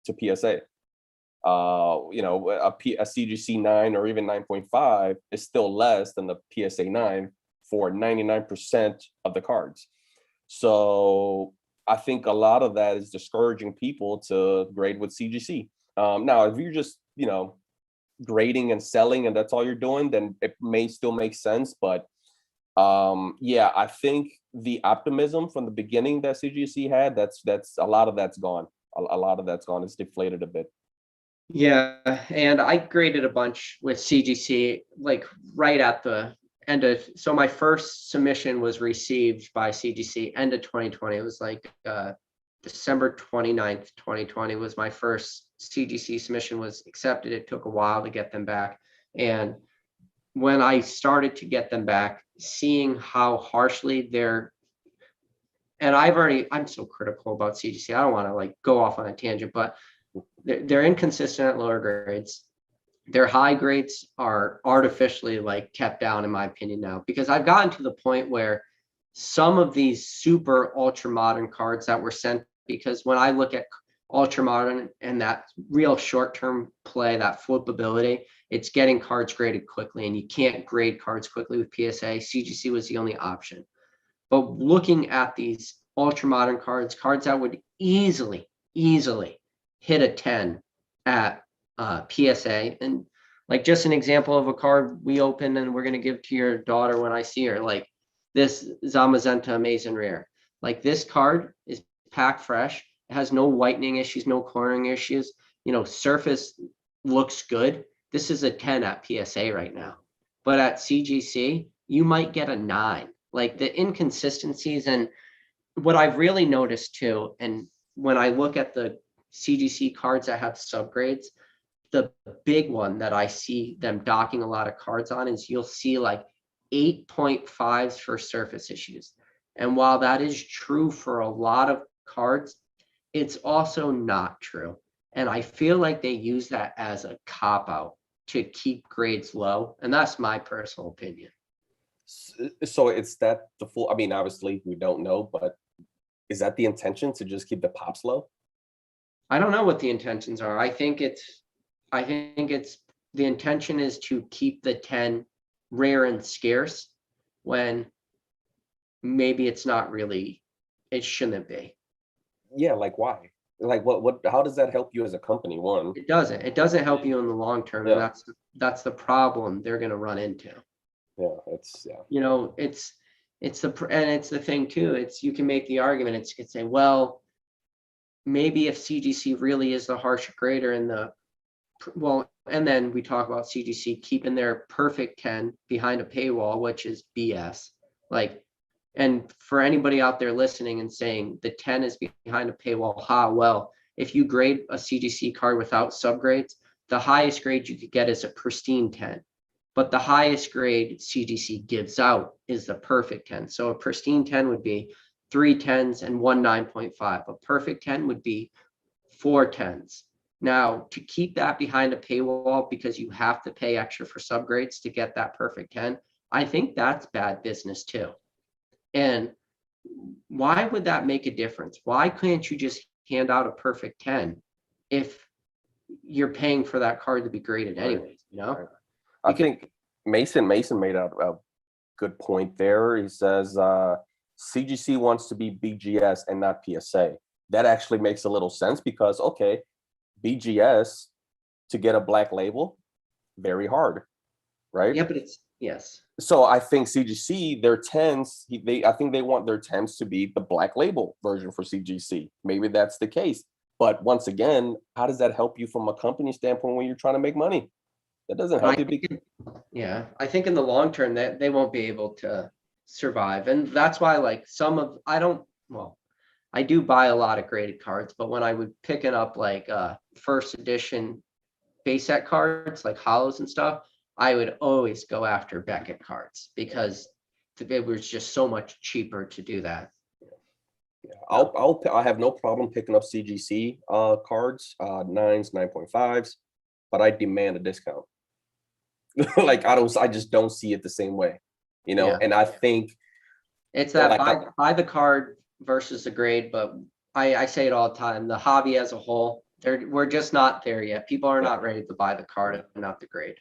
to PSA. A CGC 9 or even 9.5 is still less than the PSA 9 for 99% of the cards. So I think a lot of that is discouraging people to grade with CGC. Now, if you're just, grading and selling and that's all you're doing, then it may still make sense. But yeah, I think the optimism from the beginning that CGC had, that's a lot of that's gone. A lot of that's gone. It's deflated a bit. Yeah, and I graded a bunch with CGC, like right at the end of, so my first submission was received by CGC end of 2020. It was like December 29th, 2020 was my first CGC submission was accepted. It took a while to get them back. And, when I started to get them back, seeing how harshly and I'm so critical about CGC. I don't want to like go off on a tangent, but they're inconsistent at lower grades. Their high grades are artificially like kept down, in my opinion, now, because I've gotten to the point where some of these super ultra modern cards that were sent, because when I look at ultra modern and that real short-term play, that flippability, it's getting cards graded quickly, and you can't grade cards quickly with PSA. CGC was the only option. But looking at these ultra modern cards that would easily hit a 10 at PSA, and like just an example of a card we open and we're going to give to your daughter when I see her, like this Zamazenta Amazing Rare. Like this card is packed fresh. It has no whitening issues, no cornering issues. Surface looks good. This is a 10 at PSA right now. But at CGC, you might get a 9. Like the inconsistencies, and what I've really noticed too, and when I look at the CGC cards that have subgrades, the big one that I see them docking a lot of cards on is you'll see like 8.5s for surface issues. And while that is true for a lot of cards, it's also not true. And I feel like they use that as a cop-out to keep grades low. And that's my personal opinion. So it's that the full, I mean, obviously we don't know, but is that the intention, to just keep the pops low? I don't know what the intentions are. I think it's the intention is to keep the 10 rare and scarce, when maybe it's not really, it shouldn't be. Yeah, like why? Like what how does that help you as a company? One, It doesn't help you in the long term. And yeah, that's the problem they're going to run into. yeah, it's yeah. It's the thing too. It's, you can make the argument, it's could say, well, maybe if CGC really is the harsher grader and then we talk about CGC keeping their perfect 10 behind a paywall, which is BS. Like, and for anybody out there listening and saying the 10 is behind a paywall, well, if you grade a CGC card without subgrades, the highest grade you could get is a pristine 10. But the highest grade CGC gives out is the perfect 10. So a pristine 10 would be 3 10s and 1 9.5. A perfect 10 would be 4 10s. Now, to keep that behind a paywall because you have to pay extra for subgrades to get that perfect 10, I think that's bad business too. And why would that make a difference? Why couldn't you just hand out a perfect 10 if you're paying for that card to be graded anyways, I think Mason made a good point there. He says CGC wants to be BGS and not PSA. That actually makes a little sense, because okay, BGS, to get a black label, very hard, right? Yeah, but yes. So I think CGC, their 10s, I think they want their 10s to be the black label version for CGC. Maybe that's the case. But once again, how does that help you from a company standpoint when you're trying to make money? That doesn't help you. I think in the long term that they won't be able to survive. And that's why, like, I do buy a lot of graded cards, but when I would pick it up like first edition base set cards, like hollows and stuff, I would always go after Beckett cards because it was just so much cheaper to do that. Yeah, I have no problem picking up CGC cards, 9s, 9.5s, but I demand a discount. Like I just don't see it the same way, Yeah. And I think it's that buy the card versus the grade. But I say it all the time, the hobby as a whole, we're just not there yet. People are not ready to buy the card and not the grade.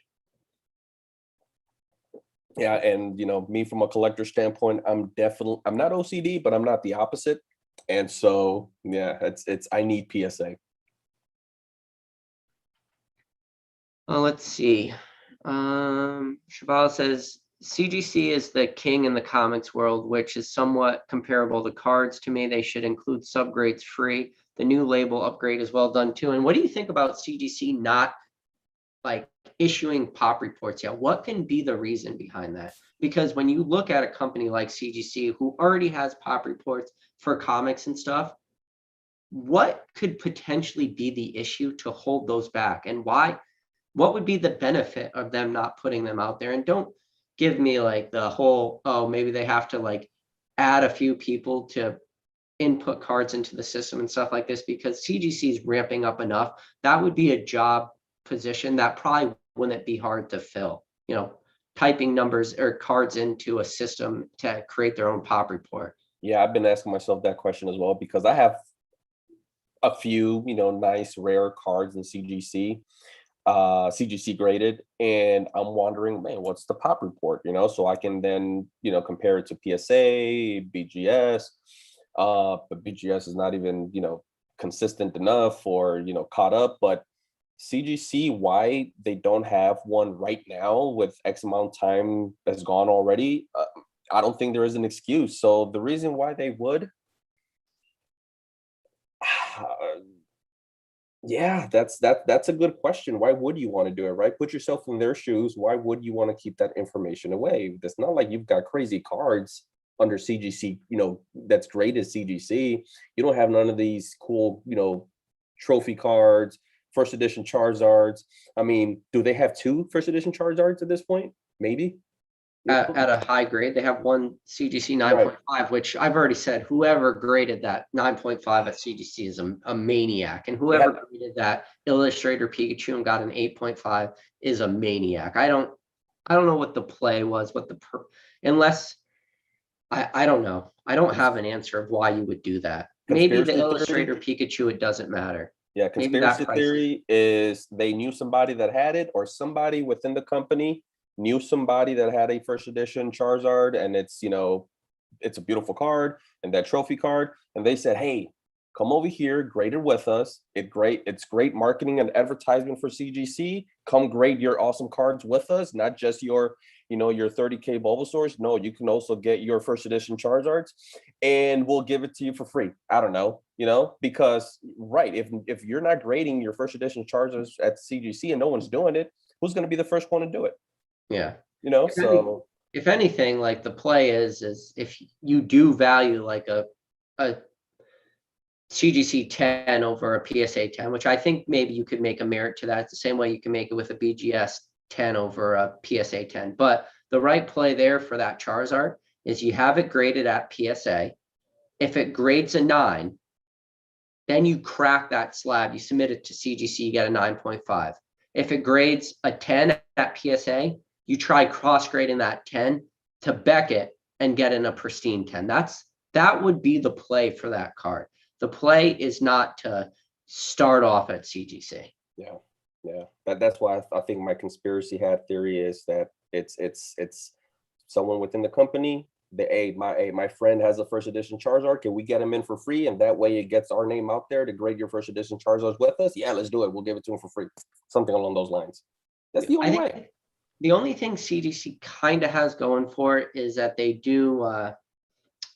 Yeah, and me from a collector standpoint, I'm not OCD, but I'm not the opposite. And so yeah, it's I need PSA. Let's see. Cheval says CGC is the king in the comics world, which is somewhat comparable to cards. To me, they should include subgrades free. The new label upgrade is well done too. And what do you think about CGC not like issuing pop reports yet? What can be the reason behind that? Because when you look at a company like CGC who already has pop reports for comics and stuff, what could potentially be the issue to hold those back? And why what would be the benefit of them not putting them out there? And don't give me like the whole, oh, maybe they have to like add a few people to input cards into the system and stuff like this, because CGC is ramping up enough. That would be a job position that probably wouldn't be hard to fill, you know, typing numbers or cards into a system to create their own pop report. Yeah, I've been asking myself that question as well, because I have a few, nice rare cards in CGC, CGC graded, and I'm wondering, man, what's the pop report? So I can then, compare it to PSA, BGS, but BGS is not even, consistent enough or, caught up. But CGC, why they don't have one right now with X amount of time has gone already? I don't think there is an excuse. So the reason why they would, yeah, that's a good question. Why would you want to do it, right? Put yourself in their shoes. Why would you want to keep that information away? It's not like you've got crazy cards under CGC, that's graded CGC. You don't have none of these cool, trophy cards, first edition Charizards. I mean, do they have two first edition Charizards at this point? Maybe. At a high grade, they have one CGC 9.5, which I've already said, whoever graded that 9.5 at CGC is a maniac. And whoever graded that Illustrator Pikachu and got an 8.5 is a maniac. I don't know what the play was, unless I don't know. I don't have an answer of why you would do that. Maybe the Illustrator Pikachu, it doesn't matter. Yeah, conspiracy theory is they knew somebody that had it, or somebody within the company knew somebody that had a first edition Charizard, and it's it's a beautiful card and that trophy card, and they said, hey, come over here, grade it with us. It's great marketing and advertisement for CGC. Come grade your awesome cards with us, not just your your 30K Bulbasaurs. No, you can also get your first edition Charizards, and we'll give it to you for free. I don't know, because right, if you're not grading your first edition Charizards at CGC and no one's doing it, who's going to be the first one to do it? Yeah. If anything, like the play is if you do value like a CGC 10 over a PSA 10, which I think maybe you could make a merit to that. It's the same way you can make it with a BGS 10 over a PSA 10. But the right play there for that Charizard is you have it graded at PSA. If it grades a 9, then you crack that slab, you submit it to CGC, you get a 9.5. If it grades a 10 at PSA, you try cross-grading that 10 to Beckett and get in a pristine 10. That would be the play for that card. The play is not to start off at CGC. Yeah. That's why I think my conspiracy hat theory is that it's someone within the company. My friend has a first edition Charizard. Can we get him in for free? And that way it gets our name out there to grade your first edition Charizards with us. Yeah, let's do it. We'll give it to him for free. Something along those lines. That's the only way. The only thing CGC kind of has going for it is that they do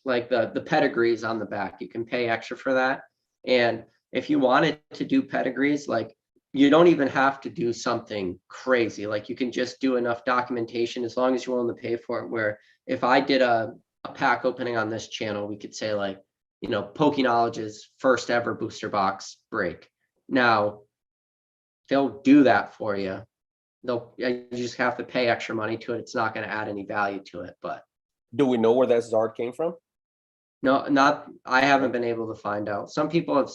like the pedigrees on the back. You can pay extra for that. And if you wanted to do pedigrees, like you don't even have to do something crazy. Like you can just do enough documentation as long as you're willing to pay for it. Where if I did a pack opening on this channel, we could say like, Pokeknowledge's first ever booster box break. Now, they'll do that for you. You just have to pay extra money to it. It's not going to add any value to it. But do we know where that Zard came from? No, I haven't been able to find out. Some people have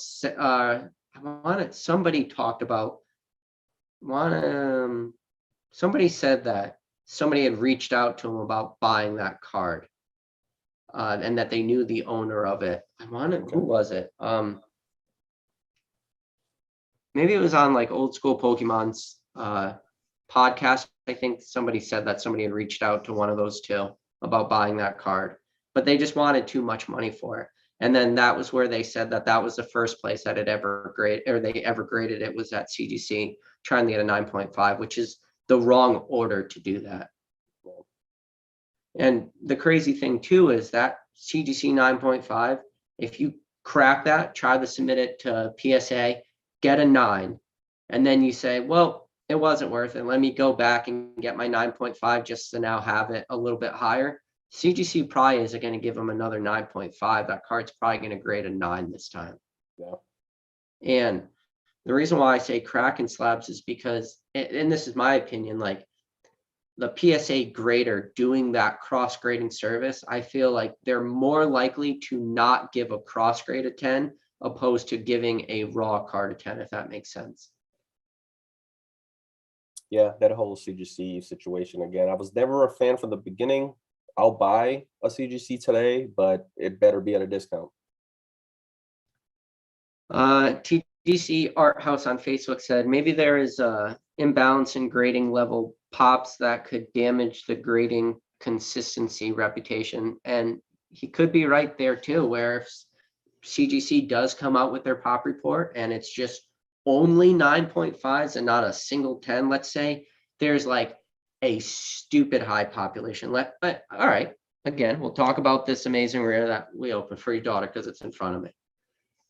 somebody talked about somebody said that somebody had reached out to him about buying that card, and that they knew the owner of it. Who was it? Maybe it was on like Old School Pokemon's podcast. I think somebody said that somebody had reached out to one of those two about buying that card, but they just wanted too much money for it. And then that was where they said that was the first place that it ever graded it was at CGC, trying to get a 9.5, which is the wrong order to do that. And the crazy thing too is that CGC 9.5, if you crack that, try to submit it to PSA, get a 9, and then you say, well, it wasn't worth it. Let me go back and get my 9.5 just to now have it a little bit higher. CGC probably isn't going to give them another 9.5. That card's probably going to grade a 9 this time. Yeah. And The reason why I say Kraken slabs is because, and this is my opinion, like the PSA grader doing that cross grading service, I feel like they're more likely to not give a cross grade a 10 opposed to giving a raw card a 10, if that makes sense. Yeah, that whole CGC situation again. I was never a fan from the beginning. I'll buy a CGC today, but it better be at a discount. TGC Art House on Facebook said maybe there is a imbalance in grading level pops that could damage the grading consistency reputation. And he could be right there too, where if CGC does come out with their pop report and it's just only 9.5s and not a single 10, let's say there's like a stupid high population. All right, again, we'll talk about this amazing rare that we opened for your daughter because it's in front of me.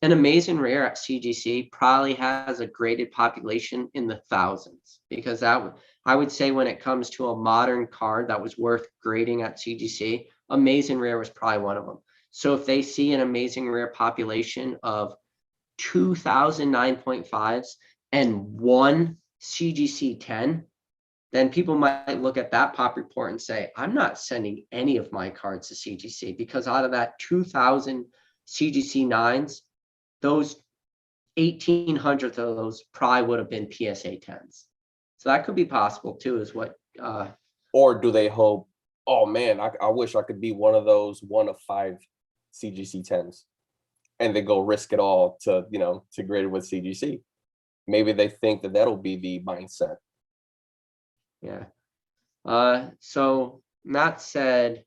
An amazing rare at CGC probably has a graded population in the thousands, because that I would say when it comes to a modern card that was worth grading at CGC, amazing rare was probably one of them. So if they see an amazing rare population of 2,000 9.5s and one CGC 10, then people might look at that pop report and say, I'm not sending any of my cards to CGC, because out of that 2,000 CGC 9s, those 1,800 of those probably would have been PSA 10s. So that could be possible too, is what. Or do they hope, oh man, I wish I could be one of those 1 of 5 CGC 10s, and they go risk it all to, to grade it with CGC. Maybe they think that that'll be the mindset. Yeah. So Matt said,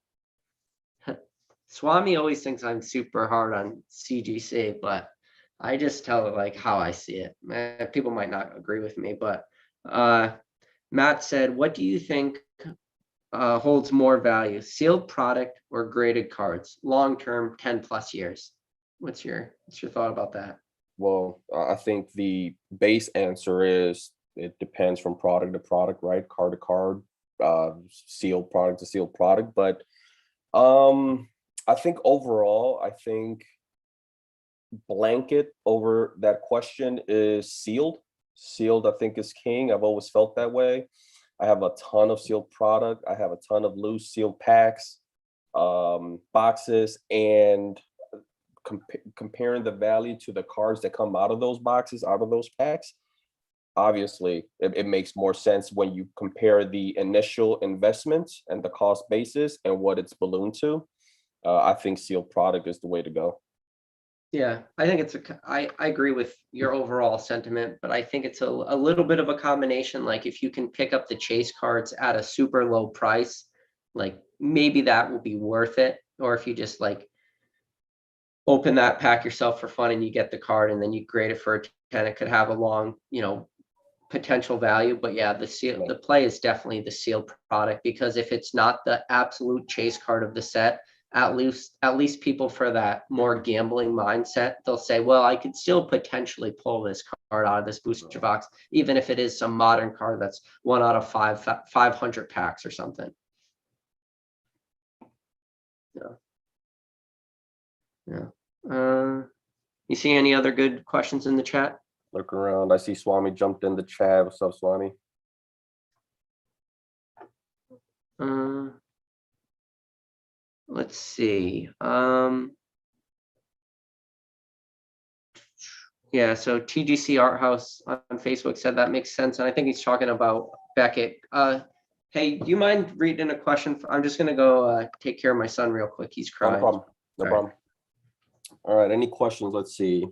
Swami always thinks I'm super hard on CGC, but I just tell it like how I see it. People might not agree with me, but Matt said, what do you think holds more value, sealed product or graded cards, long-term 10 plus years? What's your thought about that? Well, I think the base answer is it depends from product to product, right? Card to card, sealed product to sealed product. But I think overall, I think blanket over that question is sealed. Sealed, I think, is king. I've always felt that way. I have a ton of sealed product. I have a ton of loose sealed packs, boxes, and comparing the value to the cards that come out of those boxes, out of those packs, obviously it makes more sense when you compare the initial investment and the cost basis and what it's ballooned to. I think sealed product is the way to go. Yeah, I think I agree with your overall sentiment, but I think it's a little bit of a combination. Like if you can pick up the chase cards at a super low price, like maybe that will be worth it. Or if you just like open that pack yourself for fun and you get the card and then you grade it for a 10, it could have a long, potential value. But yeah, the play is definitely the sealed product, because if it's not the absolute chase card of the set, at least people for that more gambling mindset, they'll say, well, I could still potentially pull this card out of this booster box, even if it is some modern card that's 1 out of 500 packs or something. Yeah. You see any other good questions in the chat? Look around. I see Swami jumped in the chat. What's up, Swami? Let's see. Yeah, so TGC Art House on Facebook said that makes sense, and I think he's talking about Beckett. Hey, do you mind reading a question? I'm just gonna go take care of my son real quick. He's crying. No problem. No problem. All right. Any questions? Let's see.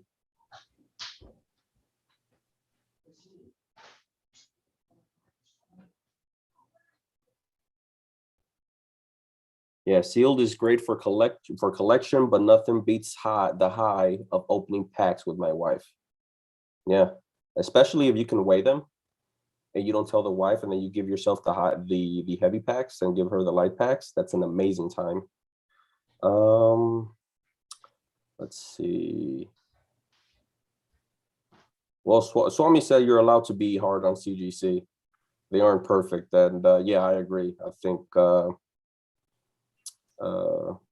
Yeah, sealed is great for collection, but nothing beats the high of opening packs with my wife. Yeah, especially if you can weigh them and you don't tell the wife, and then you give yourself the heavy packs and give her the light packs. That's an amazing time. Let's see. Well, Swami said you're allowed to be hard on CGC. They aren't perfect, and yeah, I agree. I think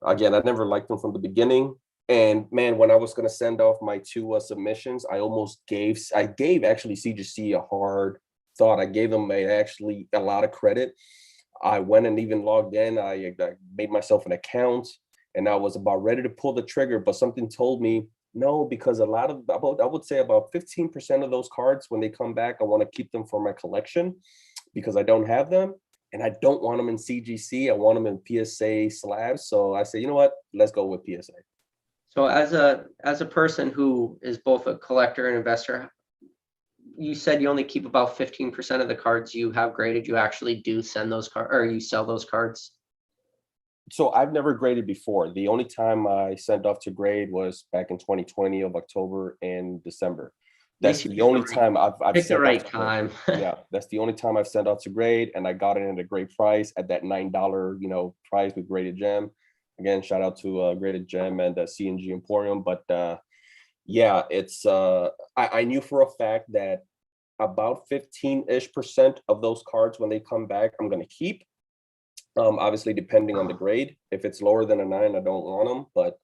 again, I never liked them from the beginning. And man, when I was going to send off my two submissions, I gave actually CGC a hard thought. I gave them actually a lot of credit. I went and even logged in. I made myself an account, and I was about ready to pull the trigger, but something told me no, because a lot of about I would say about 15% of those cards, when they come back, I want to keep them for my collection because I don't have them, and I don't want them in CGC. I want them in PSA slabs. So I say, you know what? Let's go with PSA. So as a person who is both a collector and investor, you said you only keep about 15% of the cards you have graded. You actually do send those cards, or you sell those cards? So I've never graded before. The only time I sent off to grade was back in 2020 of October and December. At That's least you the picked only time I've picked the sent right off to grade. time. Yeah, that's the only time I've sent out to grade, and I got it at a great price at that $9, price with Graded Gem. Again, shout out to Graded Gem and CNG Emporium. But yeah, it's I knew for a fact that about 15-ish% of those cards when they come back, I'm gonna keep. Obviously, depending on the grade. If it's lower than a 9, I don't want them. But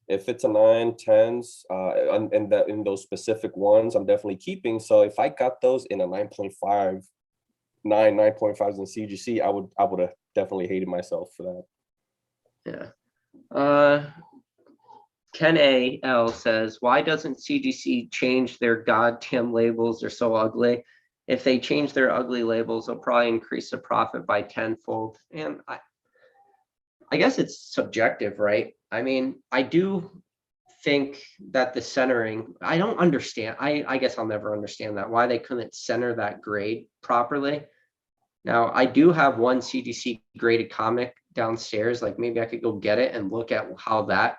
if it's a 9, 10s, and that in those specific ones, I'm definitely keeping. So if I got those in a 9.5, 9.5s in CGC, I would have definitely hated myself for Yeah. Ken A.L. says, why doesn't CGC change their goddamn labels? They're so ugly. If they change their ugly labels, they'll probably increase the profit by tenfold. And I guess it's subjective, right? I mean, I do think that the centering, I don't understand. I guess I'll never understand that, why they couldn't center that grade properly. Now, I do have one CGC graded comic downstairs. Like maybe I could go get it and look at how that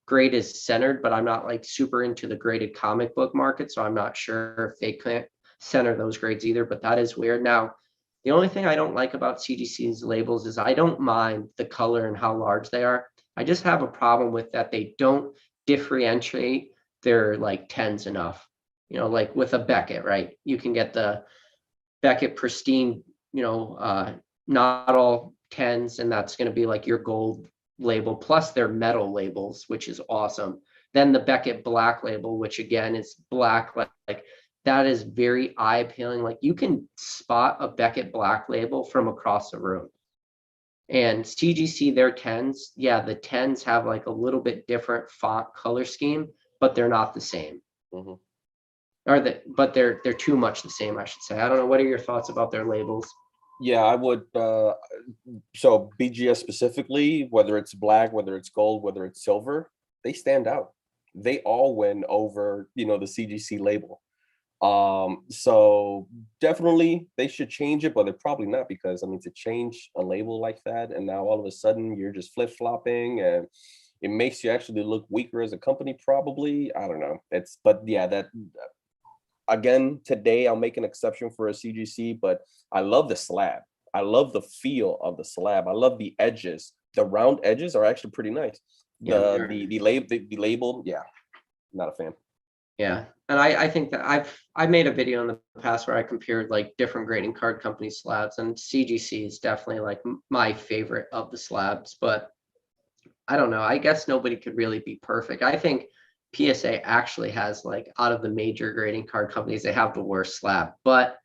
grade is centered, but I'm not like super into the graded comic book market, so I'm not sure if they couldn't center those grades either, but that is weird. Now, the only thing I don't like about CGC's labels is I don't mind the color and how large they are. I just have a problem with that they don't differentiate their like 10s enough. Like with a Beckett, right? You can get the Beckett pristine, not all 10s, and that's going to be like your gold label plus their metal labels, which is awesome. Then the Beckett black label, which again is black, like that is very eye appealing. Like you can spot a Beckett black label from across the room. And CGC, their 10s, yeah, the 10s have like a little bit different font color scheme, but they're not the same. that. But they're too much the same, I should say. I don't know. What are your thoughts about their labels? Yeah, I would. So BGS specifically, whether it's black, whether it's gold, whether it's silver, they stand out. They all win over, the CGC label. So definitely they should change it, but they're probably not, because I mean, to change a label like that, and now all of a sudden you're just flip-flopping, and it makes you actually look weaker as a company, probably. I don't know. But yeah, that again, today I'll make an exception for a CGC, but I love the slab. I love the feel of the slab. I love the edges. The round edges are actually pretty nice. Yeah, The label, yeah, not a fan. yeah. And I think that I've made a video in the past where I compared like different grading card company slabs, and CGC is definitely like my favorite of the slabs. But I don't know. I guess nobody could really be perfect. I think PSA actually has, like, out of the major grading card companies, they have the worst slab. But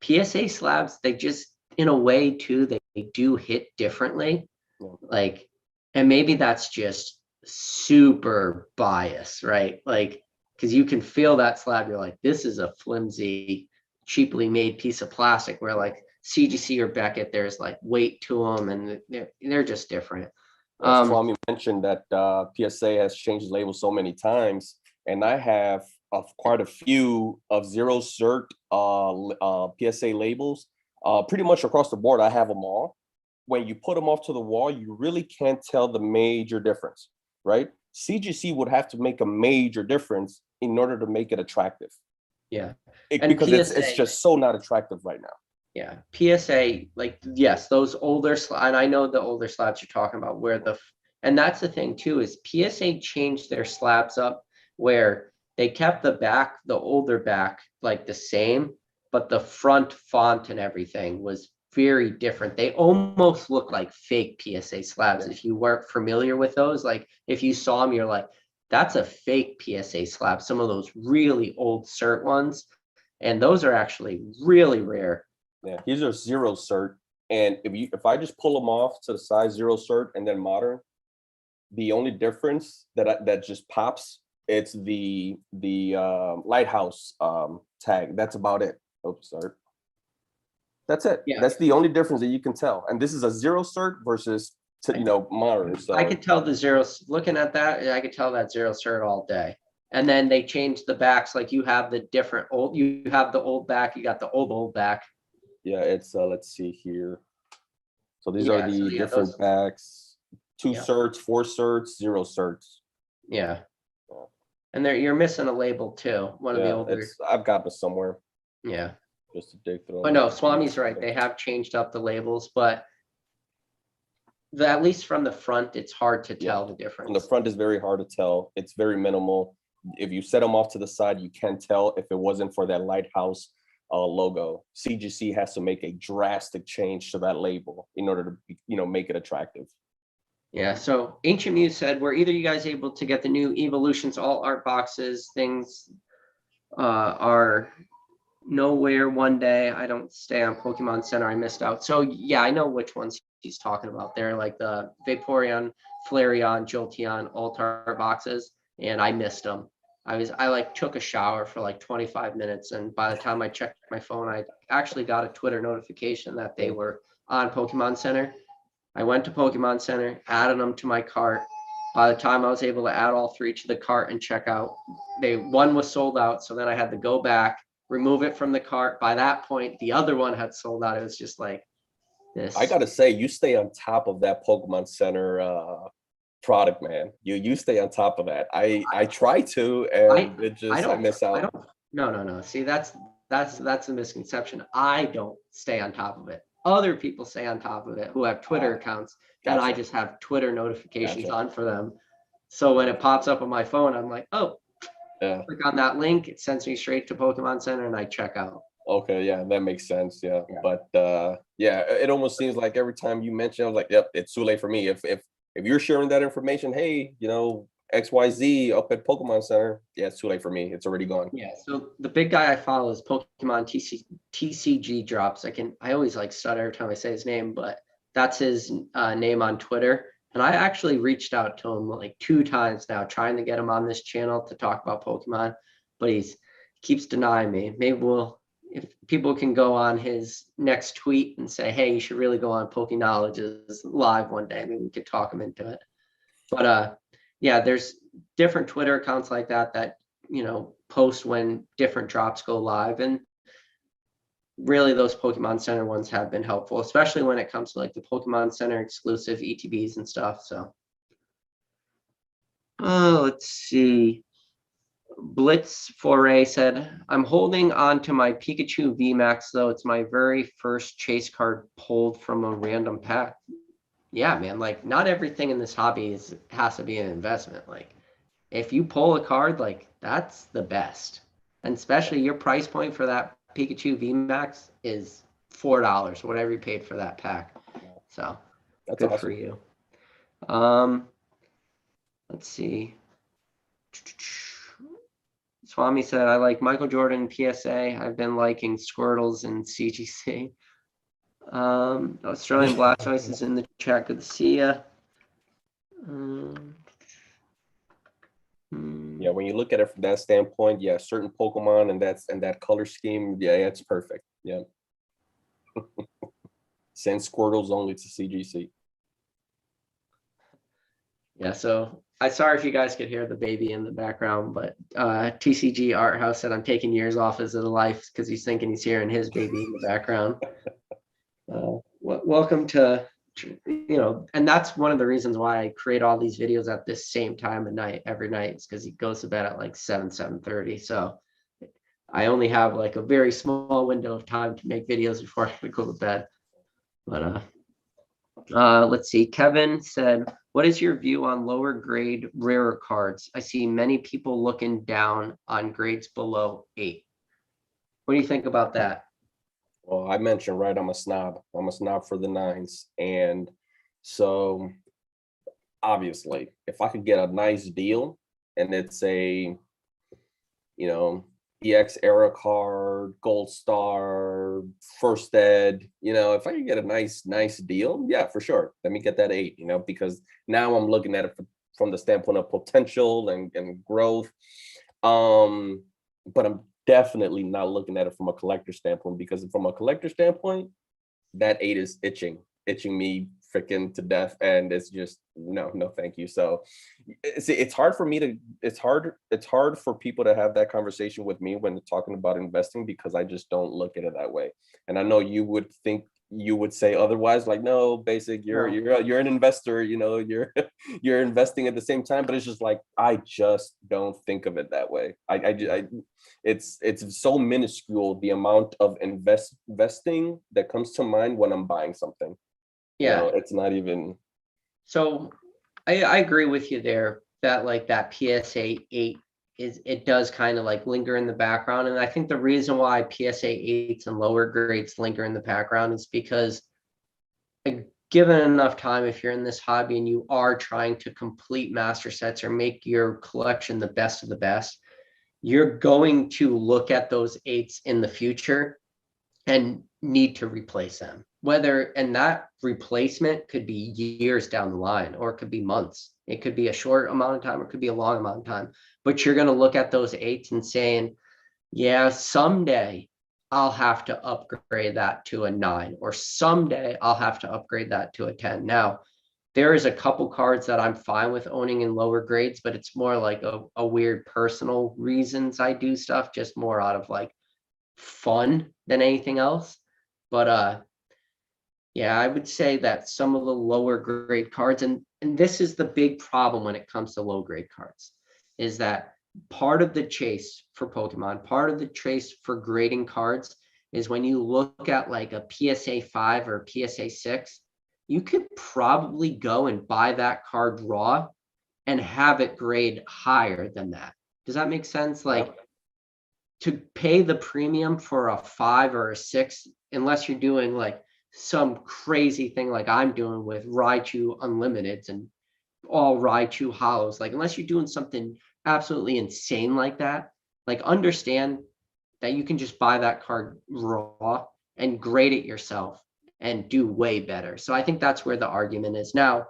PSA slabs, they just, in a way too, they do hit differently. Yeah. Like, and maybe that's just super bias, right? Like, because you can feel that slab, you're like, this is a flimsy, cheaply made piece of plastic, where like CGC or Beckett, there's like weight to them, and they're just different. As Kwame mentioned, that PSA has changed labels so many times, and I have quite a few of zero cert PSA labels, pretty much across the board. I have them all. When you put them off to the wall, you really can't tell the major difference, right? CGC would have to make a major difference in order to make it attractive. Yeah, Because it's just so not attractive right now. Yeah, PSA, like, yes, those older and I know the older slabs you're talking about, where and that's the thing too, is PSA changed their slabs up where they kept the older back like the same, but the front font and everything was very different. They almost look like fake PSA slabs. If you weren't familiar with those, like if you saw them, you're like, that's a fake PSA slab. Some of those really old cert ones, and those are actually really rare. Yeah, these are zero cert, and if I just pull them off to the size zero cert and then modern, the only difference that just pops, it's the lighthouse tag. That's about it. Oops, sorry. That's it. Yeah. That's the only difference that you can tell. And this is a zero cert versus modern. So I could tell the zeros. Looking at that, I could tell that zero cert all day. And then they changed the backs. Like you have the different old. You have the old back. You got the old back. yeah, it's let's see here. So these Yeah, are the so yeah, different those- backs. 2 Yeah. certs, 4 certs, 0 certs. Yeah. And you're missing a label too. One of the older. I've got this somewhere Yeah. just to dig through. But no, Swami's right. They have changed up the labels, but at least from the front, it's hard to tell the difference. From the front is very hard to tell. It's very minimal. If you set them off to the side, you can tell if it wasn't for that lighthouse logo. CGC has to make a drastic change to that label in order to make it attractive. Yeah, so Ancient Muse said, were either you guys able to get the new Evolutions all art boxes? Things are nowhere one day. I don't stay on Pokemon Center. I missed out. So yeah, I know which ones he's talking about. They're like the Vaporeon, Flareon, Jolteon alt art boxes, and I missed them. I like took a shower for like 25 minutes, and by the time I checked my phone, I actually got a Twitter notification that they were on Pokemon Center. I went to Pokemon Center, added them to my cart. By the time I was able to add all 3 to the cart and check out, one was sold out. So then I had to go back, remove it from the cart. By that point, the other one had sold out. It was just like this. I gotta say, you stay on top of that Pokemon Center product, man. You stay on top of that. I try to, and I miss out. No. See, that's a misconception. I don't stay on top of it. Other people stay on top of it who have Twitter accounts, and I just have Twitter notifications on for them. So when it pops up on my phone, I'm like, oh, click on that link. It sends me straight to Pokemon Center, and I check out. Okay, yeah, that makes sense. Yeah. But it almost seems like every time you mention, I was like, yep, it's too late for me. If you're sharing that information, hey, XYZ up at Pokemon Center, yeah, it's too late for me. It's already gone. Yeah. So the big guy I follow is Pokemon TCG Drops. I always like stutter every time I say his name, but that's his name on Twitter. And I actually reached out to him like 2 times now, trying to get him on this channel to talk about Pokemon, but he keeps denying me. Maybe if people can go on his next tweet and say, hey, you should really go on Pokeknowledge's live one day, maybe we could talk him into it. But yeah, there's different Twitter accounts like that post when different drops go live, and really those Pokemon Center ones have been helpful, especially when it comes to like the Pokemon Center exclusive ETBs and stuff. So let's see. Blitz Foray said, I'm holding on to my Pikachu VMAX though. It's my very first chase card pulled from a random pack. Yeah, man, like not everything in this hobby has to be an investment. Like if you pull a card, like that's the best. And especially your price point for that Pikachu VMAX is $4, whatever you paid for that pack. So that's good for you. Let's see. Swami said, I like Michael Jordan PSA. I've been liking Squirtles and CGC. Australian Blastoise is in the chat. Good to see ya. Yeah, when you look at it from that standpoint, yeah, certain Pokemon and that color scheme, yeah, it's perfect. Yeah. Send Squirtles only to CGC. Yeah, so I'm sorry if you guys could hear the baby in the background, but TCG Art House said I'm taking years off his life because he's thinking he's hearing his baby in the background. Welcome to, and that's one of the reasons why I create all these videos at this same time of night every night. It's because he goes to bed at like 7:30. So I only have like a very small window of time to make videos before I go to bed. But let's see. Kevin said, what is your view on lower grade rarer cards? I see many people looking down on grades below 8. What do you think about that? Well, I mentioned, right, I'm a snob. I'm a snob for the nines. And so obviously, if I could get a nice deal and it's a, you know, EX era card, gold star, first ed, if I could get a nice deal, yeah, for sure. Let me get that 8, because now I'm looking at it from the standpoint of potential and growth. But I'm definitely not looking at it from a collector standpoint, because from a collector standpoint, that 8 is itching me freaking to death, and it's just no thank you. So it's hard for me to it's hard for people to have that conversation with me when they're talking about investing, because I just don't look at it that way. And I know you would say otherwise, like, no, basic, you're No. you're an investor, you're you're investing at the same time. But it's just like, I just don't think of it that way. It's so minuscule, the amount of investing that comes to mind when I'm buying something. Yeah. It's not even. So I agree with you there that like that PSA 8 it does kind of like linger in the background. And I think the reason why PSA 8s and lower grades linger in the background is because, given enough time, if you're in this hobby and you are trying to complete master sets or make your collection the best of the best, you're going to look at those 8s in the future and need to replace them. And that replacement could be years down the line, or it could be months. It could be a short amount of time, or it could be a long amount of time. But you're going to look at those 8s and saying, yeah, someday I'll have to upgrade that to a 9, or someday I'll have to upgrade that to a 10. Now, there is a couple cards that I'm fine with owning in lower grades, but it's more like a weird personal reasons I do stuff, just more out of like fun than anything else. But yeah, I would say that some of the lower grade cards, and this is the big problem when it comes to low grade cards, is that part of the chase for Pokemon, part of the chase for grading cards, is when you look at like a PSA 5 or PSA 6, you could probably go and buy that card raw and have it grade higher than that. Does that make sense? Like, to pay the premium for a 5 or a 6, unless you're doing like some crazy thing like I'm doing with Raichu Unlimiteds and all Raichu hollows, like unless you're doing something absolutely insane like that, like understand that you can just buy that card raw and grade it yourself and do way better. So I think that's where the argument is. Now,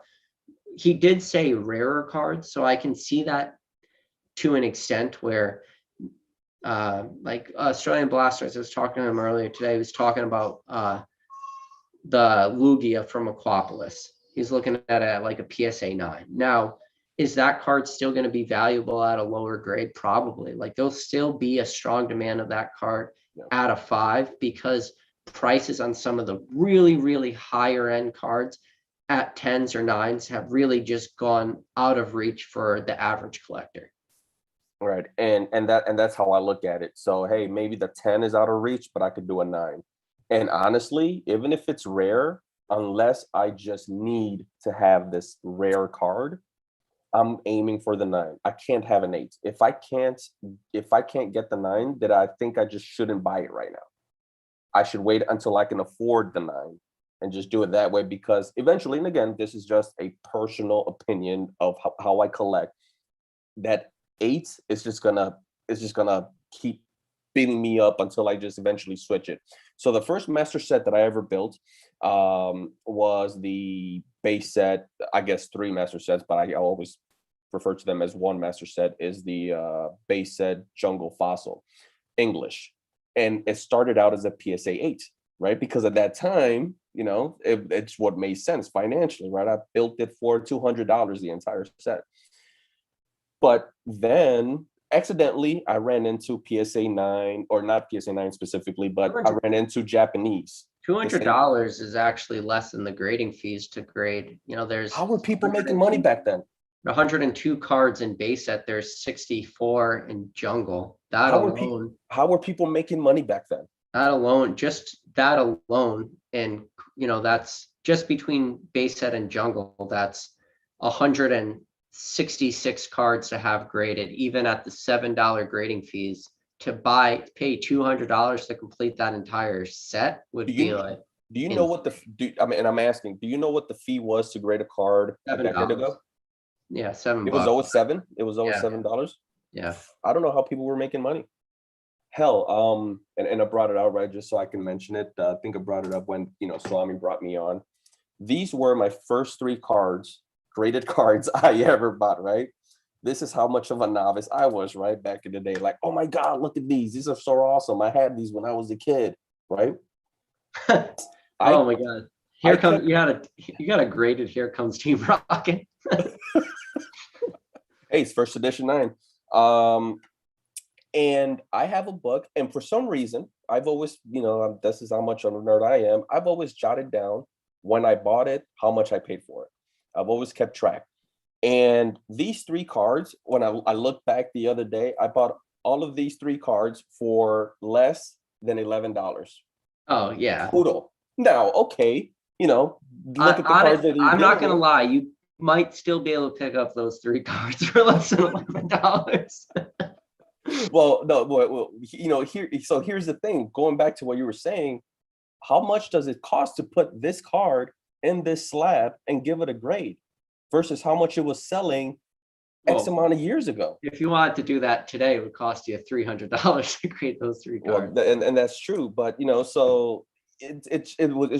he did say rarer cards, so I can see that to an extent where like Australian Blasters, I was talking to him earlier today. He was talking about the Lugia from Aquapolis. He's looking at it like a PSA 9. Now, is that card still going to be valuable at a lower grade? Probably. Like, there'll still be a strong demand of that card at a 5, because prices on some of the really, really higher end cards at 10s or 9s have really just gone out of reach for the average collector. Right. And that's how I look at it. So hey, maybe the 10 is out of reach, but I could do a 9. And honestly, even if it's rare, unless I just need to have this rare card, I'm aiming for the 9. I can't have an 8. If I can't get the 9, then I think I just shouldn't buy it right now. I should wait until I can afford the 9 and just do it that way, because eventually, and again, this is just a personal opinion of how I collect, that 8 is just gonna keep beating me up until I just eventually switch it. So the first master set that I ever built was the base set. I guess 3 master sets, but I always refer to them as one master set. Is the base set Jungle Fossil English, and it started out as a PSA 8, right? Because at that time, it's what made sense financially, right? I built it for $200 the entire set. But then accidentally, I ran into PSA 9, or not PSA 9 specifically, but I ran into Japanese. $200 is actually less than the grading fees to grade. There's How were people making money back then? 102 cards in base set. There's 64 in jungle. How were people making money back then? Just that alone, and that's just between base set and jungle. That's 166 cards to have graded, even at the $7 grading fees. to pay $200 to complete that entire set would be like do you know what I mean, and I'm asking, do you know what the fee was to grade a card a decade $7. ago? Yeah, $7. It was always $7. It was always Yeah. $7. Yeah. I don't know how people were making money. Hell, and I brought it out, right, just so I can mention it. I think I brought it up when, you know, Swami brought me on. These were my first 3 cards, graded cards I ever bought, right? This is how much of a novice I was, right, back in the day. Like, oh my God, look at these. These are so awesome. I had these when I was a kid, right? Oh my God. Here comes, you got a graded Here Comes Team Rocket. Hey, it's first edition 9. And I have a book, and for some reason, I've always, you know, this is how much of a nerd I am. I've always jotted down when I bought it, how much I paid for it. I've always kept track. And these 3 cards, when I looked back the other day, I bought all of these 3 cards for less than $11. Oh yeah. Total. Now, okay, you know, look at the cards that I'm not gonna lie, you might still be able to pick up those 3 cards for less than $11. Well, no, well, you know, here's the thing. Going back to what you were saying, how much does it cost to put this card in this slab and give it a grade versus how much it was selling X amount of years ago? If you wanted to do that today, it would cost you $300 to create those 3 cards. Well, and that's true, but you know, so it's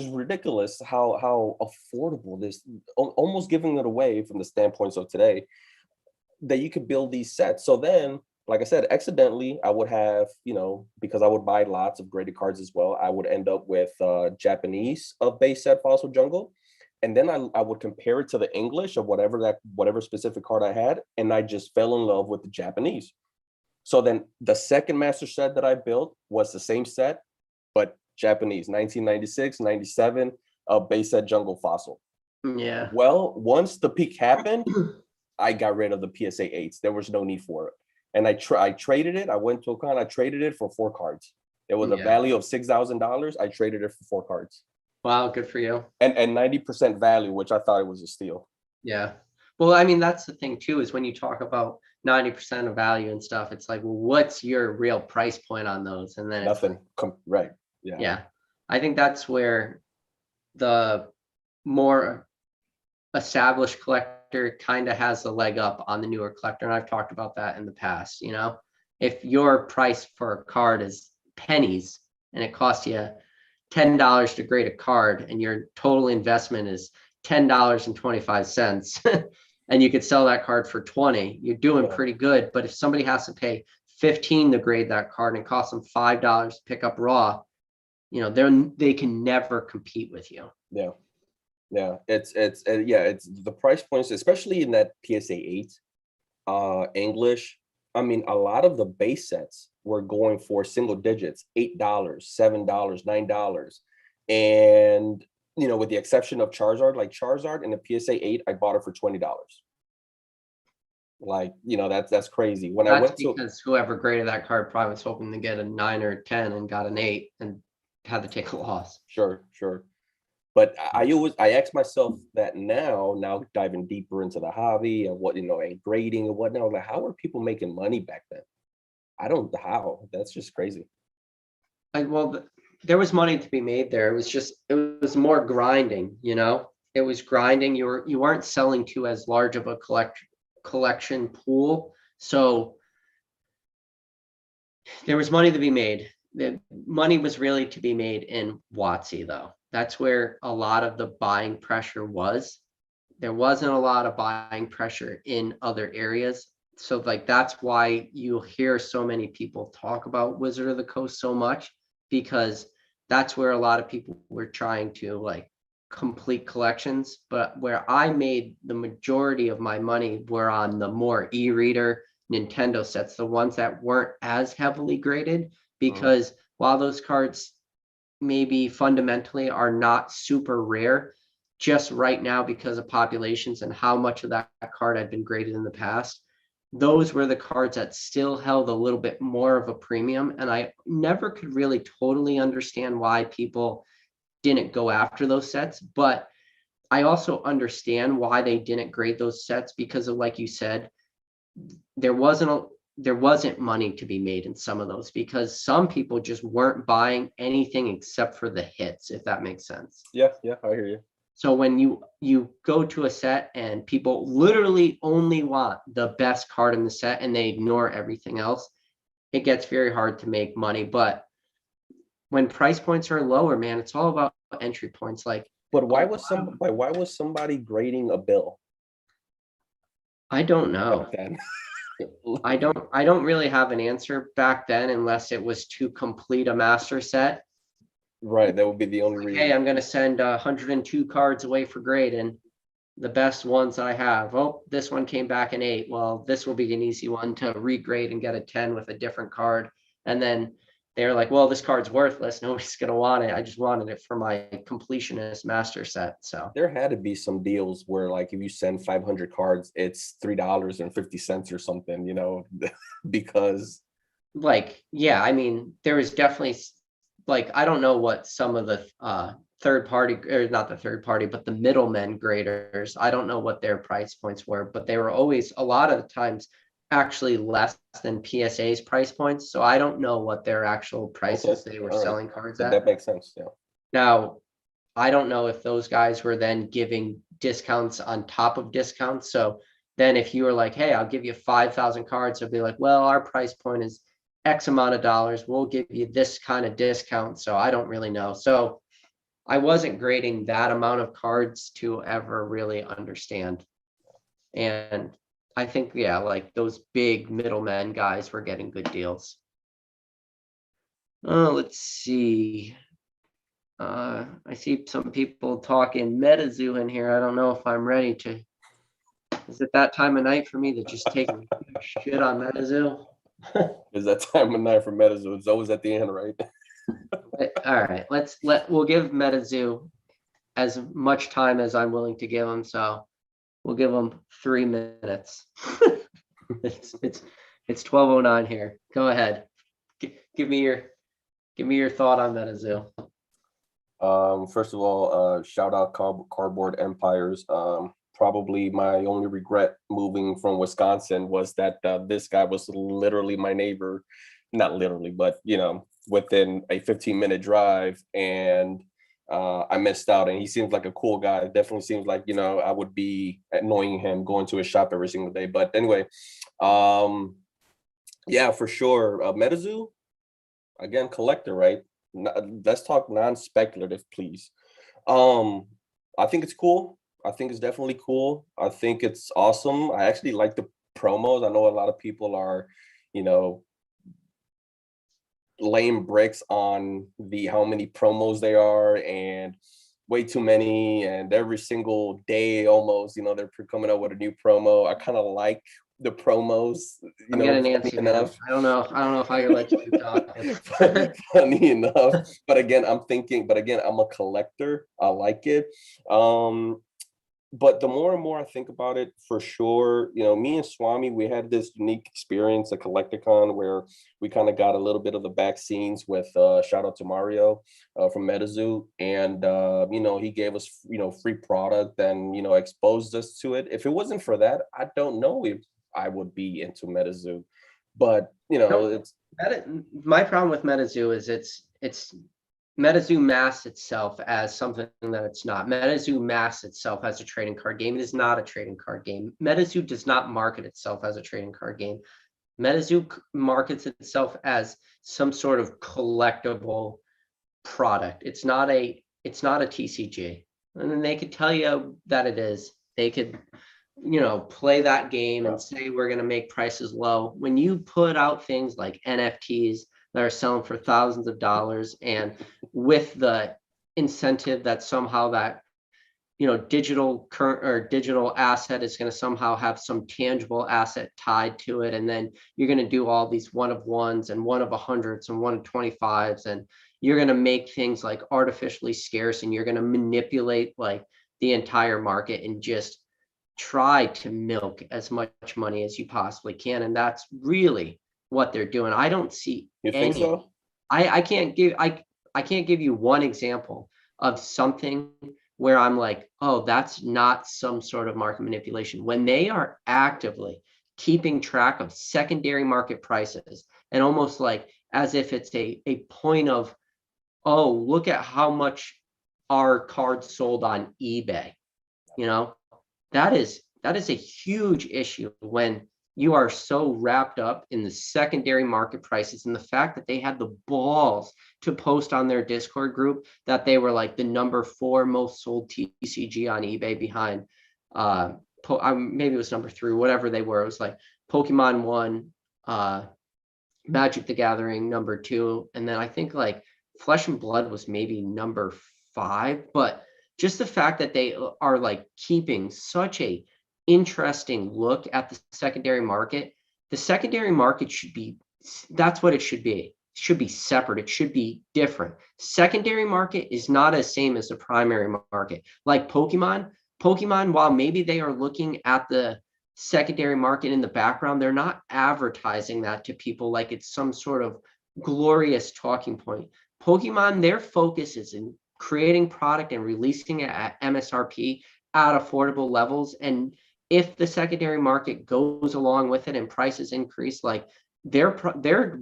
ridiculous how affordable this, almost giving it away from the standpoints of today, that you could build these sets. So then, like I said, accidentally, I would have, you know, because I would buy lots of graded cards as well, I would end up with Japanese of base set Fossil Jungle. And then I would compare it to the English of whatever specific card I had. And I just fell in love with the Japanese. So then the second master set that I built was the same set, but Japanese, 1996, 97, base set Jungle Fossil. Yeah. Well, once the peak happened, I got rid of the PSA 8s. There was no need for it. And I traded it. I went to a con. I traded it for 4 cards. It was a value of $6,000. I traded it for 4 cards. Wow, good for you. And 90% value, which I thought it was a steal. Yeah. Well, I mean, that's the thing too, is when you talk about 90% of value and stuff, it's like, well, what's your real price point on those? And then nothing. Right. Yeah. Yeah. I think that's where the more established collector kind of has the leg up on the newer collector. And I've talked about that in the past. You know, if your price for a card is pennies and it costs you $10 to grade a card and your total investment is $10.25 and you could sell that card for 20, you're doing pretty good. But if somebody has to pay 15 to grade that card and it costs them $5 to pick up raw, you know, they can never compete with you. Yeah. It's the price points, especially in that PSA 8 English. I mean, a lot of the base sets were going for single digits, $8, $7, $9. And, you know, with the exception of Charizard, like Charizard in the PSA 8, I bought it for $20. Like, you know, that's crazy. When I went to, because whoever graded that card probably was hoping to get a 9 or 10 and got an 8 and had to take a loss. Sure. But I ask myself that now diving deeper into the hobby and what, you know, and grading and whatnot, like, how were people making money back then? I don't know how. That's just crazy. Well, there was money to be made there. It was more grinding, you know. It was grinding. You weren't selling to as large of a collection pool. So there was money to be made. The money was really to be made in WotC though. That's where a lot of the buying pressure was. There wasn't a lot of buying pressure in other areas. So like, that's why you hear so many people talk about Wizard of the Coast so much, because that's where a lot of people were trying to like complete collections. But where I made the majority of my money were on the more e-reader Nintendo sets, the ones that weren't as heavily graded, because while those cards maybe fundamentally are not super rare, just right now because of populations and how much of that card had been graded in the past, those were the cards that still held a little bit more of a premium. And I never could really totally understand why people didn't go after those sets. But I also understand why they didn't grade those sets, because of, like you said, there wasn't there wasn't money to be made in some of those because some people just weren't buying anything except for the hits, if that makes sense. Yeah, I hear you. So when you go to a set and people literally only want the best card in the set and they ignore everything else, it gets very hard to make money. But when price points are lower, man, it's all about entry points. Like, But why was somebody grading a bill I don't back know. then? I don't really have an answer back then unless it was to complete a master set. Right, that would be the only Like, reason. hey, I'm gonna send 102 cards away for grade, and the best ones I have. Oh, this one came back an 8. Well, this will be an easy one to regrade and get a 10 with a different card. And then they're like, well, this card's worthless. Nobody's gonna want it. I just wanted it for my completionist master set. So There had to be some deals where, like, if you send 500 cards, it's $3.50 or something, because like, yeah, I mean, there was definitely like, I don't know what some of the third party, or not the third party, but the middlemen graders, I don't know what their price points were, but they were always a lot of the times actually less than PSA's price points. So I don't know what their actual prices they were all right, selling cards that at. makes sense. Yeah. Now, I don't know if those guys were then giving discounts on top of discounts. So then if you were like, hey, I'll give you 5,000 cards, they'll be like, well, our price point is X amount of dollars. We'll give you this kind of discount. So I don't really know. So I wasn't grading that amount of cards to ever really understand. And I think, yeah, like those big middlemen guys were getting good deals. Let's see. I see some people talking MetaZoo in here. I don't know if I'm ready to. Is it that time of night for me to just take a shit on MetaZoo? Is that time of night for MetaZoo? It's always at the end, right? All right, we'll give MetaZoo as much time as I'm willing to give them. So we'll give them 3 minutes. it's 12:09 here. Go ahead. Give me your thought on MetaZoo. First of all, shout out Cardboard Empires. Probably my only regret moving from Wisconsin was that this guy was literally my neighbor, not literally, but within a 15-minute drive, and I missed out. And he seems like a cool guy. It definitely seems like I would be annoying him going to his shop every single day. But anyway, yeah, for sure. MetaZoo, again, collector, right? Let's talk non-speculative, please. I think it's cool. I think it's definitely cool. I think it's awesome. I actually like the promos. I know a lot of people are, laying bricks on how many promos they are, and way too many, and every single day almost, they're coming up with a new promo. I kind of like the promos, I'm getting antsy enough. I don't know if I can let you keep talking. Funny enough, but again, I'm a collector. I like it. But the more and more I think about it, for sure, me and Swami, we had this unique experience at Collecticon where we kind of got a little bit of the back scenes with shout out to Mario from MetaZoo, and he gave us free product and exposed us to it. If it wasn't for that, I don't know if I would be into MetaZoo. But it's my problem with MetaZoo is it's MetaZoo masks itself as something that it's not. MetaZoo masks itself as a trading card game. It is not a trading card game. MetaZoo does not market itself as a trading card game. MetaZoo markets itself as some sort of collectible product. It's not a TCG. And then they could tell you that it is. They could play that game and say we're going to make prices low. When you put out things like NFTs that are selling for thousands of dollars, and with the incentive that somehow that digital asset is going to somehow have some tangible asset tied to it, and then you're going to do all these 1 of 1s and 1 of 100s and 1 of 25s, and you're going to make things like artificially scarce, and you're going to manipulate like the entire market and just try to milk as much money as you possibly can. And that's really what they're doing. I don't see You think so? I can't give you one example of something where I'm like, oh, that's not some sort of market manipulation, when they are actively keeping track of secondary market prices, and almost like as if it's a point of, oh, look at how much our cards sold on eBay. You know, that is a huge issue when you are so wrapped up in the secondary market prices, and the fact that they had the balls to post on their Discord group that they were like the #4 most sold TCG on eBay behind maybe it was #3, whatever they were. It was like Pokemon 1, Magic the Gathering #2, and then I think like Flesh and Blood was maybe #5. But just the fact that they are like keeping such a interesting look at the secondary market. The secondary market should be, that's what it should be. It should be separate. It should be different. Secondary market is not as same as the primary market. Like Pokemon, while maybe they are looking at the secondary market in the background, they're not advertising that to people like it's some sort of glorious talking point. Pokemon, their focus is in creating product and releasing it at MSRP at affordable levels. And if the secondary market goes along with it and prices increase, like their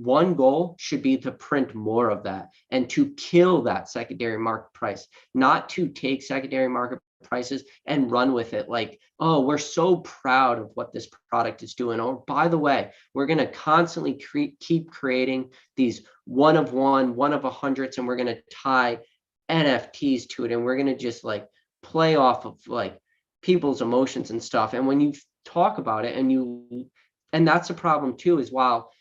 one goal should be to print more of that and to kill that secondary market price, not to take secondary market prices and run with it like, oh, we're so proud of what this product is doing. Oh, by the way, we're going to constantly keep creating these one of 100s, and we're going to tie NFTs to it, and we're going to just like play off of like people's emotions and stuff. And when you talk about it, and that's a problem too, is while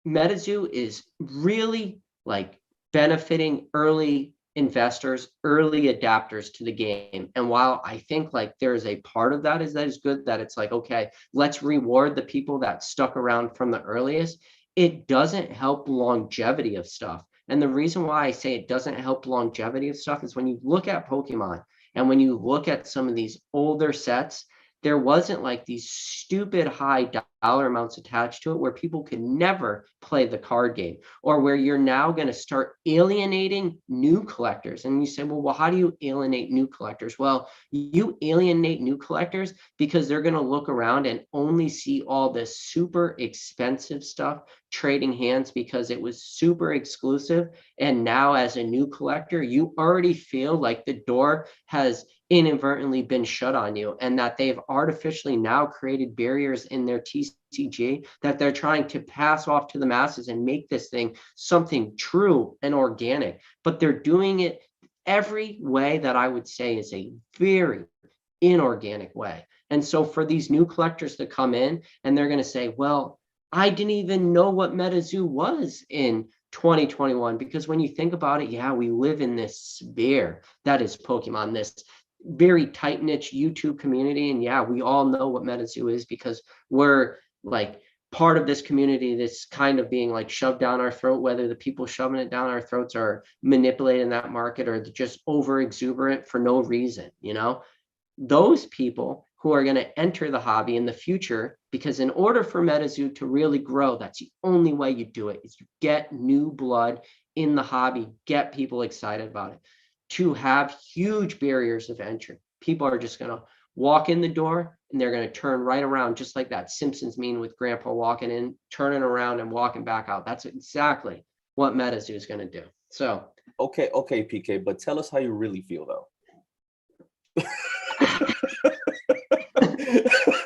MetaZoo is really like benefiting early investors, early adapters to the game. And while I think like there's a part of that is good, that it's like, okay, let's reward the people that stuck around from the earliest, it doesn't help longevity of stuff. And the reason why I say it doesn't help longevity of stuff is when you look at Pokemon and when you look at some of these older sets, there wasn't like these stupid high dollar amounts attached to it where people could never play the card game, or where you're now going to start alienating new collectors. And you say, well, how do you alienate new collectors? Well, you alienate new collectors because they're going to look around and only see all this super expensive stuff trading hands because it was super exclusive. And now as a new collector, you already feel like the door has inadvertently been shut on you, and that they've artificially now created barriers in their TCG that they're trying to pass off to the masses and make this thing something true and organic. But they're doing it every way that I would say is a very inorganic way. And so for these new collectors to come in and they're going to say, well, I didn't even know what MetaZoo was in 2021, because when you think about it, yeah, we live in this sphere that is Pokemon, this very tight niche YouTube community. And yeah, we all know what MetaZoo is because we're like part of this community that's kind of being like shoved down our throat, whether the people shoving it down our throats are manipulating that market or just over exuberant for no reason. Those people who are going to enter the hobby in the future, because in order for MetaZoo to really grow, that's the only way you do it, is you get new blood in the hobby, get people excited about it. To have huge barriers of entry, people are just going to walk in the door and they're going to turn right around, just like that Simpsons meme with Grandpa walking in, turning around and walking back out. That's exactly what MetaZoo is going to do. So okay, PK, but tell us how you really feel though.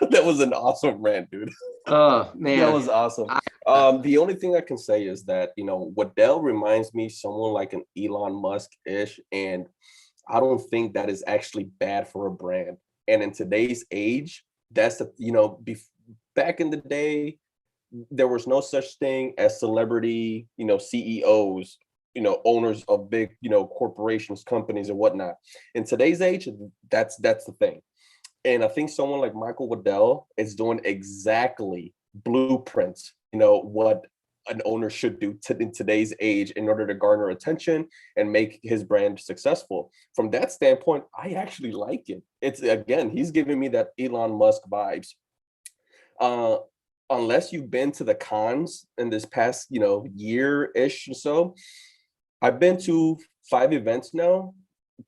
That was an awesome rant, dude. Oh man, that was awesome. The only thing I can say is that Waddell reminds me someone like an Elon Musk-ish, and I don't think that is actually bad for a brand. And in today's age, that's back in the day, there was no such thing as celebrity, CEOs, owners of big, corporations, companies, and whatnot. In today's age, that's the thing. And I think someone like Michael Waddell is doing exactly blueprints, what an owner should do in today's age in order to garner attention and make his brand successful. From that standpoint, I actually like it. It's, again, he's giving me that Elon Musk vibes. Unless you've been to the cons in this past, year-ish or so, I've been to 5 events now.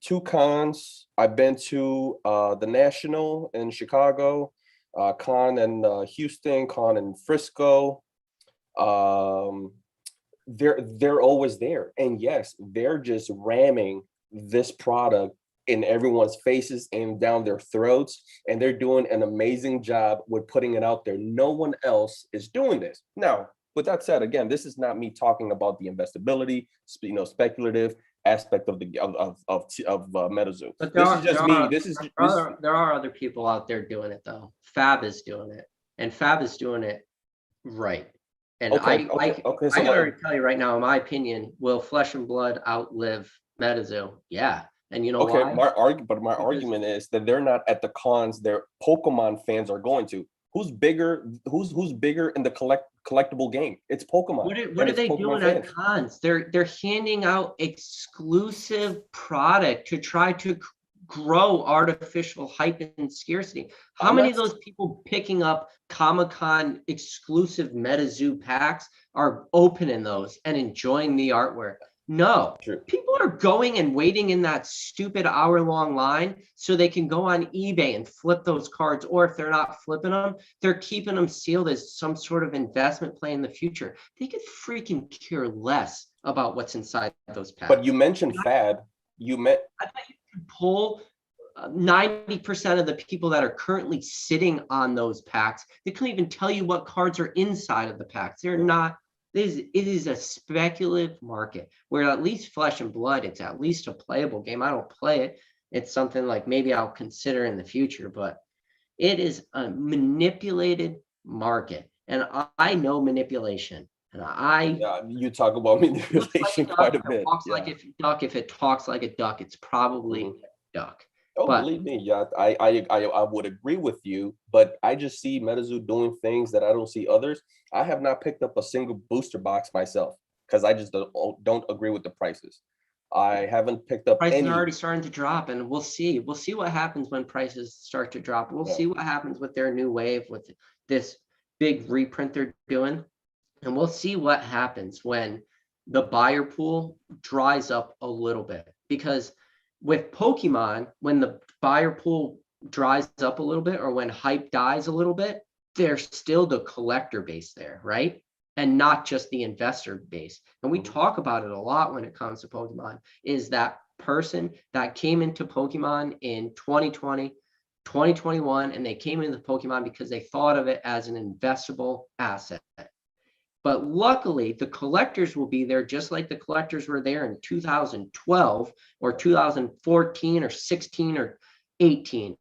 2 cons. I've been to the National in Chicago. con in Houston, con in Frisco. They're always there, and yes, they're just ramming this product in everyone's faces and down their throats, and they're doing an amazing job with putting it out there. No one else is doing this. Now, with that said, again, this is not me talking about the investability, speculative aspect of the MetaZoo. But This is just me. This is there are other people out there doing it though. Fab is doing it, and Fab is doing it right. And okay. So I can already tell you right now, in my opinion, will Flesh and Blood outlive MetaZoo? Yeah. And you know okay, why? my argument is that they're not at the cons their Pokemon fans are going to. Who's bigger? Who's bigger in the collectible game? It's Pokemon. What are they doing at cons? They're handing out exclusive product to try to grow artificial hype and scarcity. How many of those people picking up Comic-Con exclusive MetaZoo packs are opening those and enjoying the artwork? No. True. People are going and waiting in that stupid hour-long line so they can go on eBay and flip those cards, or if they're not flipping them, they're keeping them sealed as some sort of investment play in the future. They could freaking care less about what's inside those packs. But you mentioned Fab. I bet you could pull 90% of the people that are currently sitting on those packs. They couldn't even tell you what cards are inside of the packs. They're not. It is a speculative market where at least Flesh and Blood, it's at least a playable game. I don't play it. It's something like maybe I'll consider in the future, but it is a manipulated market. And I know manipulation. And you talk about manipulation quite a bit. It walks like a duck. If it talks like a duck, it's probably a duck. Oh, believe me, yeah, I would agree with you, but I just see MetaZoo doing things that I don't see others. I have not picked up a single booster box myself because I just don't agree with the prices. I haven't picked up prices are already starting to drop, and we'll see what happens when prices start to drop. We'll see what happens with their new wave, with this big reprint they're doing, and we'll see what happens when the buyer pool dries up a little bit, because with Pokemon, when the buyer pool dries up a little bit, or when hype dies a little bit, there's still the collector base there, right? And not just the investor base. And we talk about it a lot when it comes to Pokemon, is that person that came into Pokemon in 2020, 2021, and they came into Pokemon because they thought of it as an investable asset. But luckily, the collectors will be there just like the collectors were there in 2012 or 2014 or 16 or 18.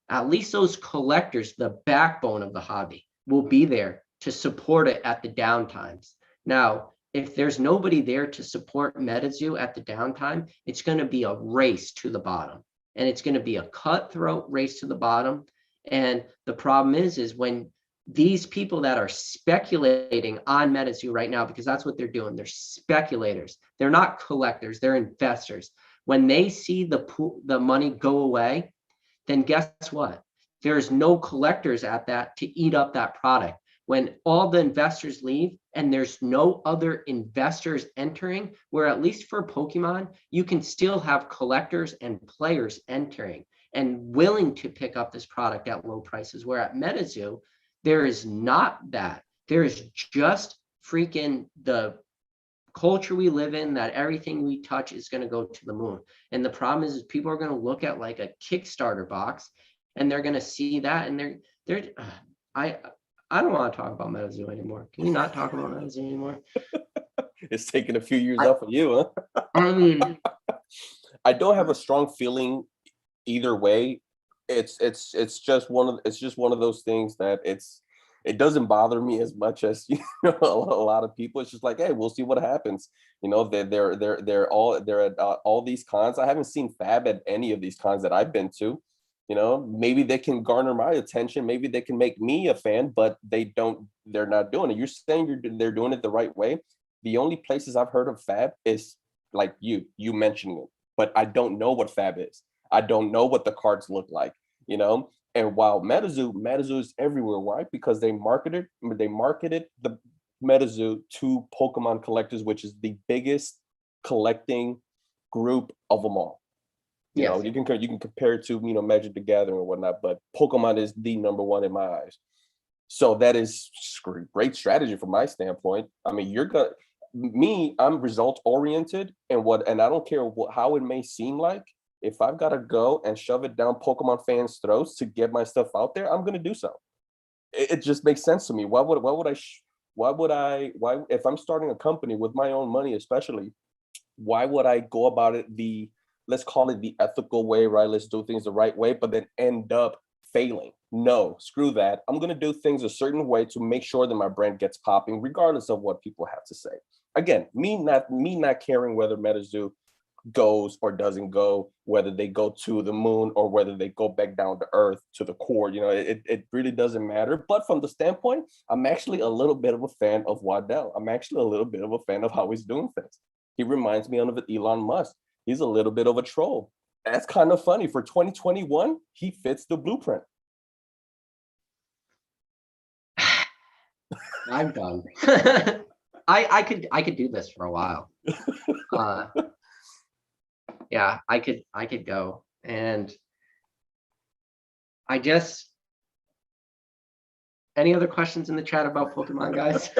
At least those collectors, the backbone of the hobby, will be there to support it at the downtimes. Now, if there's nobody there to support MetaZoo at the downtime, it's going to be a race to the bottom. And it's going to be a cutthroat race to the bottom. And the problem is when these people that are speculating on MetaZoo right now, because that's what they're doing, they're speculators. They're not collectors, they're investors. When they see the money go away, then guess what? There's no collectors at that to eat up that product. When all the investors leave and there's no other investors entering, where at least for Pokemon, you can still have collectors and players entering and willing to pick up this product at low prices, where at MetaZoo, there is not that. There is just freaking the culture we live in, that everything we touch is going to go to the moon. And the problem is people are going to look at like a Kickstarter box and they're going to see that, and I don't want to talk about MetaZoo anymore. Can you not talk about MetaZoo anymore? It's taken a few years off of you, huh? I mean, I don't have a strong feeling either way. It's just one of those things that it doesn't bother me as much as a lot of people. It's just like, hey, we'll see what happens. They're at all these cons. I haven't seen Fab at any of these cons that I've been to. Maybe they can garner my attention. Maybe they can make me a fan, but they're not doing it. You're saying they're doing it the right way. The only places I've heard of Fab is like you mentioning it, but I don't know what Fab is. I don't know what the cards look like, And while MetaZoo is everywhere. Why? Because they marketed the MetaZoo to Pokemon collectors, which is the biggest collecting group of them all. You Yes. know, you can compare it to, you know, Magic the Gathering and whatnot, but Pokemon is the number one in my eyes. So that is great strategy from my standpoint. I mean, I'm result oriented, and I don't care how it may seem like. If I've got to go and shove it down Pokemon fans' throats to get my stuff out there, I'm going to do so. It just makes sense to me. Why if I'm starting a company with my own money, especially, why would I go about it let's call it the ethical way, right? Let's do things the right way, but then end up failing. No, screw that. I'm going to do things a certain way to make sure that my brand gets popping, regardless of what people have to say. Again, me not caring whether MetaZoo goes or doesn't go, whether they go to the moon or whether they go back down to earth to the core, you know, it really doesn't matter. But from the standpoint, I'm actually a little bit of a fan of Waddell. I'm actually a little bit of a fan of how he's doing things. He reminds me of Elon Musk. He's a little bit of a troll. That's kind of funny. For 2021, he fits the blueprint. I'm done. I could do this for a while. Yeah, I could go. And I just, any other questions in the chat about Pokemon, guys?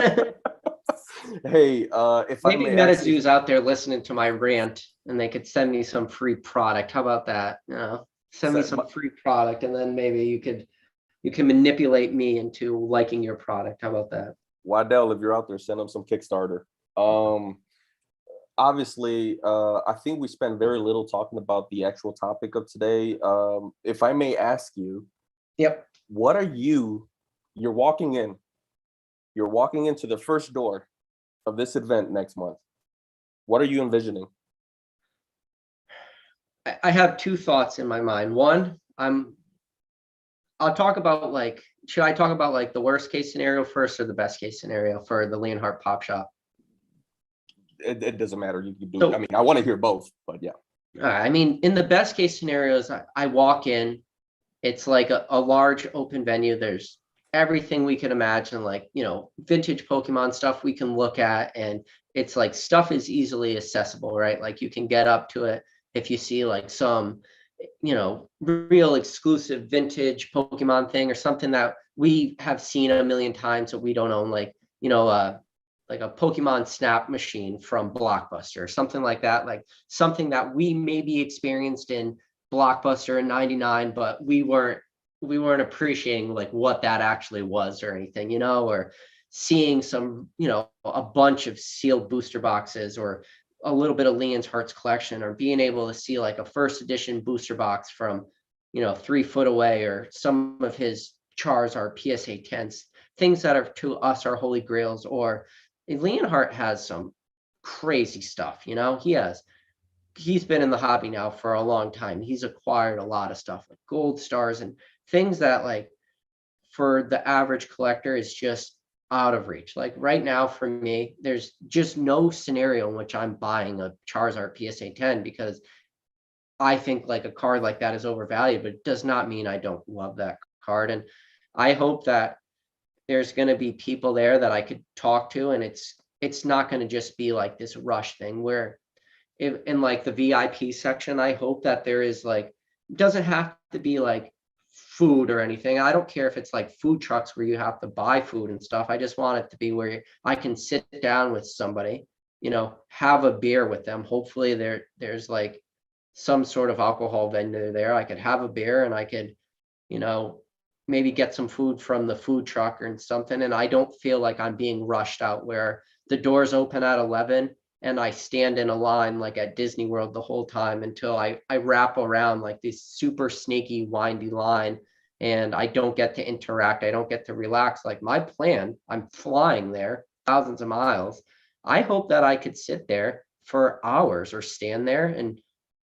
Hey, if Maybe I may ask you, MetaZoo's out there listening to my rant and they could send me some free product. How about that? You know, send me some free product, and then maybe you can manipulate me into liking your product. How about that? Waddell, if you're out there, send him some Kickstarter. Obviously, I think we spent very little talking about the actual topic of today. If I may ask you, Yep. what are you're walking into the first door of this event next month. What are you envisioning? I have two thoughts in my mind. One, I'll talk about like, should I talk about like the worst case scenario first or the best case scenario for the Leonhardt Pop Shop? It doesn't matter. You can do. So, I mean, I want to hear both, but yeah. I mean, in the best case scenarios, I walk in, it's like a large open venue. There's everything we can imagine, like, you know, vintage Pokemon stuff we can look at, and it's like stuff is easily accessible, right? Like you can get up to it if you see like some, you know, real exclusive vintage Pokemon thing or something that we have seen a million times that we don't own, like a Pokemon Snap machine from Blockbuster or something like that, like something that we maybe experienced in Blockbuster in '99, but we weren't appreciating like what that actually was or anything, you know, or seeing some, you know, a bunch of sealed booster boxes or a little bit of Leon's Harts collection, or being able to see like a first edition booster box from, you know, 3 foot away, or some of his Charizard PSA 10s, things that are to us are holy grails. Or Leonhardt has some crazy stuff, you know, he's been in the hobby now for a long time. He's acquired a lot of stuff like gold stars and things that like for the average collector is just out of reach. Like right now for me, there's just no scenario in which I'm buying a Charizard PSA 10 because I think like a card like that is overvalued, but it does not mean I don't love that card. And I hope that there's going to be people there that I could talk to, and it's not going to just be like this rush thing where in like the VIP section, I hope that there is like, it doesn't have to be like food or anything. I don't care if it's like food trucks where you have to buy food and stuff. I just want it to be where I can sit down with somebody, you know, have a beer with them. Hopefully there's like some sort of alcohol vendor there. I could have a beer and I could, you know, maybe get some food from the food truck or something. And I don't feel like I'm being rushed out where the doors open at 11 and I stand in a line like at Disney World the whole time until I wrap around like this super sneaky, windy line, and I don't get to interact. I don't get to relax. Like my plan, I'm flying there thousands of miles. I hope that I could sit there for hours or stand there and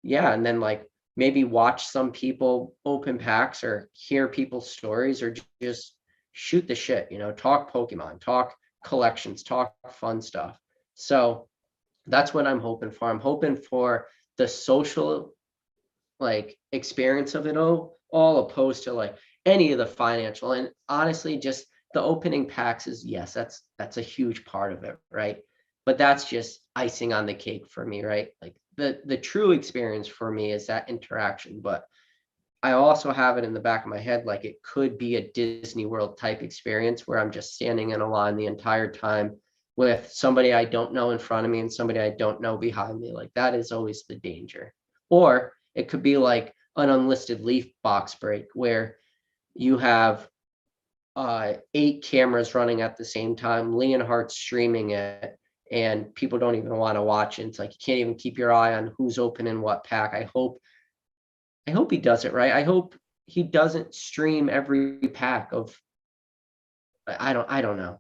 yeah, and then like maybe watch some people open packs or hear people's stories or just shoot the shit, you know, talk Pokemon, talk collections, talk fun stuff. So that's what I'm hoping for. I'm hoping for the social like experience of it all opposed to like any of the financial. And honestly, just the opening packs is yes, that's a huge part of it, right? But that's just icing on the cake for me, right? Like the true experience for me is that interaction. But I also have it in the back of my head, like it could be a Disney World type experience where I'm just standing in a line the entire time with somebody I don't know in front of me and somebody I don't know behind me. Like that is always the danger. Or it could be like an unlisted leaf box break where you have 8 cameras running at the same time, Lee and Harts streaming it, and people don't even want to watch it. It's like you can't even keep your eye on who's opening what pack. I hope he does it right. I hope he doesn't stream every pack of. I don't know.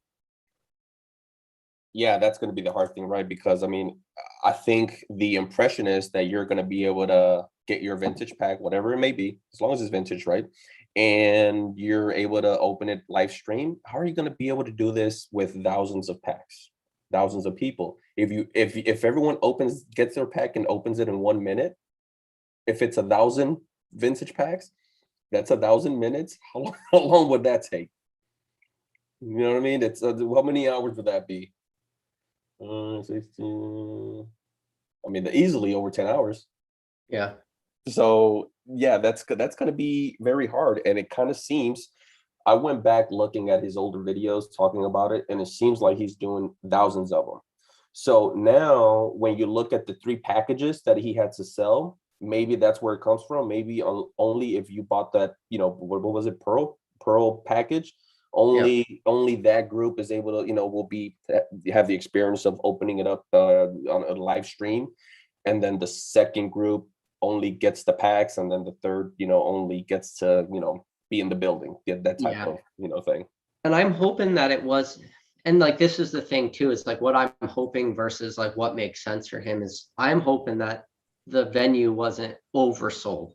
Yeah, that's going to be the hard thing, right? Because I mean, I think the impression is that you're going to be able to get your vintage pack, whatever it may be, as long as it's vintage, right? And you're able to open it live stream. How are you going to be able to do this with thousands of packs, thousands of people? If everyone gets their pack and opens it in 1 minute, if it's 1,000 vintage packs, that's 1,000 minutes. How long would that take? You know what I mean? It's how many hours would that be? 16. I mean, easily over 10 hours. Yeah. So yeah, that's going to be very hard. And it kind of seems, I went back looking at his older videos talking about it, and it seems like he's doing thousands of them. So now when you look at the 3 packages that he had to sell, maybe that's where it comes from. Maybe only if you bought that, what was it, Pearl package, only that group is able to, will have the experience of opening it up on a live stream. And then the second group only gets the packs, and then the third, only gets to, be in the building, get that type of, thing. And I'm hoping that it was, and like this is the thing too, is like what I'm hoping versus like what makes sense for him is I'm hoping that the venue wasn't oversold,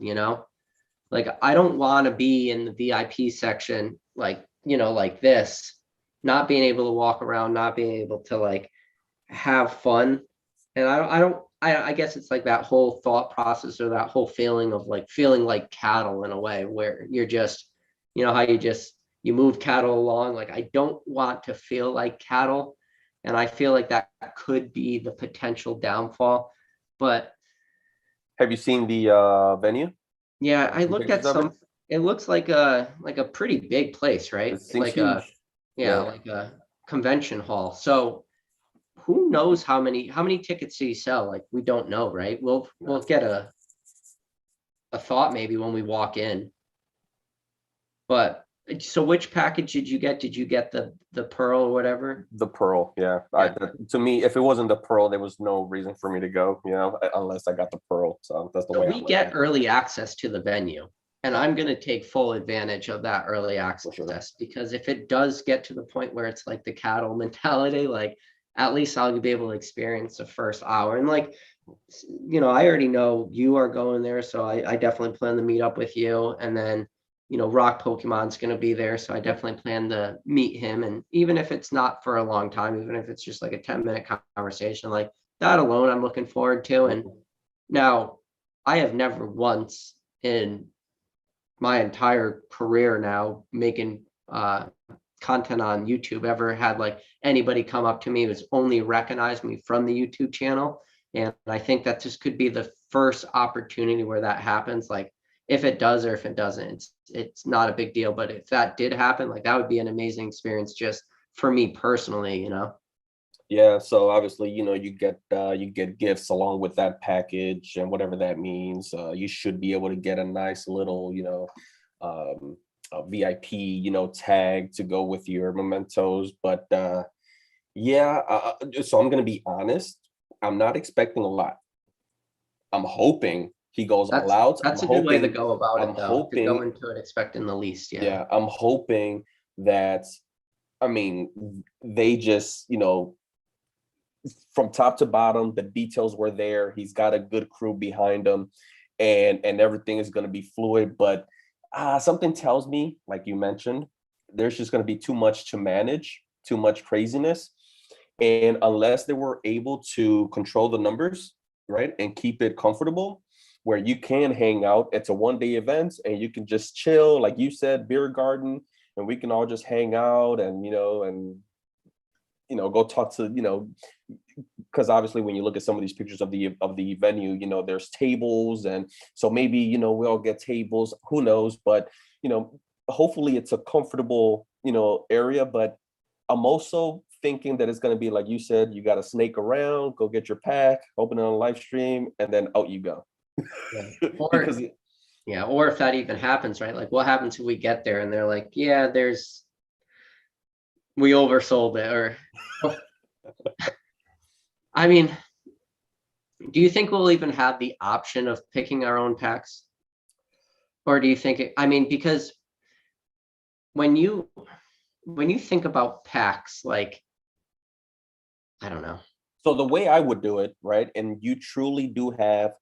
Like I don't want to be in the VIP section, like, like this, not being able to walk around, not being able to like have fun. And I guess it's like that whole thought process or that whole feeling of like feeling like cattle in a way where you're just, how you move cattle along. Like I don't want to feel like cattle. And I feel like that could be the potential downfall. But have you seen the venue? Yeah, I looked at some. It looks like a pretty big place, right? It seems Like huge. like a convention hall. So who knows how many tickets do you sell? Like we don't know, right? We'll get a thought maybe when we walk in. But so which package did you get? Did you get the pearl or whatever? The Pearl, yeah. Yeah. To me, if it wasn't the Pearl, there was no reason for me to go, unless I got the Pearl. So that's the way We get early access to the venue, and I'm going to take full advantage of that early access because if it does get to the point where it's like the cattle mentality, like at least I'll be able to experience the first hour. And like, I already know you are going there, so I definitely plan to meet up with you. And then, Rock Pokemon's going to be there, so I definitely plan to meet him. And even if it's not for a long time, even if it's just like a 10-minute conversation, like that alone, I'm looking forward to. And now I have never once in my entire career now making content on YouTube ever had like anybody come up to me who's only recognized me from the YouTube channel. And I think that this could be the first opportunity where that happens. Like if it does or if it doesn't, it's not a big deal. But if that did happen, like that would be an amazing experience just for me personally, Yeah, so obviously, you get gifts along with that package and whatever that means. You should be able to get a nice little, a VIP, tag to go with your mementos. But so I'm gonna be honest. I'm not expecting a lot. I'm hoping he goes all out. That's I'm a good way to hoping, go about I'm it, though. To go hoping, into it expecting the least. yeah, I'm hoping that, I mean, they just, from top to bottom, the details were there. He's got a good crew behind him, and everything is going to be fluid. But something tells me, like you mentioned, there's just going to be too much to manage, too much craziness, and unless they were able to control the numbers, right, and keep it comfortable, where you can hang out. It's a 1-day event, and you can just chill, like you said, beer garden, and we can all just hang out and and go talk to, because obviously when you look at some of these pictures of the venue, there's tables, and so maybe, we all get tables, who knows, but hopefully it's a comfortable, area. But I'm also thinking that it's going to be like you said, you got to snake around, go get your pack, open it on live stream, and then out you go. Yeah. Because Yeah, or if that even happens, right? Like what happens if we get there and they're like, yeah, we oversold it, or I mean, do you think we'll even have the option of picking our own packs? Or do you think I mean, because when you think about packs, like, I don't know. so the way I would do it, right? And you truly do have,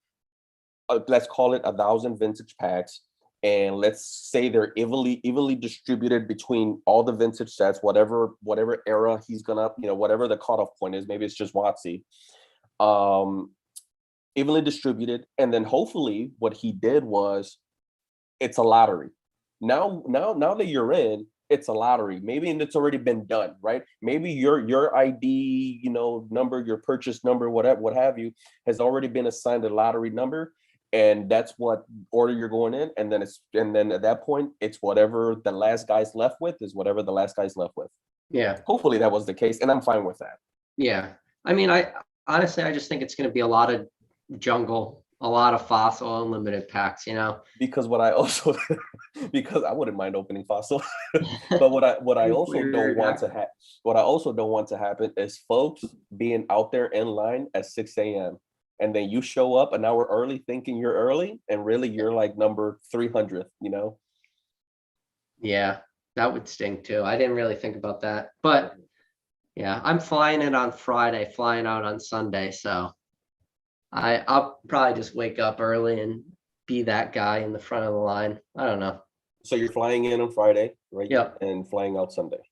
let's call it 1,000 vintage packs, and let's say they're evenly distributed between all the vintage sets, whatever era he's gonna, whatever the cutoff point is. Maybe it's just Watsy, evenly distributed, and then hopefully what he did was, it's a lottery. Now that you're in, it's a lottery. Maybe, and it's already been done, right? Maybe your ID, number, your purchase number, whatever, what have you, has already been assigned a lottery number, and that's what order you're going in. And then at that point, it's whatever the last guy's left with is whatever the last guy's left with. Yeah. Hopefully that was the case, and I'm fine with that. Yeah. I mean, I honestly, I just think it's going to be a lot of jungle, a lot of fossil unlimited packs, Because what I also, because I wouldn't mind opening fossil, but what I also don't want to happen is folks being out there in line at 6 a.m. and then you show up an hour early thinking you're early, and really you're like number 300th, Yeah, that would stink too. I didn't really think about that, but yeah, I'm flying in on Friday, flying out on Sunday, so I'll probably just wake up early and be that guy in the front of the line. I don't know. So you're flying in on Friday, right? Yeah. And flying out Sunday.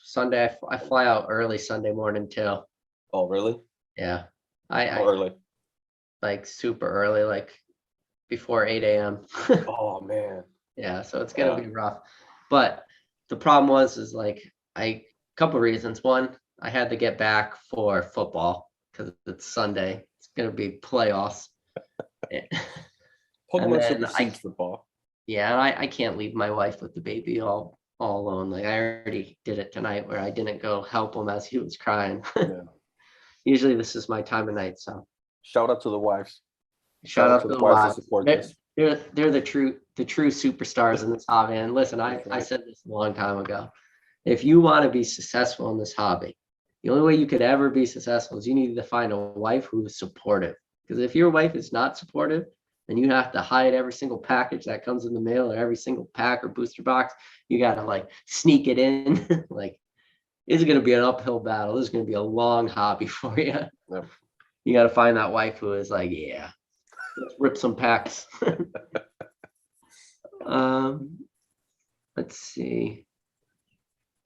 Sunday, I fly out early Sunday morning too. Oh, really? Yeah. How early? Like super early, like before 8 a.m. Oh man. Yeah, so it's gonna be rough. But the problem is like couple reasons. One, I had to get back for football because it's Sunday. It's gonna be playoffs. Pokemon supersedes football. Yeah, and I can't leave my wife with the baby all alone. Like I already did it tonight where I didn't go help him as he was crying. Yeah. Usually this is my time of night, so shout out to the wives. Shout out to the wives. To support this. They're the true superstars in this hobby. And listen, I said this a long time ago. If you want to be successful in this hobby, the only way you could ever be successful is you need to find a wife who is supportive. Because if your wife is not supportive, then you have to hide every single package that comes in the mail, or every single pack or booster box. You got to like sneak it in. Like, it's going to be an uphill battle. This is going to be a long hobby for you. Yep. You got to find that wife who is like, yeah, let's rip some packs. Let's see.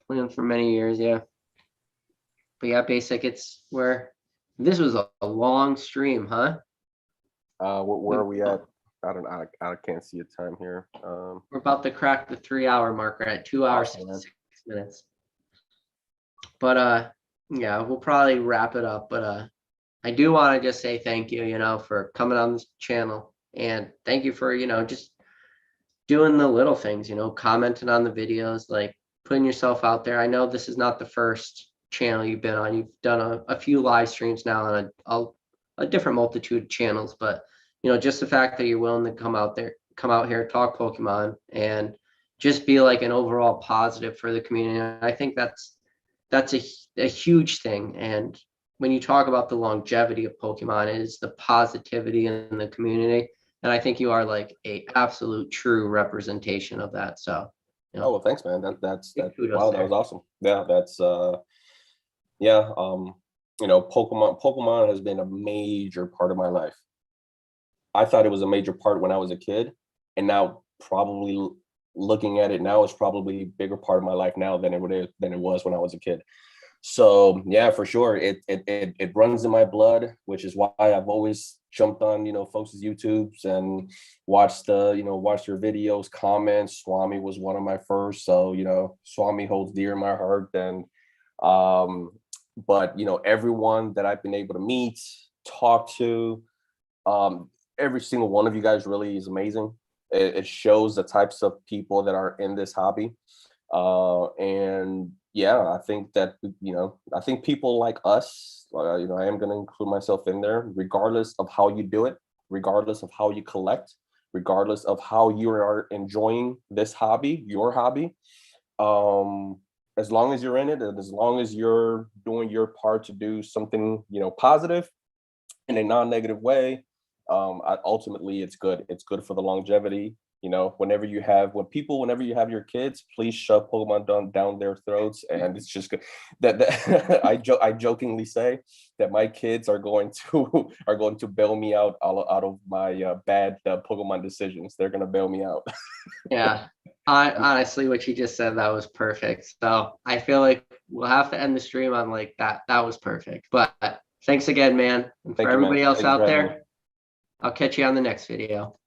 Planned for many years, yeah. But yeah, basic. This was a long stream, huh? Where are we at? I can't see a time here. We're about to crack the 3-hour marker at 2 hours and 6 minutes. But yeah, we'll probably wrap it up. But I do want to just say thank you, for coming on this channel, and thank you for, just doing the little things, commenting on the videos, like putting yourself out there. I know this is not the first channel you've been on. You've done a few live streams now on a different multitude of channels, but just the fact that you're willing to come out here, talk Pokemon, and just be like an overall positive for the community. I think that's a huge thing. And when you talk about the longevity of Pokemon, it is the positivity in the community. And I think you are like a absolute true representation of that. So, oh, well, thanks, man. That's wow, that was awesome. Yeah, that's Pokemon has been a major part of my life. I thought it was a major part when I was a kid, and now probably looking at it now, it's probably a bigger part of my life now than it was when I was a kid. So yeah, for sure, it runs in my blood, which is why I've always jumped on folks' YouTubes and watched your videos, comments. Swami was one of my first, so Swami holds dear in my heart. And but you know, everyone that I've been able to meet, talk to, every single one of you guys really is amazing. It shows the types of people that are in this hobby. And yeah, I think that, you know, I think people like us, you know, I am going to include myself in there, regardless of how you do it, regardless of how you collect, regardless of how you are enjoying this hobby, your hobby. Um, as long as you're in it, and as long as you're doing your part to do something, you know, positive in a non-negative way, ultimately it's good. It's good for the longevity. You know, whenever you have your kids, please shove Pokemon down their throats, and it's just good. That I jokingly say that my kids are going to are going to bail me out out of my bad Pokemon decisions. They're gonna bail me out. Yeah. I honestly, what you just said, that was perfect. So I feel like we'll have to end the stream on like that. That was perfect. But thanks again, man. And for Thank you, man. everybody else Thank you for out having me. there, I'll catch you on the next video.